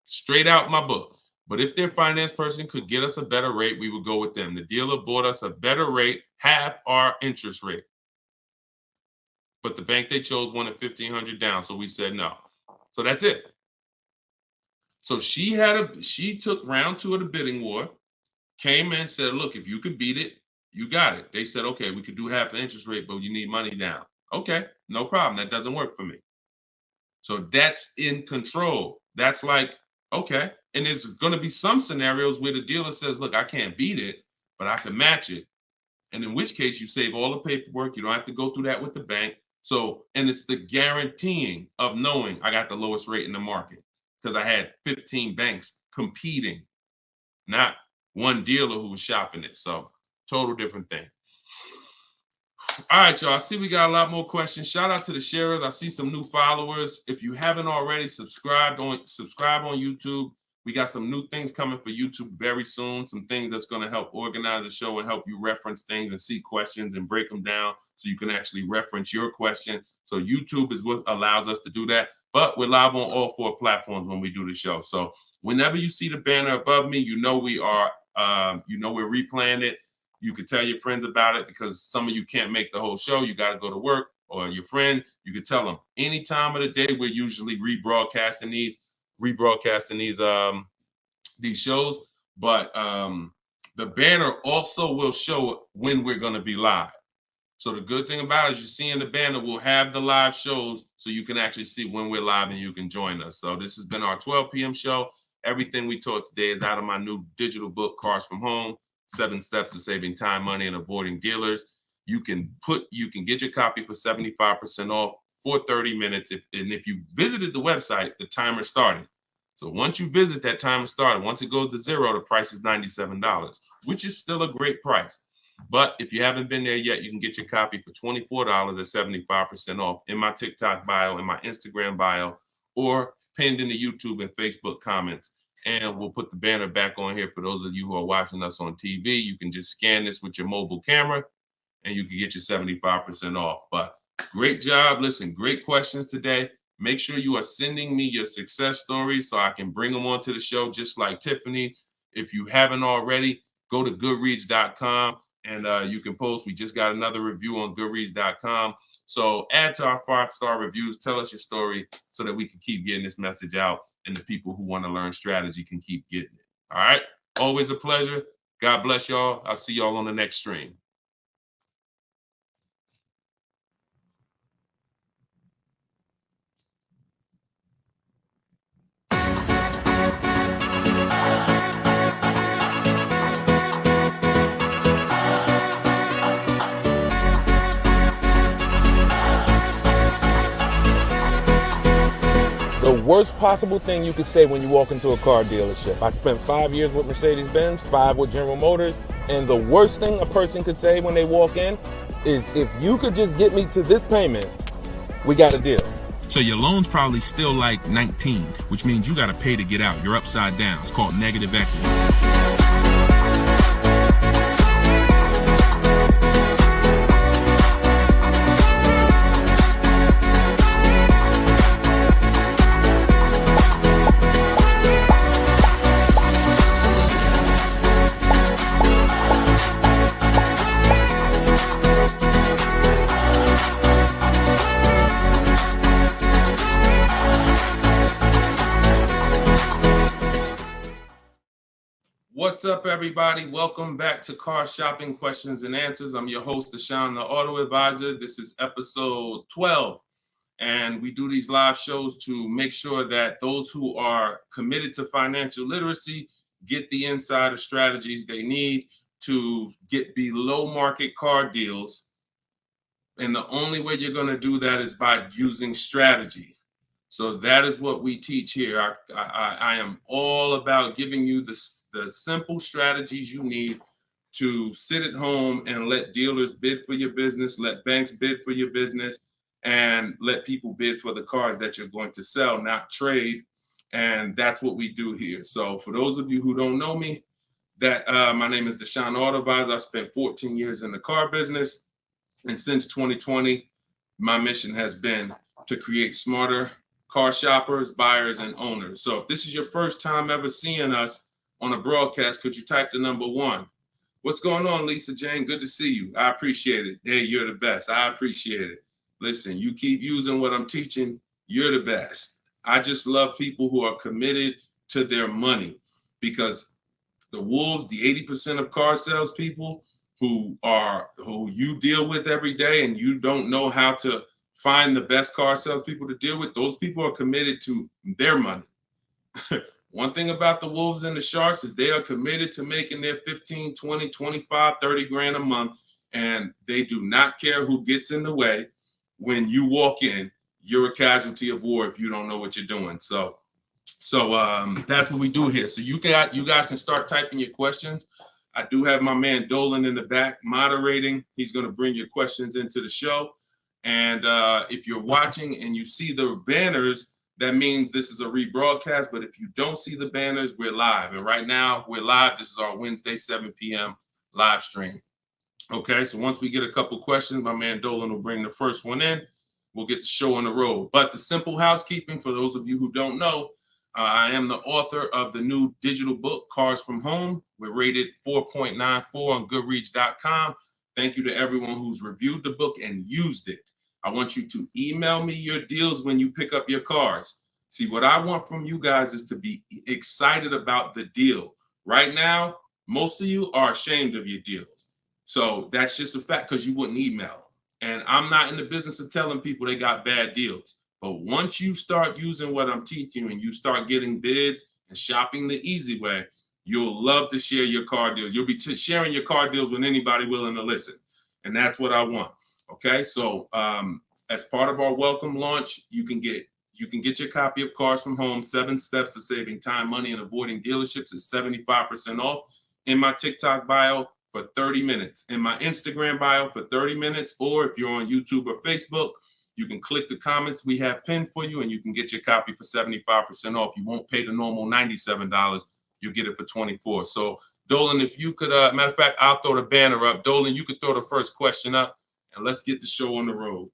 straight out my book. But if their finance person could get us a better rate, we would go with them. The dealer bought us a better rate, half our interest rate. But the bank they chose wanted $1,500 down, so we said no. So that's it. So she took round two of the bidding war, came in and said, look, if you could beat it, you got it. They said, okay, we could do half the interest rate, but you need money down. Okay, no problem. That doesn't work for me. So that's in control. That's like, okay. And there's going to be some scenarios where the dealer says, look, I can't beat it, but I can match it. And in which case you save all the paperwork. You don't have to go through that with the bank. So, and it's the guaranteeing of knowing I got the lowest rate in the market, because I had 15 banks competing, not one dealer who was shopping it. So total different thing. All right, y'all. I see we got a lot more questions. Shout out to the sharers. I see some new followers. If you haven't already, subscribe on YouTube. We got some new things coming for YouTube very soon. Some things that's going to help organize the show and help you reference things and see questions and break them down so you can actually reference your question. So YouTube is what allows us to do that. But we're live on all 4 platforms when we do the show. So whenever you see the banner above me, you know we are, we're replaying it. You can tell your friends about it, because some of you can't make the whole show. You got to go to work, or your friend, you can tell them any time of the day. We're usually rebroadcasting these shows, but the banner also will show when we're going to be live. So the good thing about it is, you see in the banner, we'll have the live shows so you can actually see when we're live and you can join us. So this has been our 12 p.m. show. Everything we taught today is out of my new digital book, Cars from Home, 7 Steps to Saving Time, Money, and Avoiding Dealers. You can get your copy for 75% off for 30 minutes. And if you visited the website, the timer started. So once you visit, that timer started. Once it goes to 0, the price is $97, which is still a great price. But if you haven't been there yet, you can get your copy for $24 at 75% off in my TikTok bio, in my Instagram bio, or pinned in the YouTube and Facebook comments. And we'll put the banner back on here for those of you who are watching us on TV. You can just scan this with your mobile camera and you can get your 75% off. But great job. Listen, great questions today. Make sure you are sending me your success stories so I can bring them onto the show, just like Tiffany. If you haven't already, go to goodreads.com and you can post. We just got another review on goodreads.com. So add to our 5-star reviews. Tell us your story so that we can keep getting this message out and the people who want to learn strategy can keep getting it. All right. Always a pleasure. God bless y'all. I'll see y'all on the next stream. The worst possible thing you could say when you walk into a car dealership. I spent 5 years with Mercedes-Benz, 5 with General Motors, and the worst thing a person could say when they walk in is, if you could just get me to this payment, we got a deal. So your loan's probably still like 19, which means you got to pay to get out. You're upside down. It's called negative equity. What's up, everybody? Welcome back to Car Shopping Questions and Answers. I'm your host, Deshone the Auto Advisor. This is episode 12, and we do these live shows to make sure that those who are committed to financial literacy get the insider strategies they need to get below market car deals. And the only way you're going to do that is by using strategy. So that is what we teach here. I am all about giving you the simple strategies you need to sit at home and let dealers bid for your business, let banks bid for your business, and let people bid for the cars that you're going to sell, not trade. And that's what we do here. So for those of you who don't know me, my name is Deshone the Auto Advisor. I spent 14 years in the car business. And since 2020, my mission has been to create smarter car shoppers, buyers, and owners. So if this is your first time ever seeing us on a broadcast, could you type the number 1? What's going on, Lisa Jane? Good to see you. I appreciate it. Hey, you're the best. I appreciate it. Listen, you keep using what I'm teaching, you're the best. I just love people who are committed to their money, because the wolves, the 80% of car salespeople who you deal with every day, and you don't know how to find the best car salespeople to deal with, those people are committed to their money. One thing about the wolves and the sharks is they are committed to making their 15, 20, 25, 30 grand a month, and they do not care who gets in the way. When you walk in, you're a casualty of war if you don't know what you're doing. So that's what we do here. So you guys can start typing your questions. I do have my man Dolan in the back moderating. He's going to bring your questions into the show. And if you're watching and you see the banners, that means this is a rebroadcast. But if you don't see the banners, we're live. And right now we're live. This is our Wednesday, 7 p.m. live stream. Okay, so once we get a couple questions, my man Dolan will bring the first one in. We'll get the show on the road. But the simple housekeeping, for those of you who don't know, I am the author of the new digital book, Cars from Home. We're rated 4.94 on goodreads.com. Thank you to everyone who's reviewed the book and used it. I want you to email me your deals when you pick up your cars. See, what I want from you guys is to be excited about the deal. Right now, most of you are ashamed of your deals. So that's just a fact, because you wouldn't email. And I'm not in the business of telling people they got bad deals. But once you start using what I'm teaching you and you start getting bids and shopping the easy way, you'll love to share your car deals. You'll be sharing your car deals with anybody willing to listen. And that's what I want. Okay, so As part of our welcome launch, you can get your copy of Cars from Home, 7 Steps to Saving Time, Money, and Avoiding Dealerships. It's 75% off in my TikTok bio for 30 minutes, in my Instagram bio for 30 minutes, or if you're on YouTube or Facebook, you can click the comments we have pinned for you and you can get your copy for 75% off. You won't pay the normal $97. You'll get it for $24. So Dolan, if you could, matter of fact, I'll throw the banner up. Dolan, you could throw the first question up and let's get the show on the road.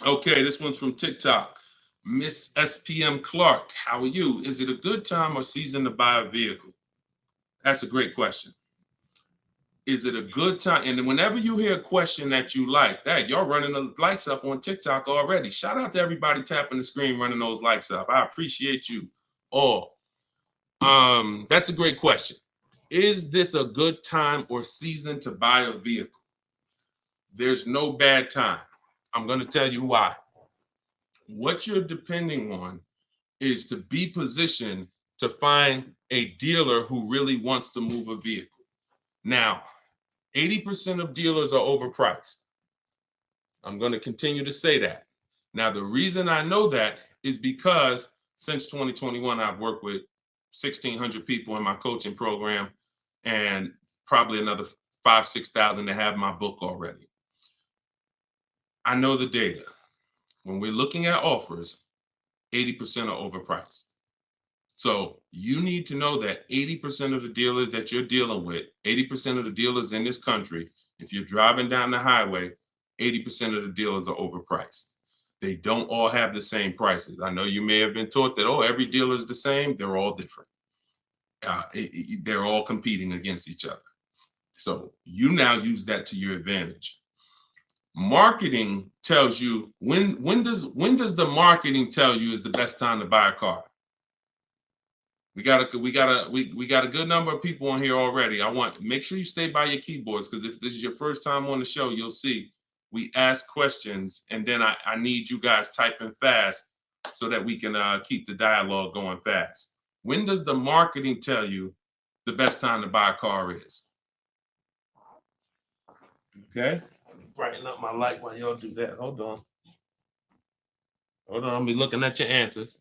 Okay, this one's from TikTok. Miss SPM Clark, how are you? Is it a good time or season to buy a vehicle? That's a great question. Is it a good time? And whenever you hear a question that you like, that y'all running the likes up on TikTok already. Shout out to everybody tapping the screen, running those likes up. I appreciate you all. That's a great question. Is this a good time or season to buy a vehicle? There's no bad time. I'm going to tell you why. What you're depending on is to be positioned to find a dealer who really wants to move a vehicle. Now, 80% of dealers are overpriced. I'm going to continue to say that. Now, the reason I know that is because since 2021, I've worked with 1,600 people in my coaching program and probably another 5,000, 6,000 that have my book already. I know the data. When we're looking at offers, 80% are overpriced. So you need to know that 80% of the dealers that you're dealing with, 80% of the dealers in this country, if you're driving down the highway, 80% of the dealers are overpriced. They don't all have the same prices. I know you may have been taught that, oh, every dealer is the same. They're all different. They're all competing against each other. So you now use that to your advantage. Marketing tells you when does the marketing tell you is the best time to buy a car? We got a good number of people on here already. Make sure you stay by your keyboards, because if this is your first time on the show, you'll see we ask questions and then I need you guys typing fast so that we can keep the dialogue going fast. When does the marketing tell you the best time to buy a car is? Okay. Brighten up my light while y'all do that. Hold on. I'll be looking at your answers.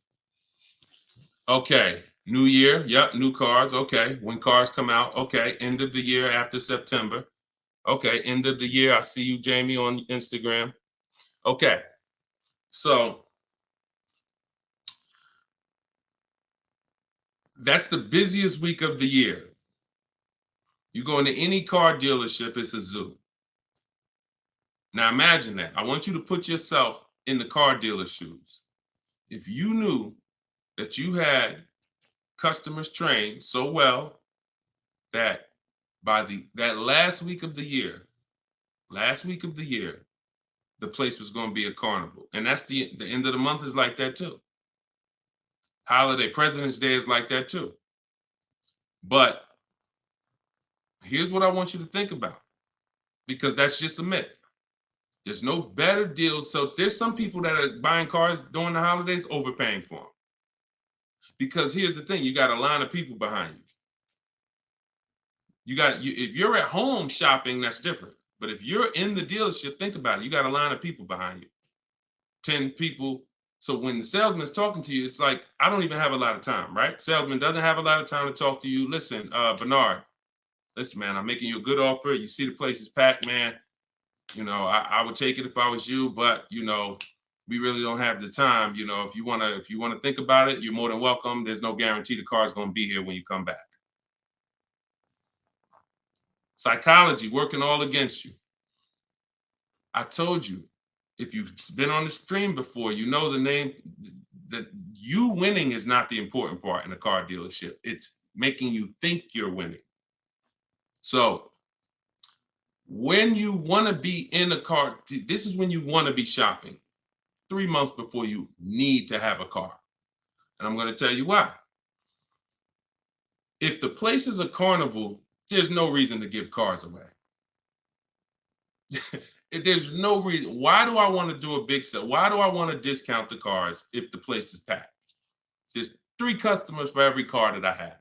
Okay. New year. Yep. New cars. Okay. When cars come out. Okay. End of the year after September. Okay. End of the year. I see you, Jamie, on Instagram. Okay. So that's the busiest week of the year. You go into any car dealership, it's a zoo. Now imagine that. I want you to put yourself in the car dealer's shoes. If you knew that you had customers trained so well that by that last week of the year, the place was going to be a carnival. And that's the end of the month is like that too. Holiday, President's Day is like that too. But here's what I want you to think about, because that's just a myth. There's no better deals. So there's some people that are buying cars during the holidays overpaying for them. Because here's the thing, you got a line of people behind you. If you're at home shopping, that's different. But if you're in the dealership, think about it. You got a line of people behind you, 10 people. So when the salesman is talking to you, it's like, I don't even have a lot of time, right? Salesman doesn't have a lot of time to talk to you. Listen, Bernard, listen, man, I'm making you a good offer. You see the place is packed, man. You know, I would take it if I was you, but you know, we really don't have the time. You know, if you wanna think about it, you're more than welcome. There's no guarantee the car's gonna be here when you come back. Psychology working all against you. I told you, if you've been on the stream before, you know the name, that you winning is not the important part in a car dealership. It's making you think you're winning. So when you want to be in a car, this is when you want to be shopping, 3 months before you need to have a car. And I'm going to tell you why. If the place is a carnival, there's no reason to give cars away. There's no reason. Why do I want to do a big sale? Why do I want to discount the cars if the place is packed? There's 3 customers for every car that I have.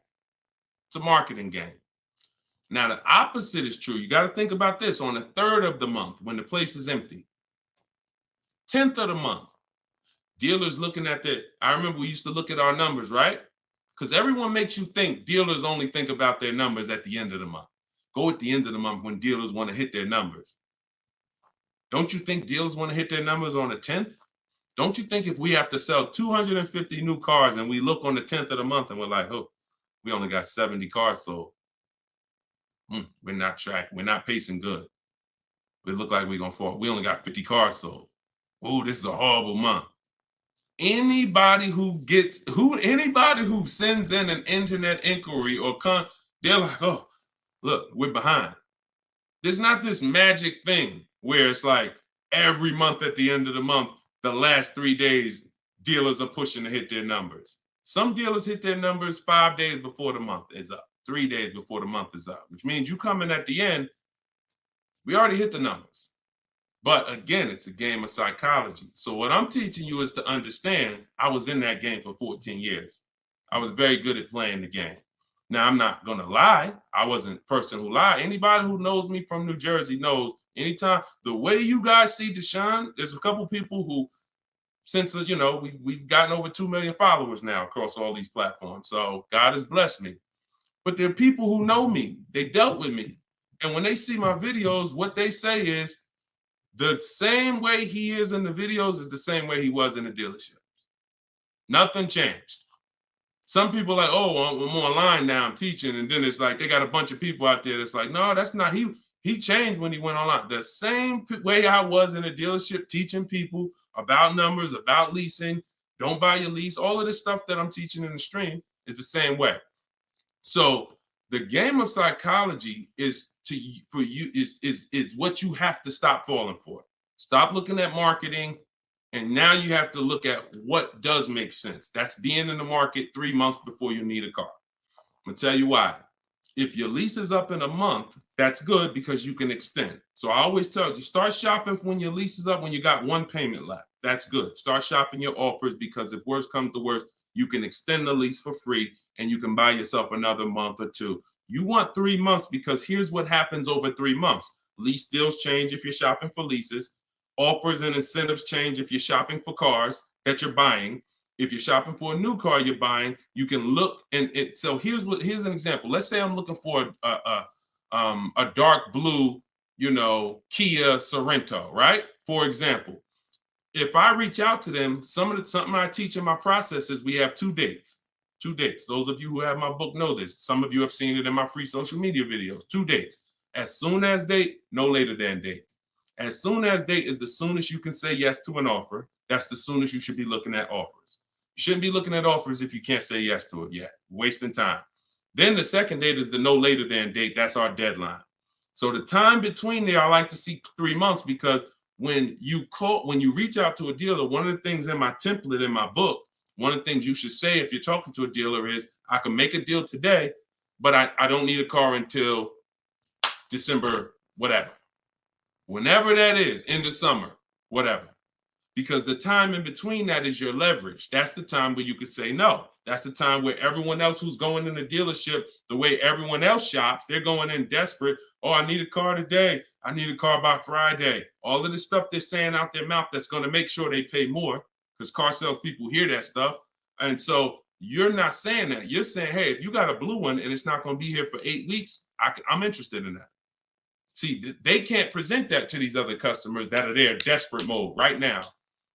It's a marketing game. Now, the opposite is true. You got to think about this. On the 3rd of the month, when the place is empty, 10th of the month, dealers looking at I remember we used to look at our numbers, right? Because everyone makes you think dealers only think about their numbers at the end of the month. Go at the end of the month when dealers want to hit their numbers. Don't you think dealers want to hit their numbers on the 10th? Don't you think if we have to sell 250 new cars and we look on the 10th of the month and we're like, oh, we only got 70 cars sold. We're not pacing good. We look like we're going to fall. We only got 50 cars sold. Oh, this is a horrible month. Anybody who sends in an internet inquiry they're like, oh, look, we're behind. There's not this magic thing where it's like every month at the end of the month, the last 3 days, dealers are pushing to hit their numbers. Some dealers hit their numbers 5 days before the month is up, 3 days before the month is up, which means you come in at the end, we already hit the numbers. But again, it's a game of psychology. So what I'm teaching you is to understand, I was in that game for 14 years. I was very good at playing the game. Now, I'm not going to lie. I wasn't a person who lied. Anybody who knows me from New Jersey knows anytime, the way you guys see Deshone, there's a couple people who, since, we've gotten over 2 million followers now across all these platforms. So God has blessed me. But there are people who know me. They dealt with me. And when they see my videos, what they say is, the same way he is in the videos is the same way he was in the dealership. Nothing changed. Some people are like, oh, I'm online now, I'm teaching. And then it's like, they got a bunch of people out there that's like, no, that's not, he changed when he went online. The same way I was in a dealership teaching people about numbers, about leasing, don't buy your lease, all of this stuff that I'm teaching in the stream is the same way. So the game of psychology is what you have to stop falling for. Stop looking at marketing, and now you have to look at what does make sense. That's being in the market 3 months before you need a car. I'm gonna tell you why. If your lease is up in a month, that's good because you can extend. So I always tell you, start shopping when your lease is up when you got one payment left. That's good. Start shopping your offers because if worse comes to worse, you can extend the lease for free and you can buy yourself another month or two. You want 3 months because here's what happens over 3 months. Lease deals change if you're shopping for leases. Offers and incentives change if you're shopping for cars that you're buying. If you're shopping for a new car you're buying, you can look so here's an example. Let's say I'm looking for a dark blue, Kia Sorento, right? For example, if I reach out to them, something I teach in my process is we have 2 dates. 2 dates. Those of you who have my book know this. Some of you have seen it in my free social media videos. 2 dates. As soon as date, no later than date. As soon as date is the soonest you can say yes to an offer. That's the soonest you should be looking at offers. You shouldn't be looking at offers if you can't say yes to it yet. Wasting time. Then the second date is the no later than date. That's our deadline. So the time between there, I like to see 3 months because when you reach out to a dealer, one of the things in my template in my book, one of the things you should say if you're talking to a dealer is, I can make a deal today, but I don't need a car until December, whatever. Whenever that is, in the summer, whatever. Because the time in between that is your leverage. That's the time where you could say no. That's the time where everyone else who's going in the dealership, the way everyone else shops, they're going in desperate. Oh, I need a car today. I need a car by Friday. All of the stuff they're saying out their mouth that's going to make sure they pay more because car sales people hear that stuff. And so you're not saying that. You're saying, hey, if you got a blue one and it's not going to be here for 8 weeks, I'm interested in that. See, they can't present that to these other customers that are there desperate mode right now.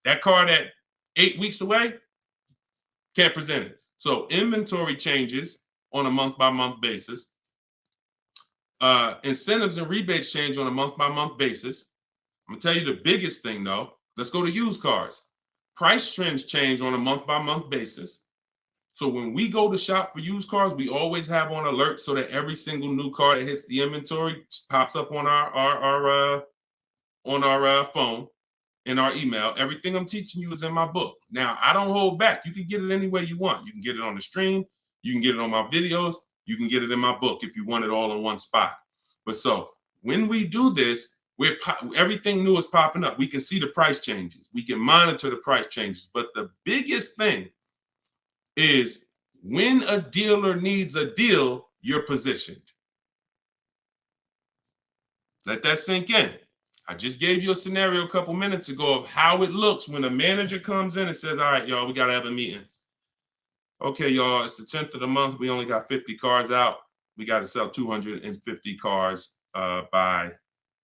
That car that 8 weeks away, can't present it. So inventory changes on a month-by-month basis. Incentives and rebates change on a month-by-month basis. I'm gonna tell you the biggest thing though. Let's go to used cars. Price trends change on a month-by-month basis. So when we go to shop for used cars, we always have on alert so that every single new car that hits the inventory pops up on our phone, in our email. Everything I'm teaching you is in my book. Now, I don't hold back. You can get it any way you want. You can get it on the stream. You can get it on my videos. You can get it in my book if you want it all in one spot. But so when we do this, everything new is popping up. We can see the price changes. We can monitor the price changes. But the biggest thing is when a dealer needs a deal, you're positioned. Let that sink in. I just gave you a scenario a couple minutes ago of how it looks when a manager comes in and says, all right, y'all, we got to have a meeting. Okay, y'all, it's the 10th of the month. We only got 50 cars out. We got to sell 250 cars by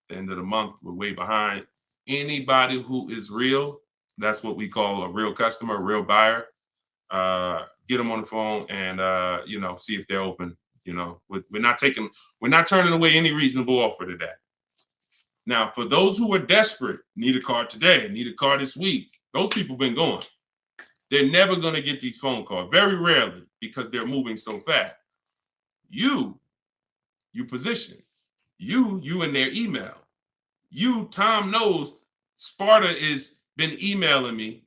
the end of the month. We're way behind. Anybody who is real, that's what we call a real customer, a real buyer. Get them on the phone and see if they're open. We're not turning away any reasonable offer today. Now, for those who are desperate, need a car today, need a car this week, those people been going. They're never going to get these phone calls, very rarely, because they're moving so fast. You position. You in their email. Tom knows Sparta is been emailing me.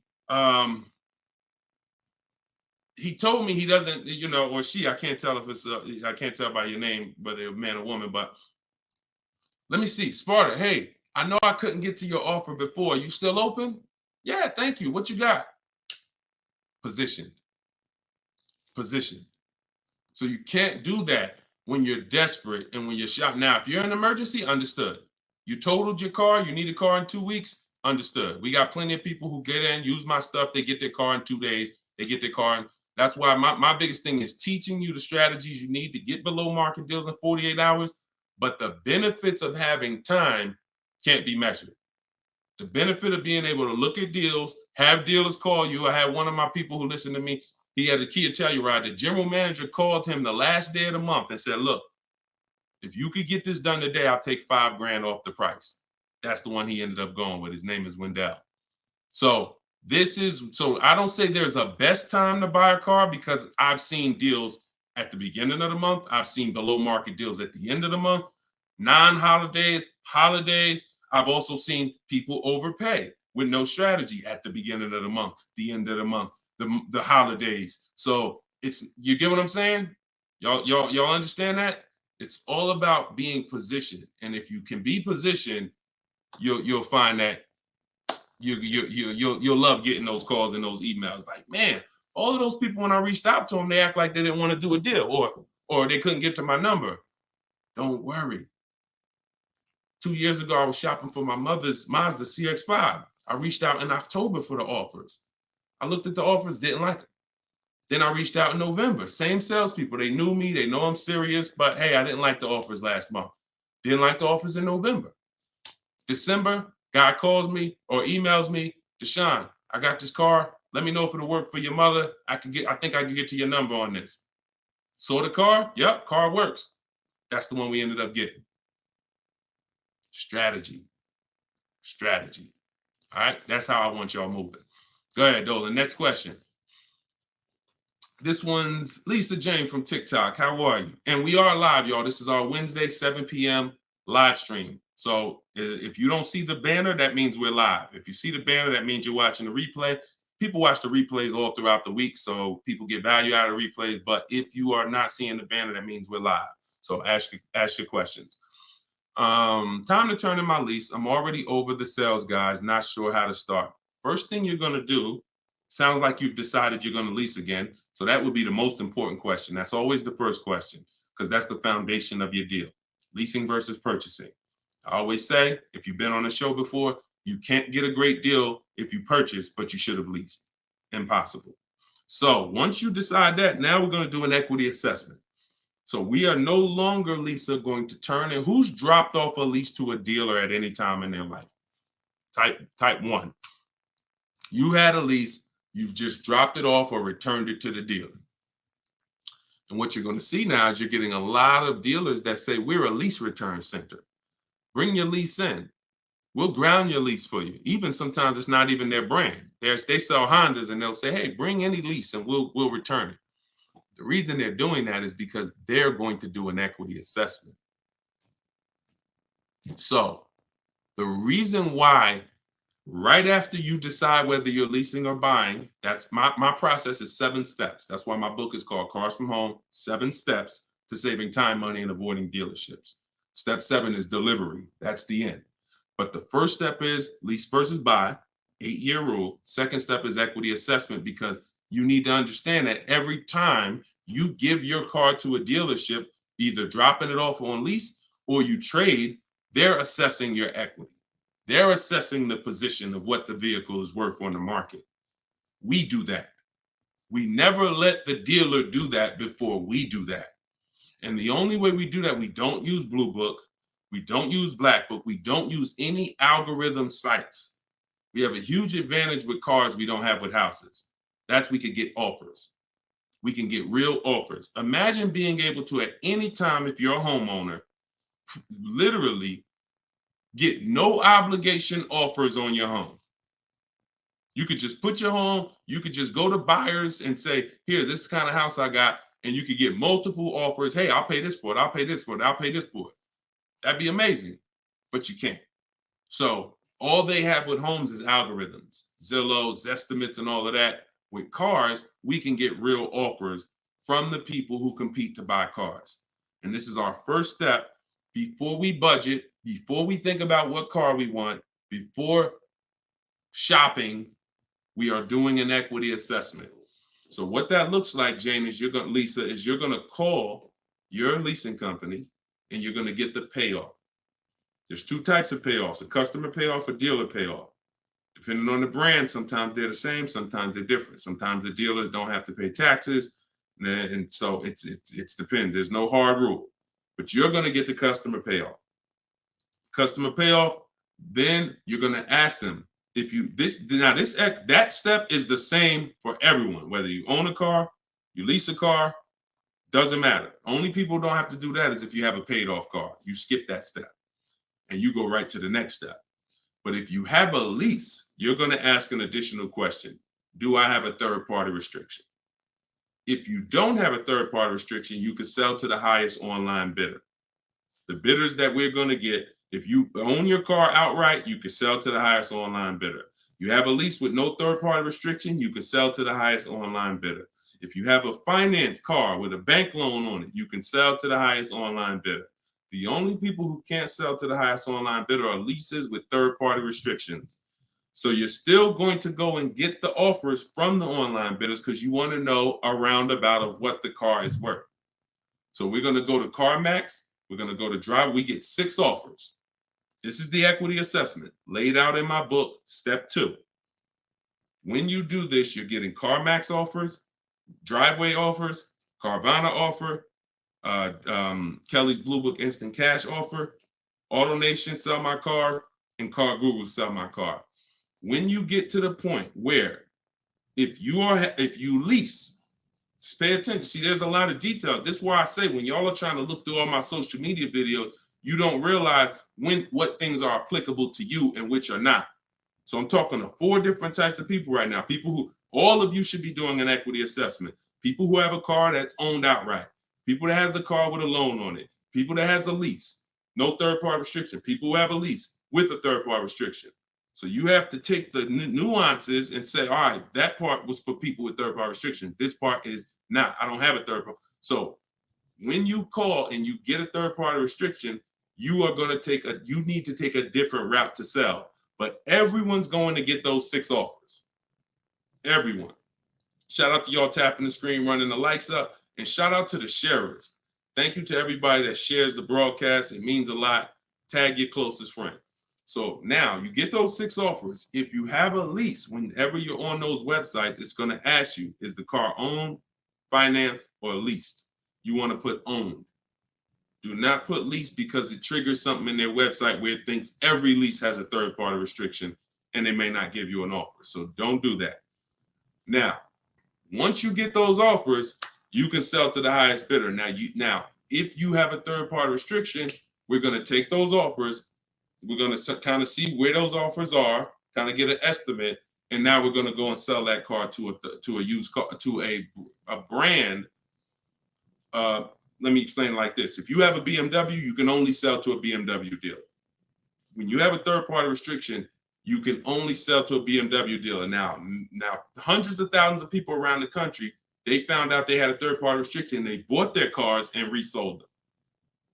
He told me he doesn't, or she, I can't tell if it's, I can't tell by your name, whether you're a man or woman, but let me see. Sparta, hey, I know I couldn't get to your offer before. You still open? Yeah, thank you. What you got? Position. So you can't do that when you're desperate and when you're shopping. Now, if you're in an emergency, understood. You totaled your car, you need a car in 2 weeks, understood. We got plenty of people who get in, use my stuff, they get their car in 2 days, they get their car in. That's why my biggest thing is teaching you the strategies you need to get below market deals in 48 hours. But the benefits of having time can't be measured. The benefit of being able to look at deals, have dealers call you. I had one of my people who listened to me. He had a Kia Telluride. The general manager called him the last day of the month and said, look, if you could get this done today, I'll take $5,000 off the price. That's the one he ended up going with. His name is Wendell. So I don't say there's a best time to buy a car because I've seen deals at the beginning of the month. I've seen below market deals at the end of the month, non-holidays, holidays. I've also seen people overpay with no strategy at the beginning of the month, the end of the month, the holidays. So you get what I'm saying? Y'all understand that? It's all about being positioned. And if you can be positioned, you'll find that you'll love getting those calls and those emails. Like, man, all of those people, when I reached out to them, they act like they didn't want to do a deal or they couldn't get to my number. Don't worry. 2 years ago, I was shopping for my mother's Mazda CX-5. I reached out in October for the offers. I looked at the offers, didn't like them. Then I reached out in November. Same salespeople. They knew me. They know I'm serious. But hey, I didn't like the offers last month. Didn't like the offers in November. December, guy calls me or emails me, Deshone, I got this car. Let me know if it'll work for your mother. I think I can get to your number on this. Saw the car? Yep, car works. That's the one we ended up getting. Strategy. All right, that's how I want y'all moving. Go ahead, Dolan. Next question. This one's Lisa Jane from TikTok. How are you? And we are live, y'all. This is our Wednesday, 7 p.m. live stream. So if you don't see the banner, that means we're live. If you see the banner, that means you're watching the replay. People watch the replays all throughout the week, so people get value out of replays. But if you are not seeing the banner, that means we're live. So ask your questions. Time to turn in my lease. I'm already over the sales guys, not sure how to start. First thing you're going to do, sounds like you've decided you're going to lease again. So that would be the most important question. That's always the first question because that's the foundation of your deal. Leasing versus purchasing. I always say, if you've been on the show before, you can't get a great deal if you purchase, but you should have leased. Impossible. So once you decide that, now we're going to do an equity assessment. So we are no longer, Lisa, going to turn in. Who's dropped off a lease to a dealer at any time in their life? Type 1. You had a lease. You've just dropped it off or returned it to the dealer. And what you're going to see now is you're getting a lot of dealers that say, we're a lease return center. Bring your lease in. We'll ground your lease for you. Even sometimes it's not even their brand. They sell Hondas and they'll say, hey, bring any lease and we'll return it. The reason they're doing that is because they're going to do an equity assessment. So the reason why right after you decide whether you're leasing or buying, that's my process is 7 steps. That's why my book is called Cars from Home, 7 Steps to Saving Time, Money, and Avoiding Dealerships. Step 7 is delivery. That's the end. But the first step is lease versus buy, 8-year rule. Second step is equity assessment because you need to understand that every time you give your car to a dealership, either dropping it off on lease or you trade, they're assessing your equity. They're assessing the position of what the vehicle is worth on the market. We do that. We never let the dealer do that before we do that. And the only way we do that, we don't use Blue Book, we don't use Black Book, we don't use any algorithm sites. We have a huge advantage with cars we don't have with houses. That's we could get offers. We can get real offers. Imagine being able to, at any time, if you're a homeowner, literally get no obligation offers on your home. You could just put your home, you could just go to buyers and say, here, this is the kind of house I got. And you could get multiple offers. Hey, I'll pay this for it. I'll pay this for it. I'll pay this for it. That'd be amazing, but you can't. So all they have with homes is algorithms, Zillow, estimates, and all of that. With cars, we can get real offers from the people who compete to buy cars. And this is our first step before we budget, before we think about what car we want, before shopping, we are doing an equity assessment. So what that looks like, Jane, is Lisa, is you're gonna call your leasing company and you're gonna get the payoff. There's two types of payoffs, a customer payoff, a dealer payoff. Depending on the brand, sometimes they're the same, sometimes they're different. Sometimes the dealers don't have to pay taxes. And so it depends. There's no hard rule, but you're gonna get the customer payoff. Customer payoff, then you're gonna ask them, if you that step is the same for everyone, whether you own a car, you lease a car, doesn't matter. Only people don't have to do that is if you have a paid off car. You skip that step and you go right to the next step. But if you have a lease, you're going to ask an additional question. Do I have a third party restriction? If you don't have a third party restriction, you can sell to the highest online bidder. The bidders that we're going to get, if you own your car outright, you can sell to the highest online bidder. You have a lease with no third-party restriction, you can sell to the highest online bidder. If you have a finance car with a bank loan on it, you can sell to the highest online bidder. The only people who can't sell to the highest online bidder are leases with third-party restrictions. So you're still going to go and get the offers from the online bidders because you want to know a roundabout of what the car is worth. So we're going to go to CarMax. We're going to go to Drive. We get 6 offers. This is the equity assessment laid out in my book, step 2. When you do this, you're getting CarMax offers, Driveway offers, Carvana offer, Kelly's Blue Book Instant Cash offer, AutoNation Sell My Car, and Car Guru Sell My Car. When you get to the point where if you lease, pay attention. See, there's a lot of details. This is why I say when y'all are trying to look through all my social media videos, you don't realize what things are applicable to you and which are not. So I'm talking to 4 different types of people right now. People who, all of you should be doing an equity assessment. People who have a car that's owned outright. People that has a car with a loan on it. People that has a lease. No third-party restriction. People who have a lease with a third-party restriction. So you have to take the nuances and say, all right, that part was for people with third-party restriction. This part is not. I don't have a third-party. So when you call and you get a third-party restriction, you need to take a different route to sell. But everyone's going to get those 6 offers. Everyone. Shout out to y'all tapping the screen, running the likes up, and shout out to the sharers. Thank you to everybody that shares the broadcast. It means a lot. Tag your closest friend. So now you get those 6 offers. If you have a lease, whenever you're on those websites, it's going to ask you, is the car owned, financed, or leased? You want to put owned. Do not put lease because it triggers something in their website where it thinks every lease has a third-party restriction and they may not give you an offer. So don't do that. Now, once you get those offers, you can sell to the highest bidder. Now, if you have a third-party restriction, we're going to take those offers. We're going to kind of see where those offers are, kind of get an estimate, and now we're going to go and sell that car to a used car, to a brand. Let me explain it like this. If you have a BMW, you can only sell to a BMW dealer. When you have a third-party restriction, you can only sell to a BMW dealer. Now, hundreds of thousands of people around the country, they found out they had a third-party restriction. They bought their cars and resold them.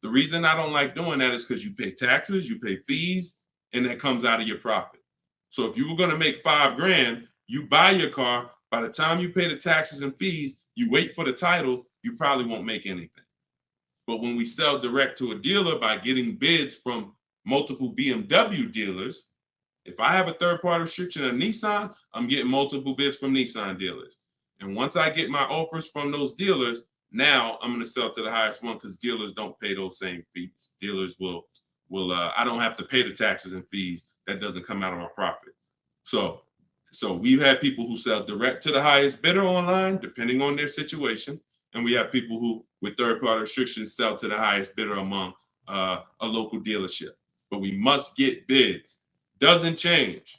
The reason I don't like doing that is because you pay taxes, you pay fees, and that comes out of your profit. So if you were going to make $5,000, you buy your car. By the time you pay the taxes and fees, you wait for the title, you probably won't make anything. But when we sell direct to a dealer by getting bids from multiple BMW dealers, If I have a third-party restriction of Nissan, I'm getting multiple bids from Nissan dealers. And once I get my offers from those dealers, now I'm going to sell to the highest one because dealers don't pay those same fees. Dealers will I don't have to pay the taxes and fees. That doesn't come out of my profit. So we've had people who sell direct to the highest bidder online, depending on their situation. And we have people who, with third-party restrictions, sell to the highest bidder among a local dealership. But we must get bids. Doesn't change.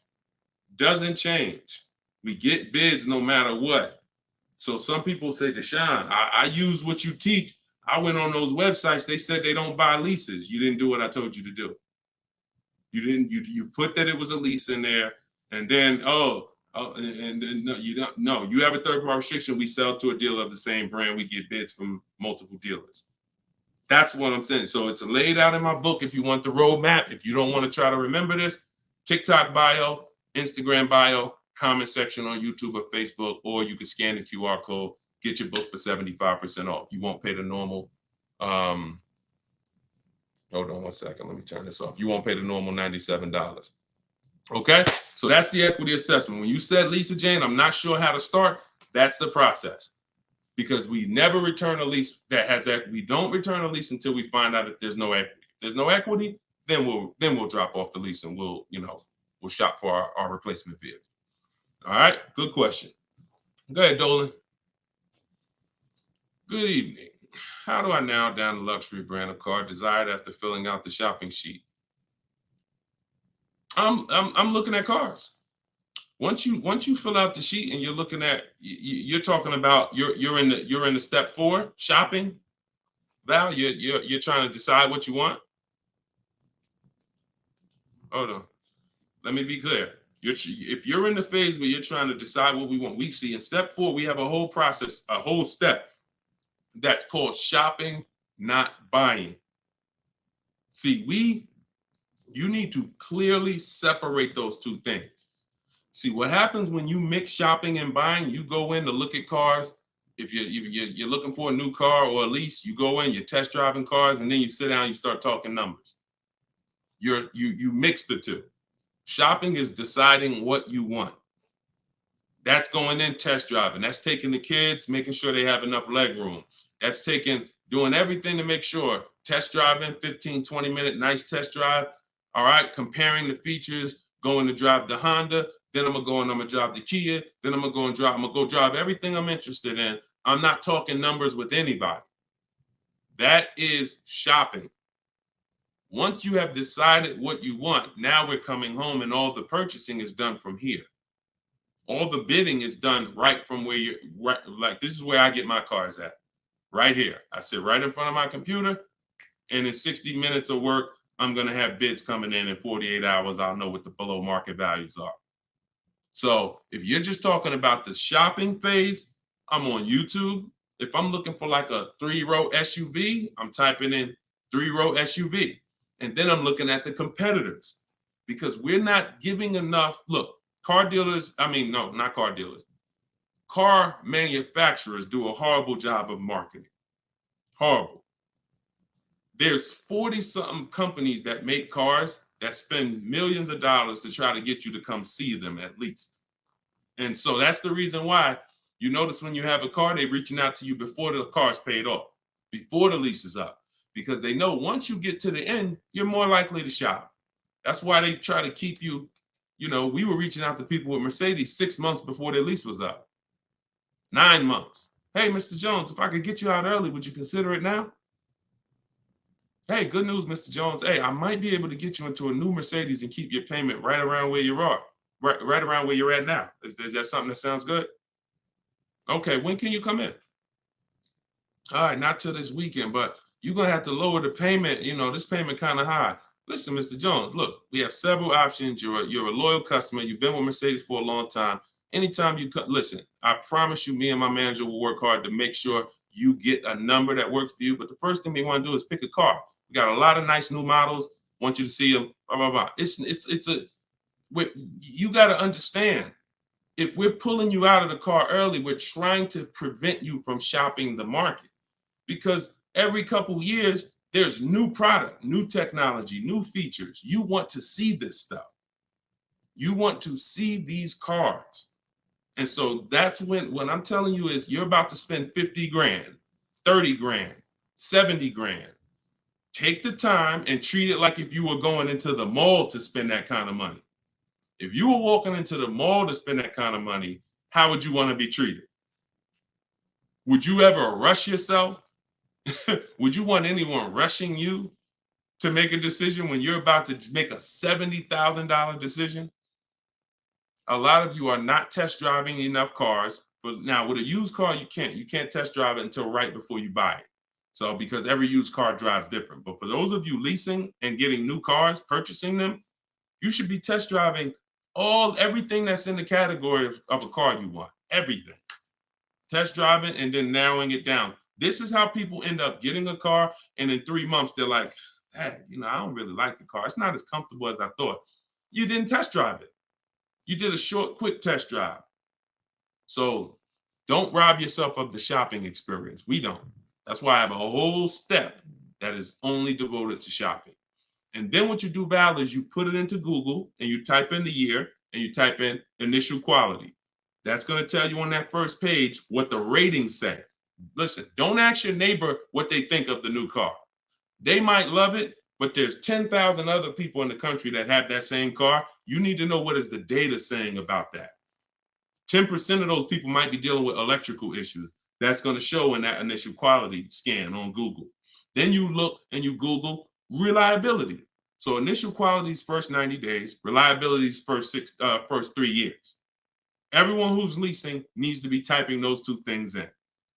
We get bids no matter what. So some people say, Deshone, I use what you teach. I went on those websites. They said they don't buy leases. You didn't do what I told you to do. You put that it was a lease in there, and then no, you don't. No, you have a third-party restriction. We sell to a dealer of the same brand. We get bids from multiple dealers. That's what I'm saying. So it's laid out in my book. If you want the roadmap, if you don't want to try to remember this, TikTok bio, Instagram bio, comment section on YouTube or Facebook, or you can scan the QR code, get your book for 75% off. You won't pay the normal. Hold on one second. Let me turn this off. You won't pay the normal $97. Okay, so that's the equity assessment. When you said, Lisa Jane, I'm not sure how to start, that's the process. Because we never return a lease that has equity. We don't return a lease until we find out that there's no equity. If there's no equity, then we'll drop off the lease and we'll shop for our replacement vehicle. All right, good question. Go ahead, Dolan. Good evening. How do I narrow down the luxury brand of car desired after filling out the shopping sheet? I'm looking at cars. Once you fill out the sheet and you're looking at, you're talking about you're in the step 4 shopping. Val, you're trying to decide what you want. Hold on, let me be clear. If you're in the phase where you're trying to decide what we want, we see in step 4 we have a whole process, a whole step that's called shopping, not buying. See, you need to clearly separate those two things. See, what happens when you mix shopping and buying, you go in to look at cars. If you're looking for a new car or a lease, you go in, you're test driving cars, and then you sit down, you start talking numbers. You mix the two. Shopping is deciding what you want. That's going in test driving. That's taking the kids, making sure they have enough leg room. That's doing everything to make sure. Test driving, 15, 20-minute, nice test drive. All right, comparing the features, going to drive the Honda. Then I'm gonna drive the Kia. Then I'm gonna go drive everything I'm interested in. I'm not talking numbers with anybody. That is shopping. Once you have decided what you want, now we're coming home and all the purchasing is done from here. All the bidding is done right from where you're right. Like, this is where I get my cars at, right here. I sit right in front of my computer, and in 60 minutes of work, I'm gonna have bids coming in 48 hours. I'll know what the below market values are. So if you're just talking about the shopping phase, I'm on YouTube. If I'm looking for like a 3-row SUV, I'm typing in 3-row SUV. And then I'm looking at the competitors, because we're not giving enough. Look, car manufacturers do a horrible job of marketing. Horrible. There's 40-something companies that make cars that spend millions of dollars to try to get you to come see them at least. And so that's the reason why you notice when you have a car, they're reaching out to you before the car's paid off, before the lease is up, because they know once you get to the end, you're more likely to shop. That's why they try to keep you, we were reaching out to people with Mercedes 6 months before their lease was up. 9 months. Hey, Mr. Jones, if I could get you out early, would you consider it now? Hey, good news, Mr. Jones. Hey, I might be able to get you into a new Mercedes and keep your payment right around where you are, right around where you're at now. Is that something that sounds good? Okay, when can you come in? All right, not till this weekend, but you're going to have to lower the payment. This payment kind of high. Listen, Mr. Jones, look, we have several options. You're a loyal customer. You've been with Mercedes for a long time. Anytime you come, listen, I promise you, me and my manager will work hard to make sure you get a number that works for you. But the first thing we want to do is pick a car. We got a lot of nice new models. Want you to see them. Blah, blah, blah. You got to understand, if we're pulling you out of the car early, we're trying to prevent you from shopping the market, because every couple of years, there's new product, new technology, new features. You want to see this stuff. You want to see these cars. And so that's when I'm telling you is you're about to spend 50 grand, 30 grand, 70 grand. Take the time and treat it like if you were going into the mall to spend that kind of money. If you were walking into the mall to spend that kind of money, how would you want to be treated? Would you ever rush yourself? Would you want anyone rushing you to make a decision when you're about to make a $70,000 decision? A lot of you are not test driving enough cars. Now, with a used car, you can't test drive it until right before you buy it. So because every used car drives different. But for those of you leasing and getting new cars, purchasing them, you should be test driving everything that's in the category of a car you want. Everything. Test driving and then narrowing it down. This is how people end up getting a car, and in 3 months they're like, hey, I don't really like the car. It's not as comfortable as I thought. You didn't test drive it. You did a short, quick test drive. So don't rob yourself of the shopping experience. We don't. That's why I have a whole step that is only devoted to shopping. And then what you do, Val, is you put it into Google and you type in the year and you type in initial quality. That's going to tell you on that first page what the ratings say. Listen, don't ask your neighbor what they think of the new car. They might love it, but there's 10,000 other people in the country that have that same car. You need to know what is the data saying about that. 10% of those people might be dealing with electrical issues. That's going to show in that initial quality scan on Google. Then you look and you Google reliability. So initial quality's first 90 days, reliability's first 3 years. Everyone who's leasing needs to be typing those two things in.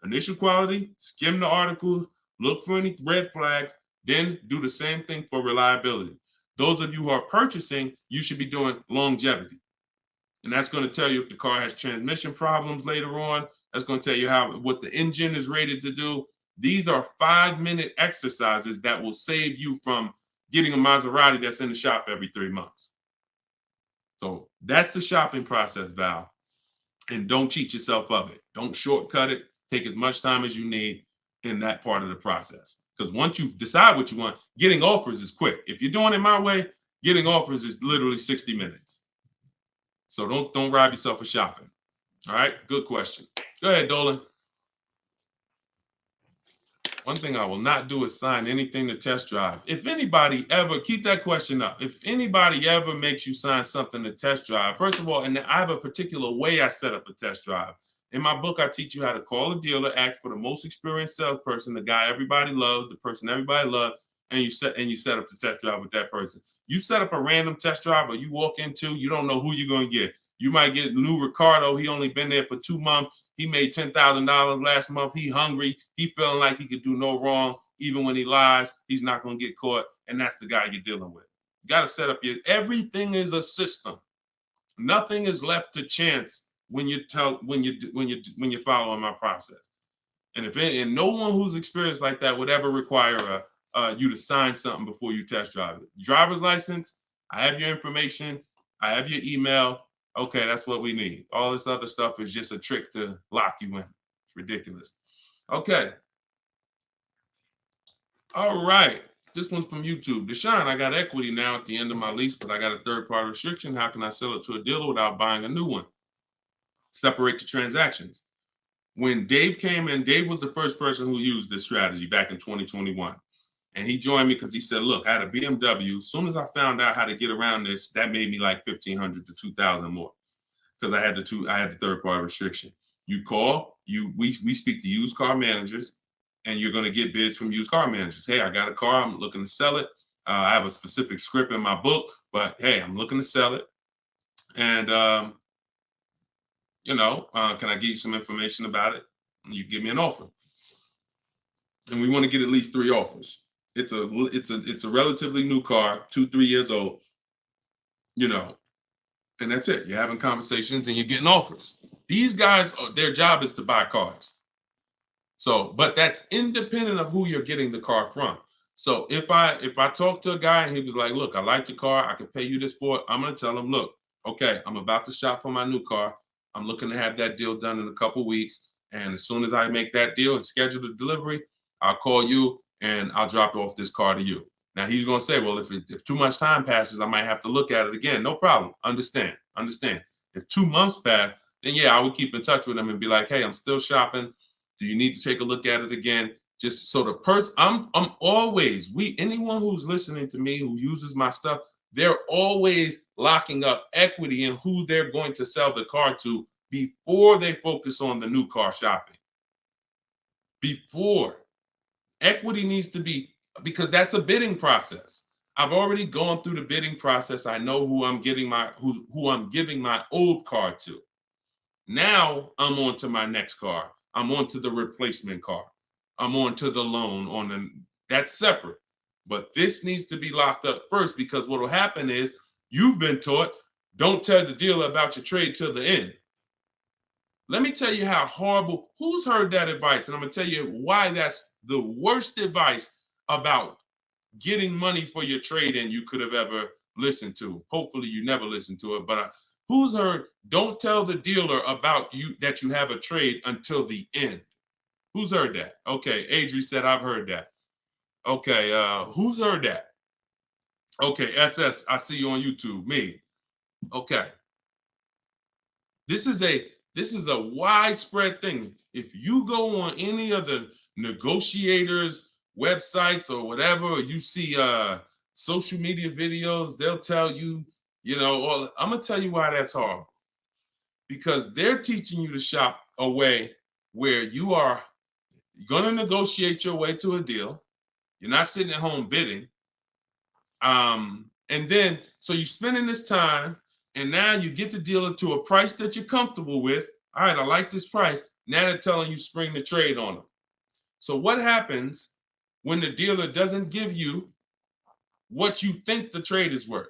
Initial quality, skim the articles, look for any red flags, then do the same thing for reliability. Those of you who are purchasing, you should be doing longevity. And that's going to tell you if the car has transmission problems later on. That's going to tell you what the engine is rated to do. These are 5-minute exercises that will save you from getting a Maserati that's in the shop every 3 months. So that's the shopping process, Val. And don't cheat yourself of it. Don't shortcut it. Take as much time as you need in that part of the process. Because once you decide what you want, getting offers is quick. If you're doing it my way, getting offers is literally 60 minutes. So don't rob yourself of shopping. All right, good question. Go ahead, Dolan. One thing I will not do is sign anything to test drive. If anybody ever, keep that question up. If anybody ever makes you sign something to test drive, first of all, and I have a particular way I set up a test drive. In my book, I teach you how to call a dealer, ask for the most experienced salesperson, the guy everybody loves, the person everybody loves, and you set up the test drive with that person. You set up a random test drive or you walk into, you don't know who you're going to get. You might get Lou Ricardo. He only been there for 2 months. He made $10,000 last month. He hungry. He feeling like he could do no wrong. Even when he lies, he's not going to get caught. And that's the guy you're dealing with. You got to set up everything is a system. Nothing is left to chance when you're following my process. And no one who's experienced like that would ever require you to sign something before you test drive it. Driver's license, I have your information. I have your email. Okay, that's what we need. All this other stuff is just a trick to lock you in. It's ridiculous. Okay. All right. This one's from YouTube. Deshone, I got equity now at the end of my lease, but I got a third-party restriction. How can I sell it to a dealer without buying a new one? Separate the transactions. When Dave came in, Dave was the first person who used this strategy back in 2021. And he joined me because he said, look, I had a BMW. As soon as I found out how to get around this, that made me like $1,500 to $2,000 more because I had the third-party restriction. You call, we speak to used car managers, and you're going to get bids from used car managers. Hey, I got a car. I'm looking to sell it. I have a specific script in my book, but hey, I'm looking to sell it. And, can I give you some information about it? And you give me an offer. And we want to get at least 3 offers. It's a relatively new car, 2-3 years old, and that's it. You're having conversations and you're getting offers. These guys, their job is to buy cars. So, but that's independent of who you're getting the car from. So if I talk to a guy and he was like, look, I like your car, I can pay you this for it, I'm going to tell him, look, okay, I'm about to shop for my new car. I'm looking to have that deal done in a couple of weeks. And as soon as I make that deal and schedule the delivery, I'll call you and I'll drop off this car to you. Now he's going to say, well, if too much time passes, I might have to look at it again. No problem. Understand. If 2 months pass, then yeah, I would keep in touch with him and be like, hey, I'm still shopping. Do you need to take a look at it again? Just so the person, I'm always, anyone who's listening to me, who uses my stuff, they're always locking up equity in who they're going to sell the car to before they focus on the new car shopping. Before. Equity needs to be, because that's a bidding process. I've already gone through the bidding process. I know who I'm getting who I'm giving my old car to. Now I'm on to my next car. I'm on to the replacement car. I'm on to the loan that's separate. But this needs to be locked up first, because what will happen is you've been taught, don't tell the dealer about your trade till the end. Let me tell you how horrible, who's heard that advice? And I'm going to tell you why that's the worst advice about getting money for your trade-in you could have ever listened to. Hopefully you never listened to it, but who's heard, don't tell the dealer about that you have a trade until the end? Who's heard that? Okay, Adri said, I've heard that. Okay, who's heard that? Okay, SS, I see you on YouTube, me. Okay. This is a widespread thing. If you go on any of the negotiators' websites or whatever, or you see social media videos, they'll tell you, I'm gonna tell you why that's horrible. Because they're teaching you to shop a way where you are gonna negotiate your way to a deal. You're not sitting at home bidding. And then, so you're spending this time, and now you get the dealer to a price that you're comfortable with. All right, I like this price. Now they're telling you spring the trade on them. So what happens when the dealer doesn't give you what you think the trade is worth?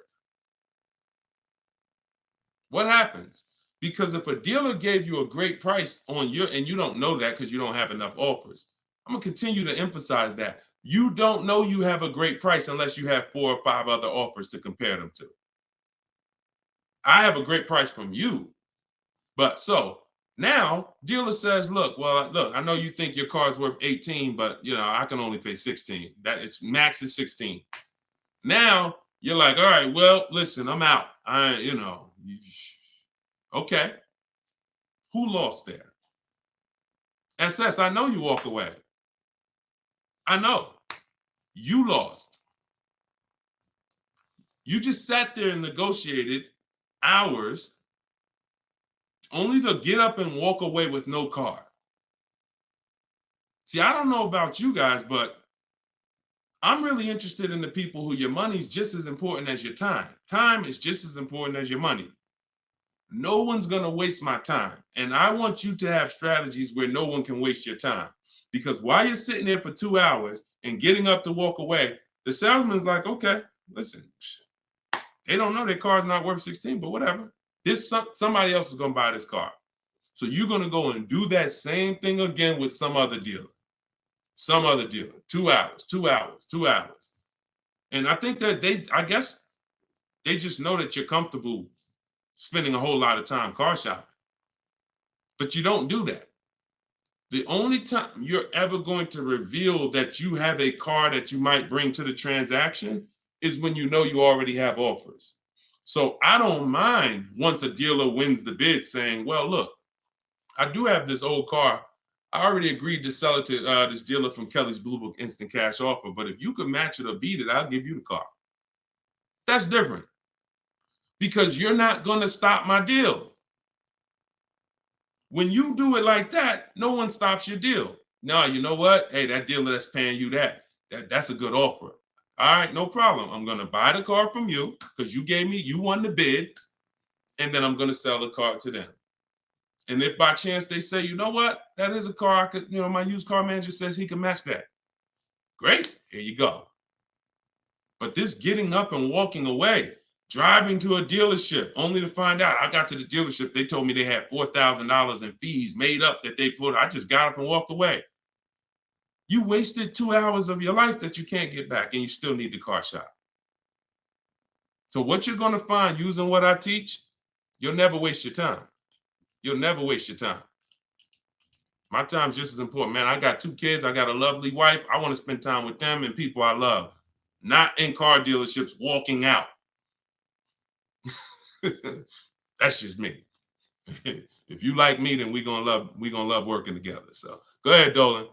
What happens? Because if a dealer gave you a great price on and you don't know that because you don't have enough offers, I'm gonna continue to emphasize that. You don't know you have a great price unless you have 4 or 5 other offers to compare them to. I have a great price from you. But so now dealer says, look, I know you think your car's worth 18, but I can only pay 16. That it's max is 16. Now you're like, all right, well, listen, I'm out. Okay. Who lost there? SS, I know you walk away. I know. You lost. You just sat there and negotiated hours only to get up and walk away with no car. See, I don't know about you guys, but I'm really interested in the people who your money's just as important as your time. Time is just as important as your money. No one's going to waste my time. And I want you to have strategies where no one can waste your time. Because while you're sitting there for 2 hours and getting up to walk away, the salesman's like, okay, listen, they don't know their car's not worth 16, but whatever. Somebody else is going to buy this car. So you're going to go and do that same thing again with some other dealer. 2 hours, 2 hours, 2 hours. And I think that I guess they just know that you're comfortable spending a whole lot of time car shopping. But you don't do that. The only time you're ever going to reveal that you have a car that you might bring to the transaction is when you know you already have offers. So I don't mind once a dealer wins the bid saying, well, look, I do have this old car. I already agreed to sell it to this dealer from Kelly's Blue Book Instant Cash Offer, but if you could match it or beat it, I'll give you the car. That's different because you're not going to stop my deal. When you do it like that, no one stops your deal. No, you know what? Hey, that dealer that's paying you that's a good offer. All right, no problem. I'm going to buy the car from you because you won the bid, and then I'm going to sell the car to them. And if by chance they say, you know what, that is a car I could, my used car manager says he can match that. Great, here you go. But this getting up and walking away, driving to a dealership only to find out I got to the dealership, they told me they had $4,000 in fees made up that they put. I just got up and walked away. You wasted 2 hours of your life that you can't get back, and you still need the car shop. So what you're going to find using what I teach, you'll never waste your time. You'll never waste your time. My time's just as important, man. I got 2 kids. I got a lovely wife. I want to spend time with them and people I love. not in car dealerships walking out. That's just me. If you like me, then we're gonna love working together. So go ahead, Dolan.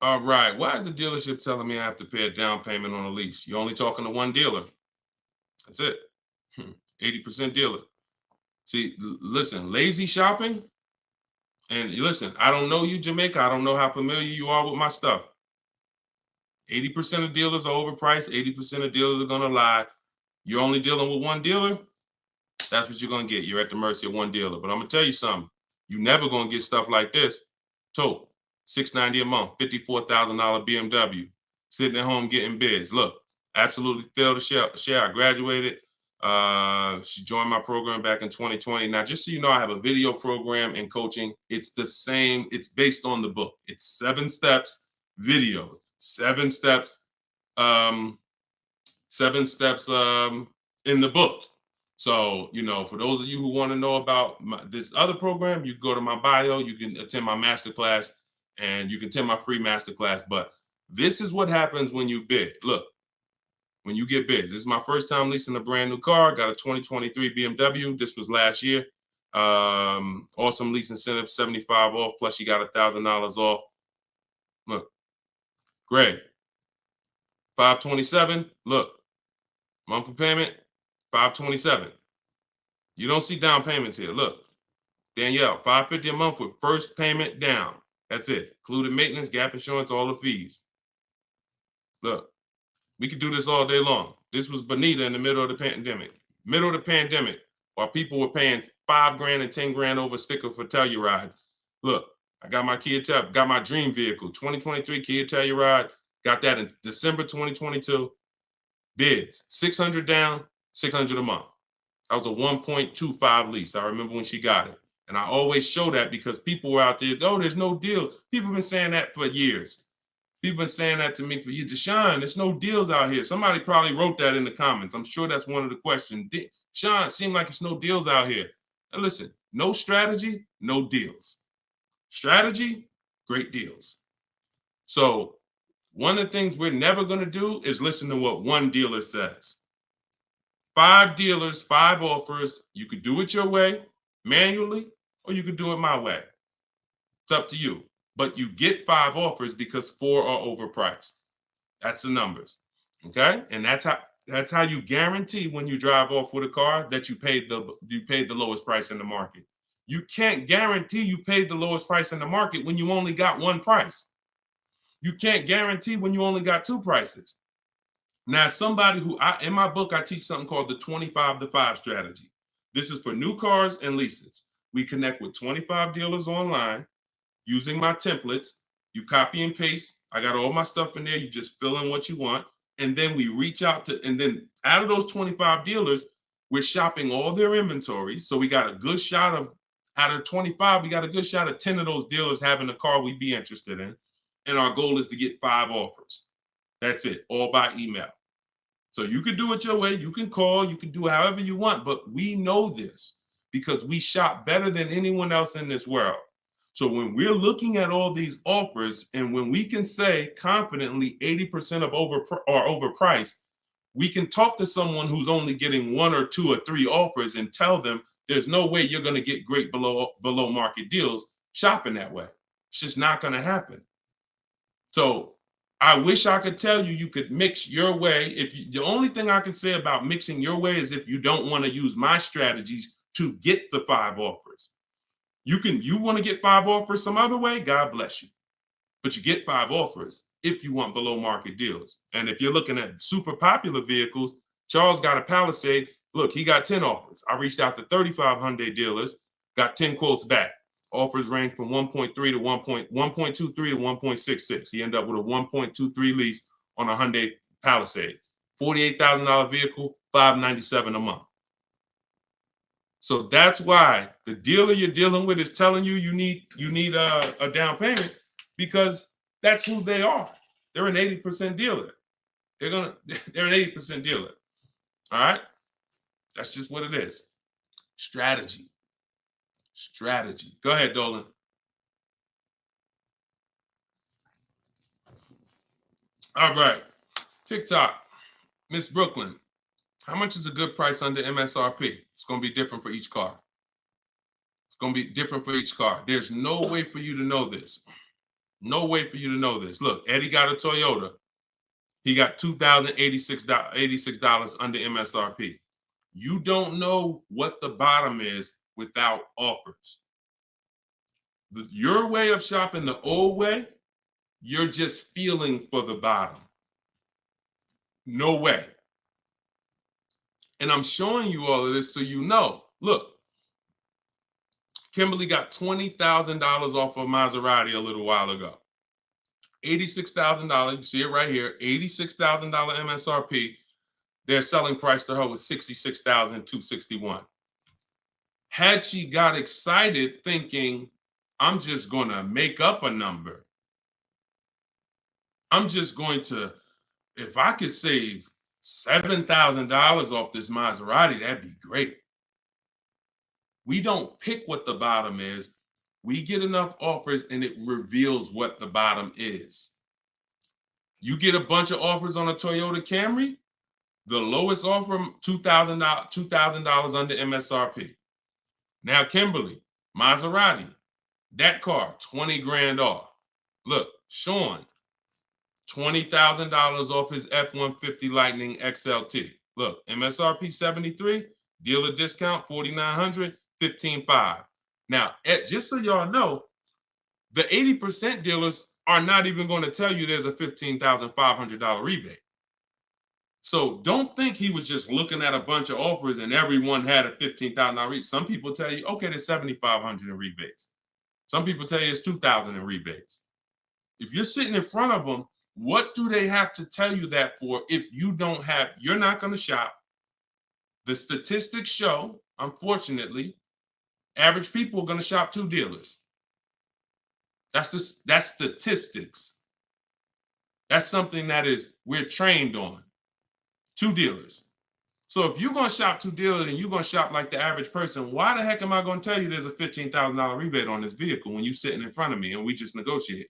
All right. Why is the dealership telling me I have to pay a down payment on a lease? You're only talking to one dealer. That's it. 80% dealer. See, listen, lazy shopping. And listen, I don't know you, Jamaica. I don't know how familiar you are with my stuff. 80% of dealers are overpriced. 80% of dealers are going to lie. You're only dealing with one dealer. That's what you're going to get. You're at the mercy of one dealer. But I'm going to tell you something. You're never going to get stuff like this. Tote, $690 a month, $54,000 BMW, sitting at home getting bids. Look, absolutely thrilled to share. I graduated. She joined my program back in 2020. Now, just so you know, I have a video program and coaching. It's the same. It's based on the book. It's 7 steps videos, 7 steps, 7 steps in the book. So, you know, for those of you who want to know about this other program, you go to my bio, you can attend my masterclass, and you can attend my free masterclass. But this is what happens when you bid. Look, when you get bids. This is my first time leasing a brand new car. Got a 2023 BMW. This was last year. Awesome lease incentive, 75 off, plus you got $1,000 off. Look, Greg, 527. Look, monthly payment, 527. You don't see down payments here. Look, Danielle, $550 a month with first payment down. That's it. Included maintenance, gap insurance, all the fees. Look, we could do this all day long. This was Bonita in the middle of the pandemic. Middle of the pandemic, while people were paying $5,000 and $10,000 over sticker for Telluride. Look, I got my got my dream vehicle, 2023 Kia Telluride. Got that in December 2022. Bids, 600 down, 600 a month. That was a 1.25 lease. I remember when she got it. And I always show that because people were out there, oh, there's no deal. People have been saying that for years. People have been saying that to me for years. Deshaun, there's no deals out here. Somebody probably wrote that in the comments. I'm sure that's one of the questions. Sean, it seemed like it's no deals out here. Now listen, no strategy, no deals. Strategy, great deals. So one of the things we're never going to do is listen to what one dealer says. 5 dealers, 5 offers. You could do it your way, manually, or you could do it my way. It's up to you. But you get 5 offers because 4 are overpriced. That's the numbers. Okay? And that's how you guarantee when you drive off with a car that you paid the lowest price in the market. You can't guarantee you paid the lowest price in the market when you only got one price. You can't guarantee when you only got 2 prices. Now, somebody who in my book, I teach something called the 25-to-5 strategy. This is for new cars and leases. We connect with 25 dealers online using my templates. You copy and paste. I got all my stuff in there. You just fill in what you want. And then we reach out to, and then out of those 25 dealers, we're shopping all their inventory. So we got a good shot of, out of 25, we got a good shot of 10 of those dealers having a car we'd be interested in. And our goal is to get 5 offers. That's it, all by email. So you can do it your way. You can call, you can do however you want, but we know this because we shop better than anyone else in this world. So when we're looking at all these offers and when we can say confidently 80% are overpriced, we can talk to someone who's only getting 1 or 2 or 3 offers and tell them there's no way you're going to get great below market deals shopping that way. It's just not going to happen. So I wish I could tell you could mix your way. The only thing I can say about mixing your way is if you don't want to use my strategies to get the 5 offers. You want to get 5 offers some other way, God bless you. But you get 5 offers if you want below market deals. And if you're looking at super popular vehicles, Charles got a Palisade. Look, he got 10 offers. I reached out to 35 Hyundai dealers, got 10 quotes back. Offers range from 1.3 to 1.23 to 1.66. He ended up with a 1.23 lease on a Hyundai Palisade. $48,000 vehicle, $597 a month. So that's why the dealer you're dealing with is telling you need a down payment because that's who they are. They're an 80% dealer. They're an 80% dealer. All right? That's just what it is. Strategy. Go ahead, Dolan. All right. TikTok. Miss Brooklyn. How much is a good price under MSRP? It's going to be different for each car. It's going to be different for each car. There's no way for you to know this. No way for you to know this. Look, Eddie got a Toyota. He got $2,086 under MSRP. You don't know what the bottom is without offers. Your way of shopping the old way, you're just feeling for the bottom. No way. And I'm showing you all of this so you know. Look, Kimberly got $20,000 off of Maserati a little while ago. $86,000, you see it right here, $86,000 MSRP. Their selling price to her was $66,261. Had she got excited thinking, I'm just going to make up a number. I'm just going to, if I could save $7,000 off this Maserati, that'd be great. We don't pick what the bottom is. We get enough offers and it reveals what the bottom is. You get a bunch of offers on a Toyota Camry, the lowest offer, $2,000 under MSRP. Now, Kimberly, Maserati, that car, 20 grand off. Look, Sean, $20,000 off his F-150 Lightning XLT. Look, MSRP 73, dealer discount 4,900, 15,500. Now, just so y'all know, the 80% dealers are not even going to tell you there's a $15,500 rebate. So don't think he was just looking at a bunch of offers and everyone had a $15,000 rebate. Some people tell you, okay, there's $7,500 in rebates. Some people tell you it's $2,000 in rebates. If you're sitting in front of them, what do they have to tell you that for if you don't have, you're not going to shop. The statistics show, unfortunately, average people are going to shop 2 dealers. That's statistics. That's something that we're trained on. 2 dealers. So if you're going to shop 2 dealers and you're going to shop like the average person, why the heck am I going to tell you there's a $15,000 rebate on this vehicle when you're sitting in front of me and we just negotiate?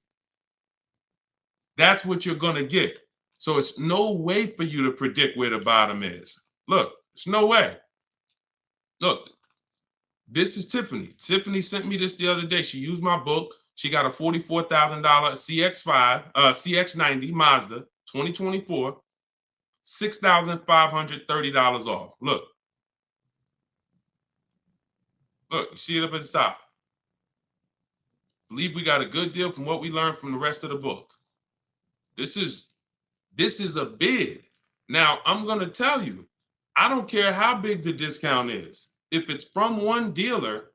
That's what you're going to get. So it's no way for you to predict where the bottom is. Look, it's no way. Look, this is Tiffany. Tiffany sent me this the other day. She used my book. She got a $44,000 CX90 Mazda 2024, $6,530 off. Look, you see it up at the top. Believe we got a good deal from what we learned from the rest of the book. This is a bid. Now, I'm going to tell you, I don't care how big the discount is. If it's from one dealer,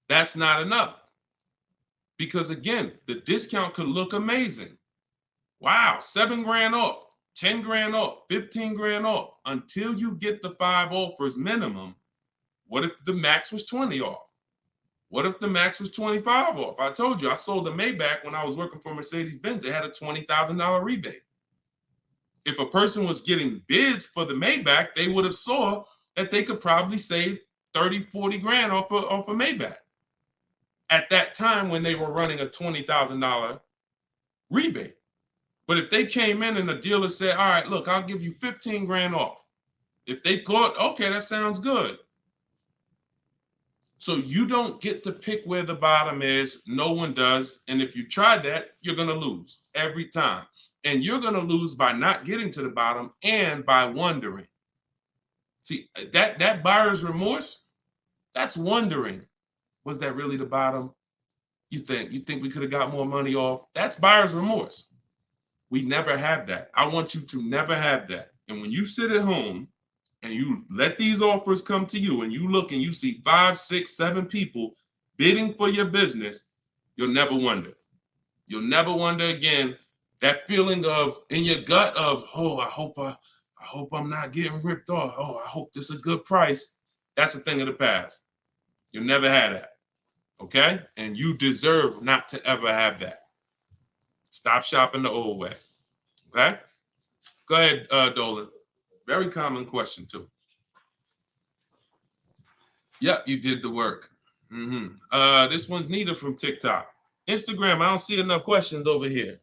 that's not enough. Because again, the discount could look amazing. Wow, 7 grand off, 10 grand off, 15 grand off. Until you get the 5 offers minimum, what if the max was 20 off? What if the max was 25 off? I told you, I sold a Maybach when I was working for Mercedes-Benz. They had a $20,000 rebate. If a person was getting bids for the Maybach, they would have saw that they could probably save 30, 40 grand off a Maybach at that time when they were running a $20,000 rebate. But if they came in and the dealer said, all right, look, I'll give you 15 grand off. If they thought, okay, that sounds good. So you don't get to pick where the bottom is. No one does. And if you try that, you're going to lose every time. And you're going to lose by not getting to the bottom and by wondering. See, that buyer's remorse, that's wondering. Was that really the bottom? You think we could have got more money off? That's buyer's remorse. We never have that. I want you to never have that. And when you sit at home and you let these offers come to you and you look and you see 5, 6, 7 people bidding for your business, you'll never wonder. You'll never wonder again. That feeling of in your gut of, oh, I hope I'm not getting ripped off. Oh, I hope this is a good price. That's a thing of the past. You'll never have that. Okay? And you deserve not to ever have that. Stop shopping the old way. Okay? Go ahead, Dolan. Very common question, too. Yep, you did the work. This one's Nita from TikTok. Instagram, I don't see enough questions over here.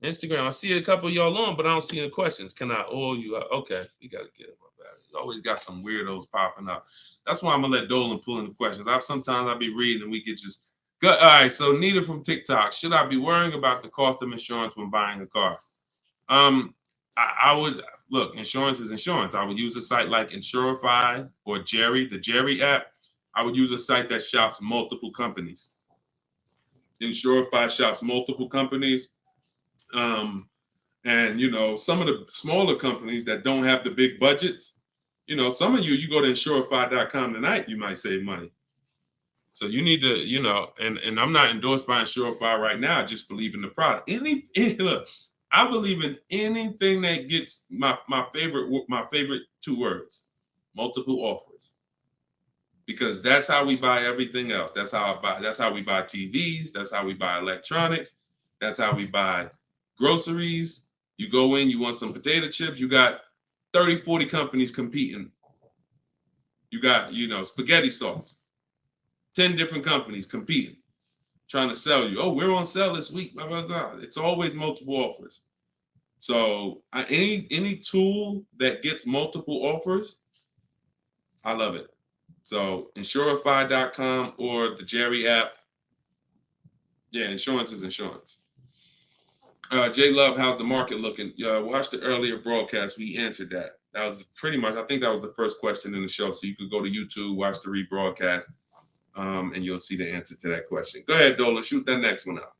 Instagram. I see a couple of y'all on, but I don't see any questions. Can I oil you up? Okay, we gotta get it. My bad. You always got some weirdos popping up. That's why I'm gonna let Dolan pull in the questions. Sometimes I'll be reading and we get just good. All right, so Nita from TikTok. Should I be worrying about the cost of insurance when buying a car? I would look, insurance is insurance. I would use a site like Insurify or Jerry, the Jerry app. I would use a site that shops multiple companies. Insurify shops multiple companies. And some of the smaller companies that don't have the big budgets, some of you go to insurify.com tonight, you might save money. So you need to, and I'm not endorsed by Insurify right now. I just believe in the product. Look, I believe in anything that gets my favorite two words, multiple offers. Because that's how we buy everything else. That's how we buy TVs, that's how we buy electronics, that's how we buy groceries. You go in, you want some potato chips, you got 30, 40 companies competing. You got, spaghetti sauce. 10 different companies competing, trying to sell you. Oh, we're on sale this week. Blah, blah, blah. It's always multiple offers. So any tool that gets multiple offers, I love it. So Insurify.com or the Jerry app. Yeah, insurance is insurance. J Love, how's the market looking? Watch the earlier broadcast. We answered that. That was pretty much, I think that was the first question in the show. So you could go to YouTube, watch the rebroadcast, and you'll see the answer to that question. Go ahead, Dolan, shoot that next one out.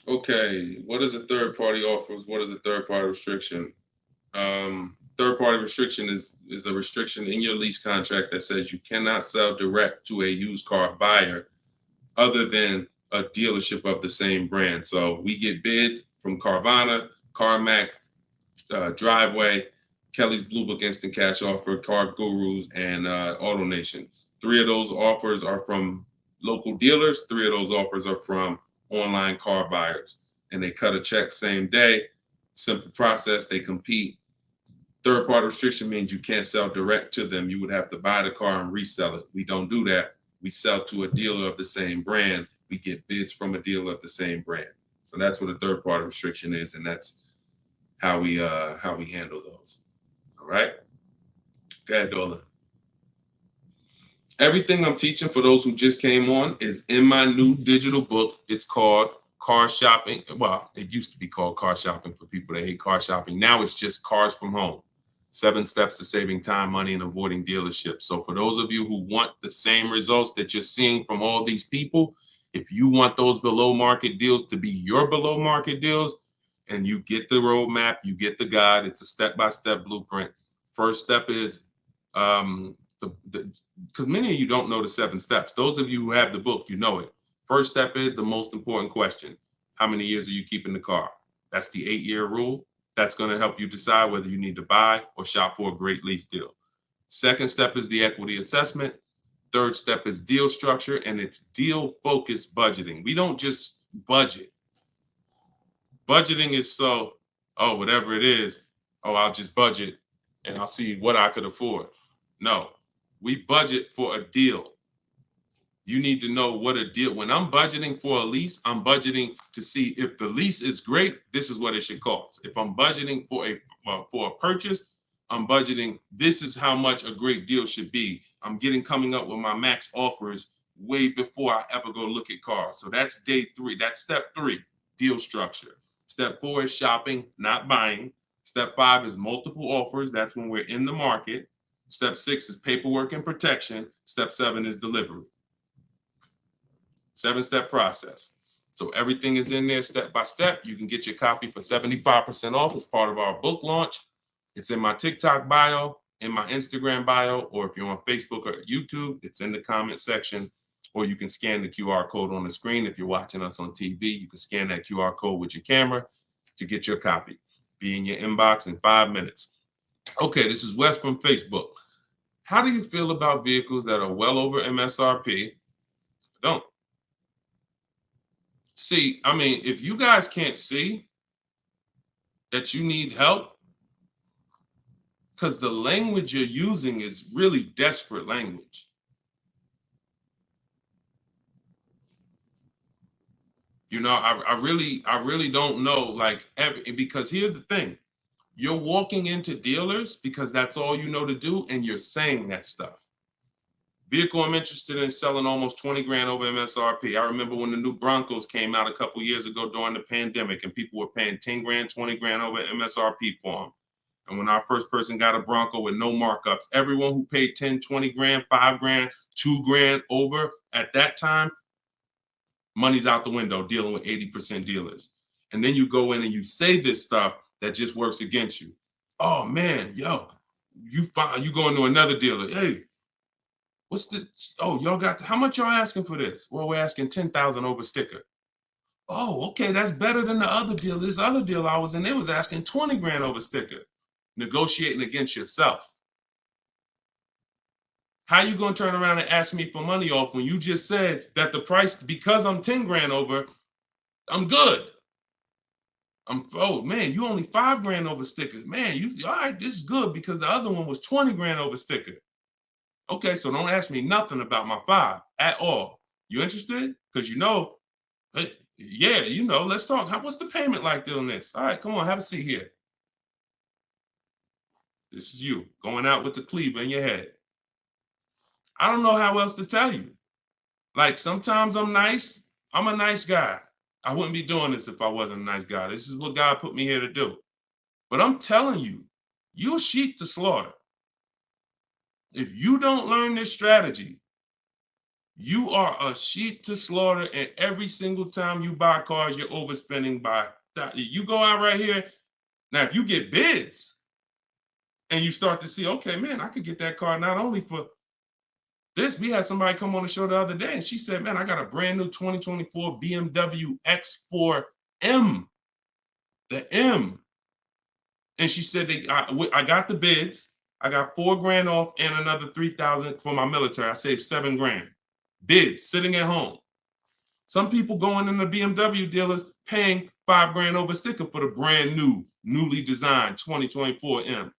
Okay, what is a third-party offers? What is a third-party restriction? Third-party restriction is a restriction in your lease contract that says you cannot sell direct to a used car buyer other than a dealership of the same brand. So we get bids from Carvana, CarMax, Driveway, Kelly's Blue Book Instant Cash Offer, Car Gurus, and AutoNation. 3 of those offers are from local dealers. 3 of those offers are from online car buyers. And they cut a check same day. Simple process. They compete. Third-party restriction means you can't sell direct to them. You would have to buy the car and resell it. We don't do that. We sell to a dealer of the same brand. We get bids from a dealer of the same brand. So that's what a third-party restriction is, and that's how we handle those. All right. Go ahead, Dolan. Everything I'm teaching for those who just came on is in my new digital book. It's called Car Shopping. Well, it used to be called Car Shopping for people that hate car shopping. Now it's just Cars from Home. 7 steps to saving time, money, and avoiding dealerships. So for those of you who want the same results that you're seeing from all these people, if you want those below market deals to be your below market deals, and you get the roadmap, you get the guide, it's a step-by-step blueprint. First step is, because many of you don't know the 7 steps. Those of you who have the book, you know it. First step is the most important question. How many years are you keeping the car? That's the 8-year rule. That's going to help you decide whether you need to buy or shop for a great lease deal. Second step is the equity assessment. Third step is deal structure, and it's deal-focused budgeting. We don't just budget. Budgeting is whatever it is, I'll just budget and I'll see what I could afford. No, we budget for a deal. You need to know what a deal. When I'm budgeting for a lease, I'm budgeting to see if the lease is great, this is what it should cost. If I'm budgeting for a purchase, I'm budgeting, this is how much a great deal should be. I'm coming up with my max offers way before I ever go look at cars. So that's day 3. That's step 3, deal structure. Step 4 is shopping, not buying. Step 5 is multiple offers. That's when we're in the market. Step 6 is paperwork and protection. Step 7 is delivery. 7-step process. So everything is in there step by step. You can get your copy for 75% off as part of our book launch. It's in my TikTok bio, in my Instagram bio, or if you're on Facebook or YouTube, it's in the comment section, or you can scan the QR code on the screen. If you're watching us on TV, you can scan that QR code with your camera to get your copy. Be in your inbox in 5 minutes. Okay, this is Wes from Facebook. How do you feel about vehicles that are well over MSRP? Don't. See, I mean, if you guys can't see that you need help, because the language you're using is really desperate language. I really don't know, like, because here's the thing. You're walking into dealers because that's all you know to do, and you're saying that stuff. Vehicle I'm interested in selling almost 20 grand over MSRP. I remember when the new Broncos came out a couple years ago during the pandemic, and people were paying 10 grand, 20 grand over MSRP for them. And when our first person got a Bronco with no markups, everyone who paid 10, 20 grand, 5 grand, 2 grand over at that time, money's out the window dealing with 80% dealers. And then you go in and you say this stuff that just works against you. Oh man, yo, you go into another dealer. Hey, what's this? Oh, y'all got, how much y'all asking for this? Well, we're asking 10,000 over sticker. Oh, okay, that's better than the other deal. This other deal I was in, they was asking 20 grand over sticker. Negotiating against yourself. How you gonna turn around and ask me for money off when you just said that the price, because I'm 10 grand over, I'm good. Oh man, you only 5 grand over stickers. Man, you all right, this is good because the other one was 20 grand over sticker. Okay, so don't ask me nothing about my 5 at all. You interested? Because hey, yeah, let's talk. What's the payment like on this? All right, come on, have a seat here. This is you going out with the cleaver in your head. I don't know how else to tell you. Like, sometimes I'm nice. I'm a nice guy. I wouldn't be doing this if I wasn't a nice guy. This is what God put me here to do. But I'm telling you, you're sheep to slaughter. If you don't learn this strategy, you are a sheep to slaughter. And every single time you buy cars, you're overspending by, you go out right here. Now, if you get bids and you start to see, okay, man, I could get that car not only for this. We had somebody come on the show the other day and she said, man, I got a brand new 2024 BMW X4M, the M. And she said, I got the bids. I got 4 grand off and another 3,000 for my military. I saved 7 grand. Bids sitting at home. Some people going in the BMW dealers paying 5 grand over sticker for the brand new, newly designed 2024 M.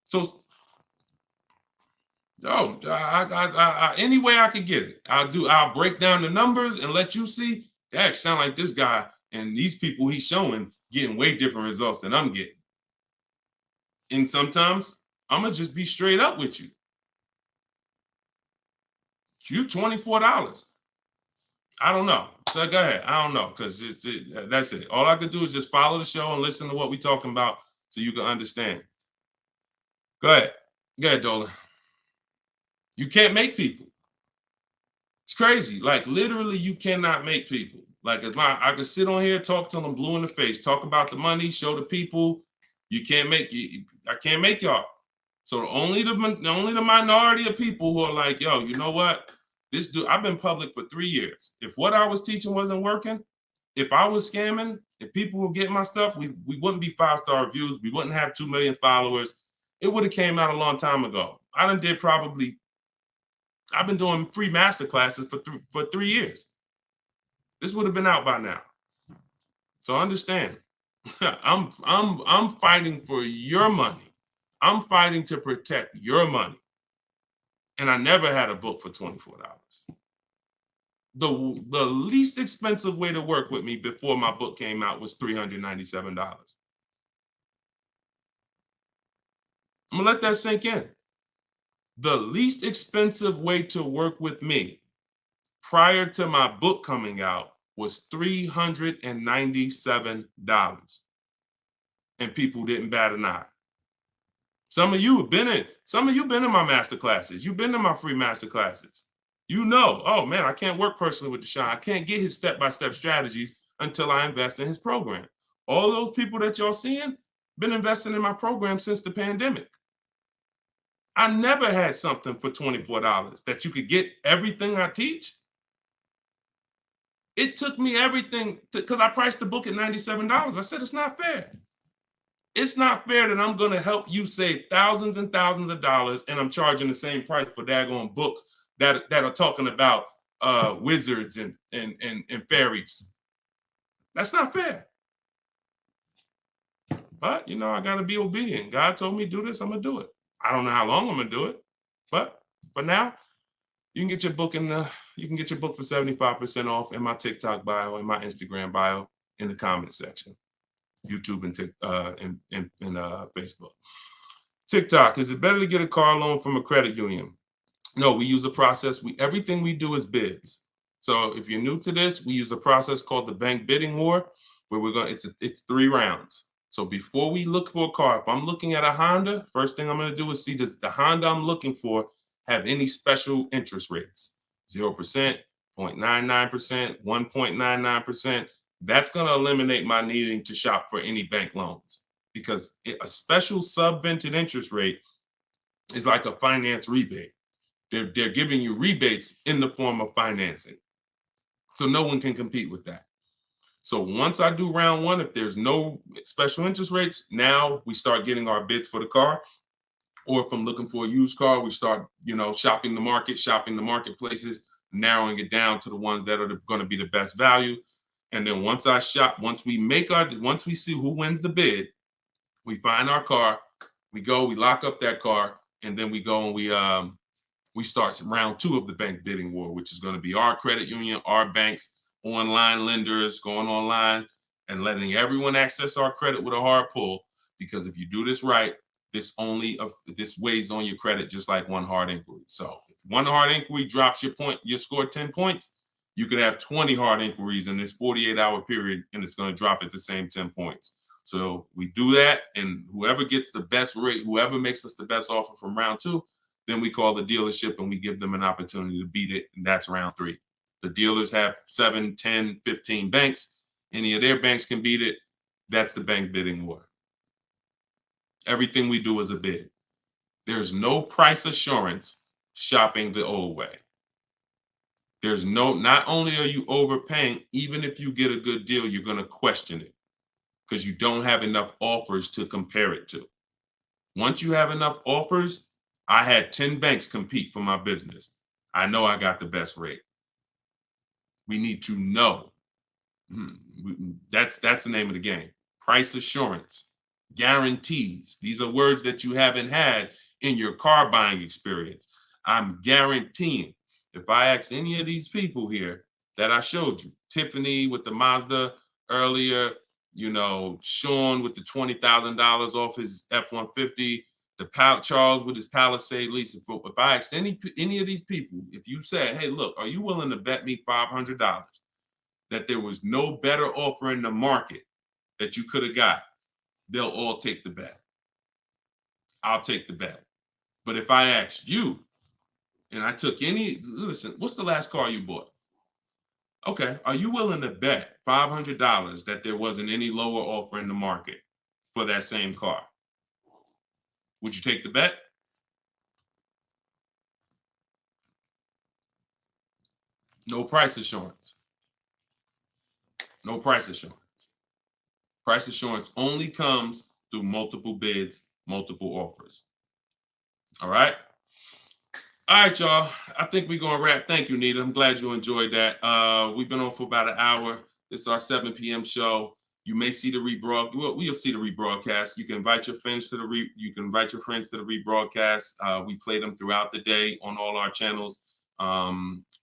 So, any way I could get it, I'll break down the numbers and let you see. That sound like this guy and these people he's showing getting way different results than I'm getting. And sometimes I'm gonna just be straight up with you. You $24. I don't know. So go ahead. I don't know, because that's it. All I could do is just follow the show and listen to what we're talking about so you can understand. Go ahead. Go ahead, Dolan. You can't make people. It's crazy. Like, literally, you cannot make people. Like, I could sit on here, talk till I'm blue in the face, talk about the money, show the people. You can't make you. I can't make y'all. So only the minority of people who are like, yo, you know what? This dude, I've been public for 3 years. If what I was teaching wasn't working, if I was scamming, if people were getting my stuff, we wouldn't be 5-star reviews. We wouldn't have 2 million followers. It would have came out a long time ago. I've been doing free master classes for 3 years. This would have been out by now. So understand, I'm fighting for your money. I'm fighting to protect your money. And I never had a book for $24. The least expensive way to work with me before my book came out was $397. I'm gonna let that sink in. The least expensive way to work with me prior to my book coming out was $397. And people didn't bat an eye. Some of you have been in my master classes. You've been in my free master classes. You know, oh man, I can't work personally with Deshone. I can't get his step-by-step strategies until I invest in his program. All those people that y'all seeing been investing in my program since the pandemic. I never had something for $24 that you could get everything I teach. It took me everything because I priced the book at $97. I said, it's not fair. It's not fair that I'm going to help you save thousands and thousands of dollars and I'm charging the same price for daggone books that are talking about wizards and fairies. That's not fair. But, I got to be obedient. God told me to do this, I'm going to do it. I don't know how long I'm going to do it. But for now, You can get your book you can get your book for 75% off in my TikTok bio, in my Instagram bio, in the comment section, YouTube and Facebook. TikTok, is it better to get a car loan from a credit union? No, we use a process. Everything we do is bids. So if you're new to this, we use a process called the bank bidding war, where it's 3 rounds. So before we look for a car, if I'm looking at a Honda, first thing I'm going to do is see, does the Honda I'm looking for have any special interest rates? 0%, 0.99%, 1.99%. That's going to eliminate my needing to shop for any bank loans, because a special subvented interest rate is like a finance rebate. They're giving you rebates in the form of financing. So no one can compete with that. So once I do round 1, if there's no special interest rates, now we start getting our bids for the car. Or if I'm looking for a used car, we start, shopping the marketplaces, narrowing it down to the ones that are going to be the best value. And then once we see who wins the bid, we find our car, we lock up that car, and then we go and we start round 2 of the bank bidding war, which is going to be our credit union, our banks, online lenders, going online and letting everyone access our credit with a hard pull. Because if you do this right, this weighs on your credit just like one hard inquiry. So if one hard inquiry drops your score 10 points, you could have 20 hard inquiries in this 48-hour period, and it's going to drop at the same 10 points. So we do that, and whoever gets the best rate, whoever makes us the best offer from round 2, then we call the dealership and we give them an opportunity to beat it, and that's round 3. The dealers have 7, 10, 15 banks. Any of their banks can beat it. That's the bank bidding war. Everything we do is a bid. There's no price assurance shopping the old way. Not only are you overpaying, even if you get a good deal, you're going to question it because you don't have enough offers to compare it to. Once you have enough offers, I had 10 banks compete for my business. I know I got the best rate. We need to know. That's the name of the game. Price assurance, guarantees. These are words that you haven't had in your car buying experience. I'm guaranteeing. If I ask any of these people here that I showed you, Tiffany with the Mazda earlier, Sean with the $20,000 off his F-150, Charles with his Palisade lease. If I asked any of these people, if you said, hey, look, are you willing to bet me $500 that there was no better offer in the market that you could have got, they'll all take the bet. I'll take the bet. But if I asked you, and I took listen, what's the last car you bought? Okay, are you willing to bet $500 that there wasn't any lower offer in the market for that same car? Would you take the bet? No price assurance. No price assurance. Price assurance only comes through multiple bids, multiple offers. All right? All right, y'all. I think we're going to wrap. Thank you, Nita. I'm glad you enjoyed that. We've been on for about an hour. This is our 7 p.m. show. You may see the rebroadcast. We'll see the rebroadcast. You can invite your friends to the rebroadcast. We play them throughout the day on all our channels.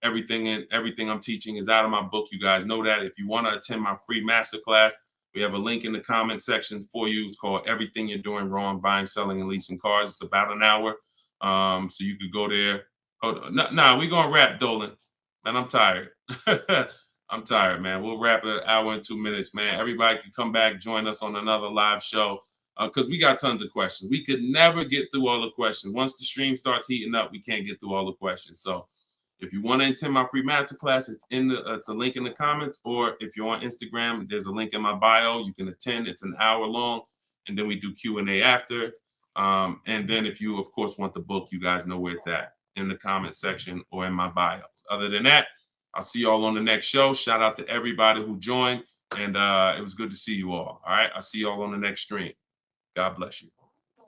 Everything I'm teaching is out of my book. You guys know that. If you want to attend my free masterclass, we have a link in the comment section for you. It's called Everything You're Doing Wrong, Buying, Selling, and Leasing Cars. It's about an hour. So you could go there. Hold on. We're going to wrap, Dolan. Man, I'm tired. I'm tired, man. We'll wrap an hour and 2 minutes, man. Everybody can come back, join us on another live show because we got tons of questions. We could never get through all the questions. Once the stream starts heating up, we can't get through all the questions. So if you want to attend my free masterclass, it's a link in the comments, or if you're on Instagram, there's a link in my bio. You can attend. It's an hour long, and then we do Q&A after. And then if you, of course, want the book, you guys know where it's at in the comment section or in my bio. Other than that, I'll see you all on the next show. Shout out to everybody who joined, and it was good to see you all. All right, I'll see you all on the next stream. God bless you.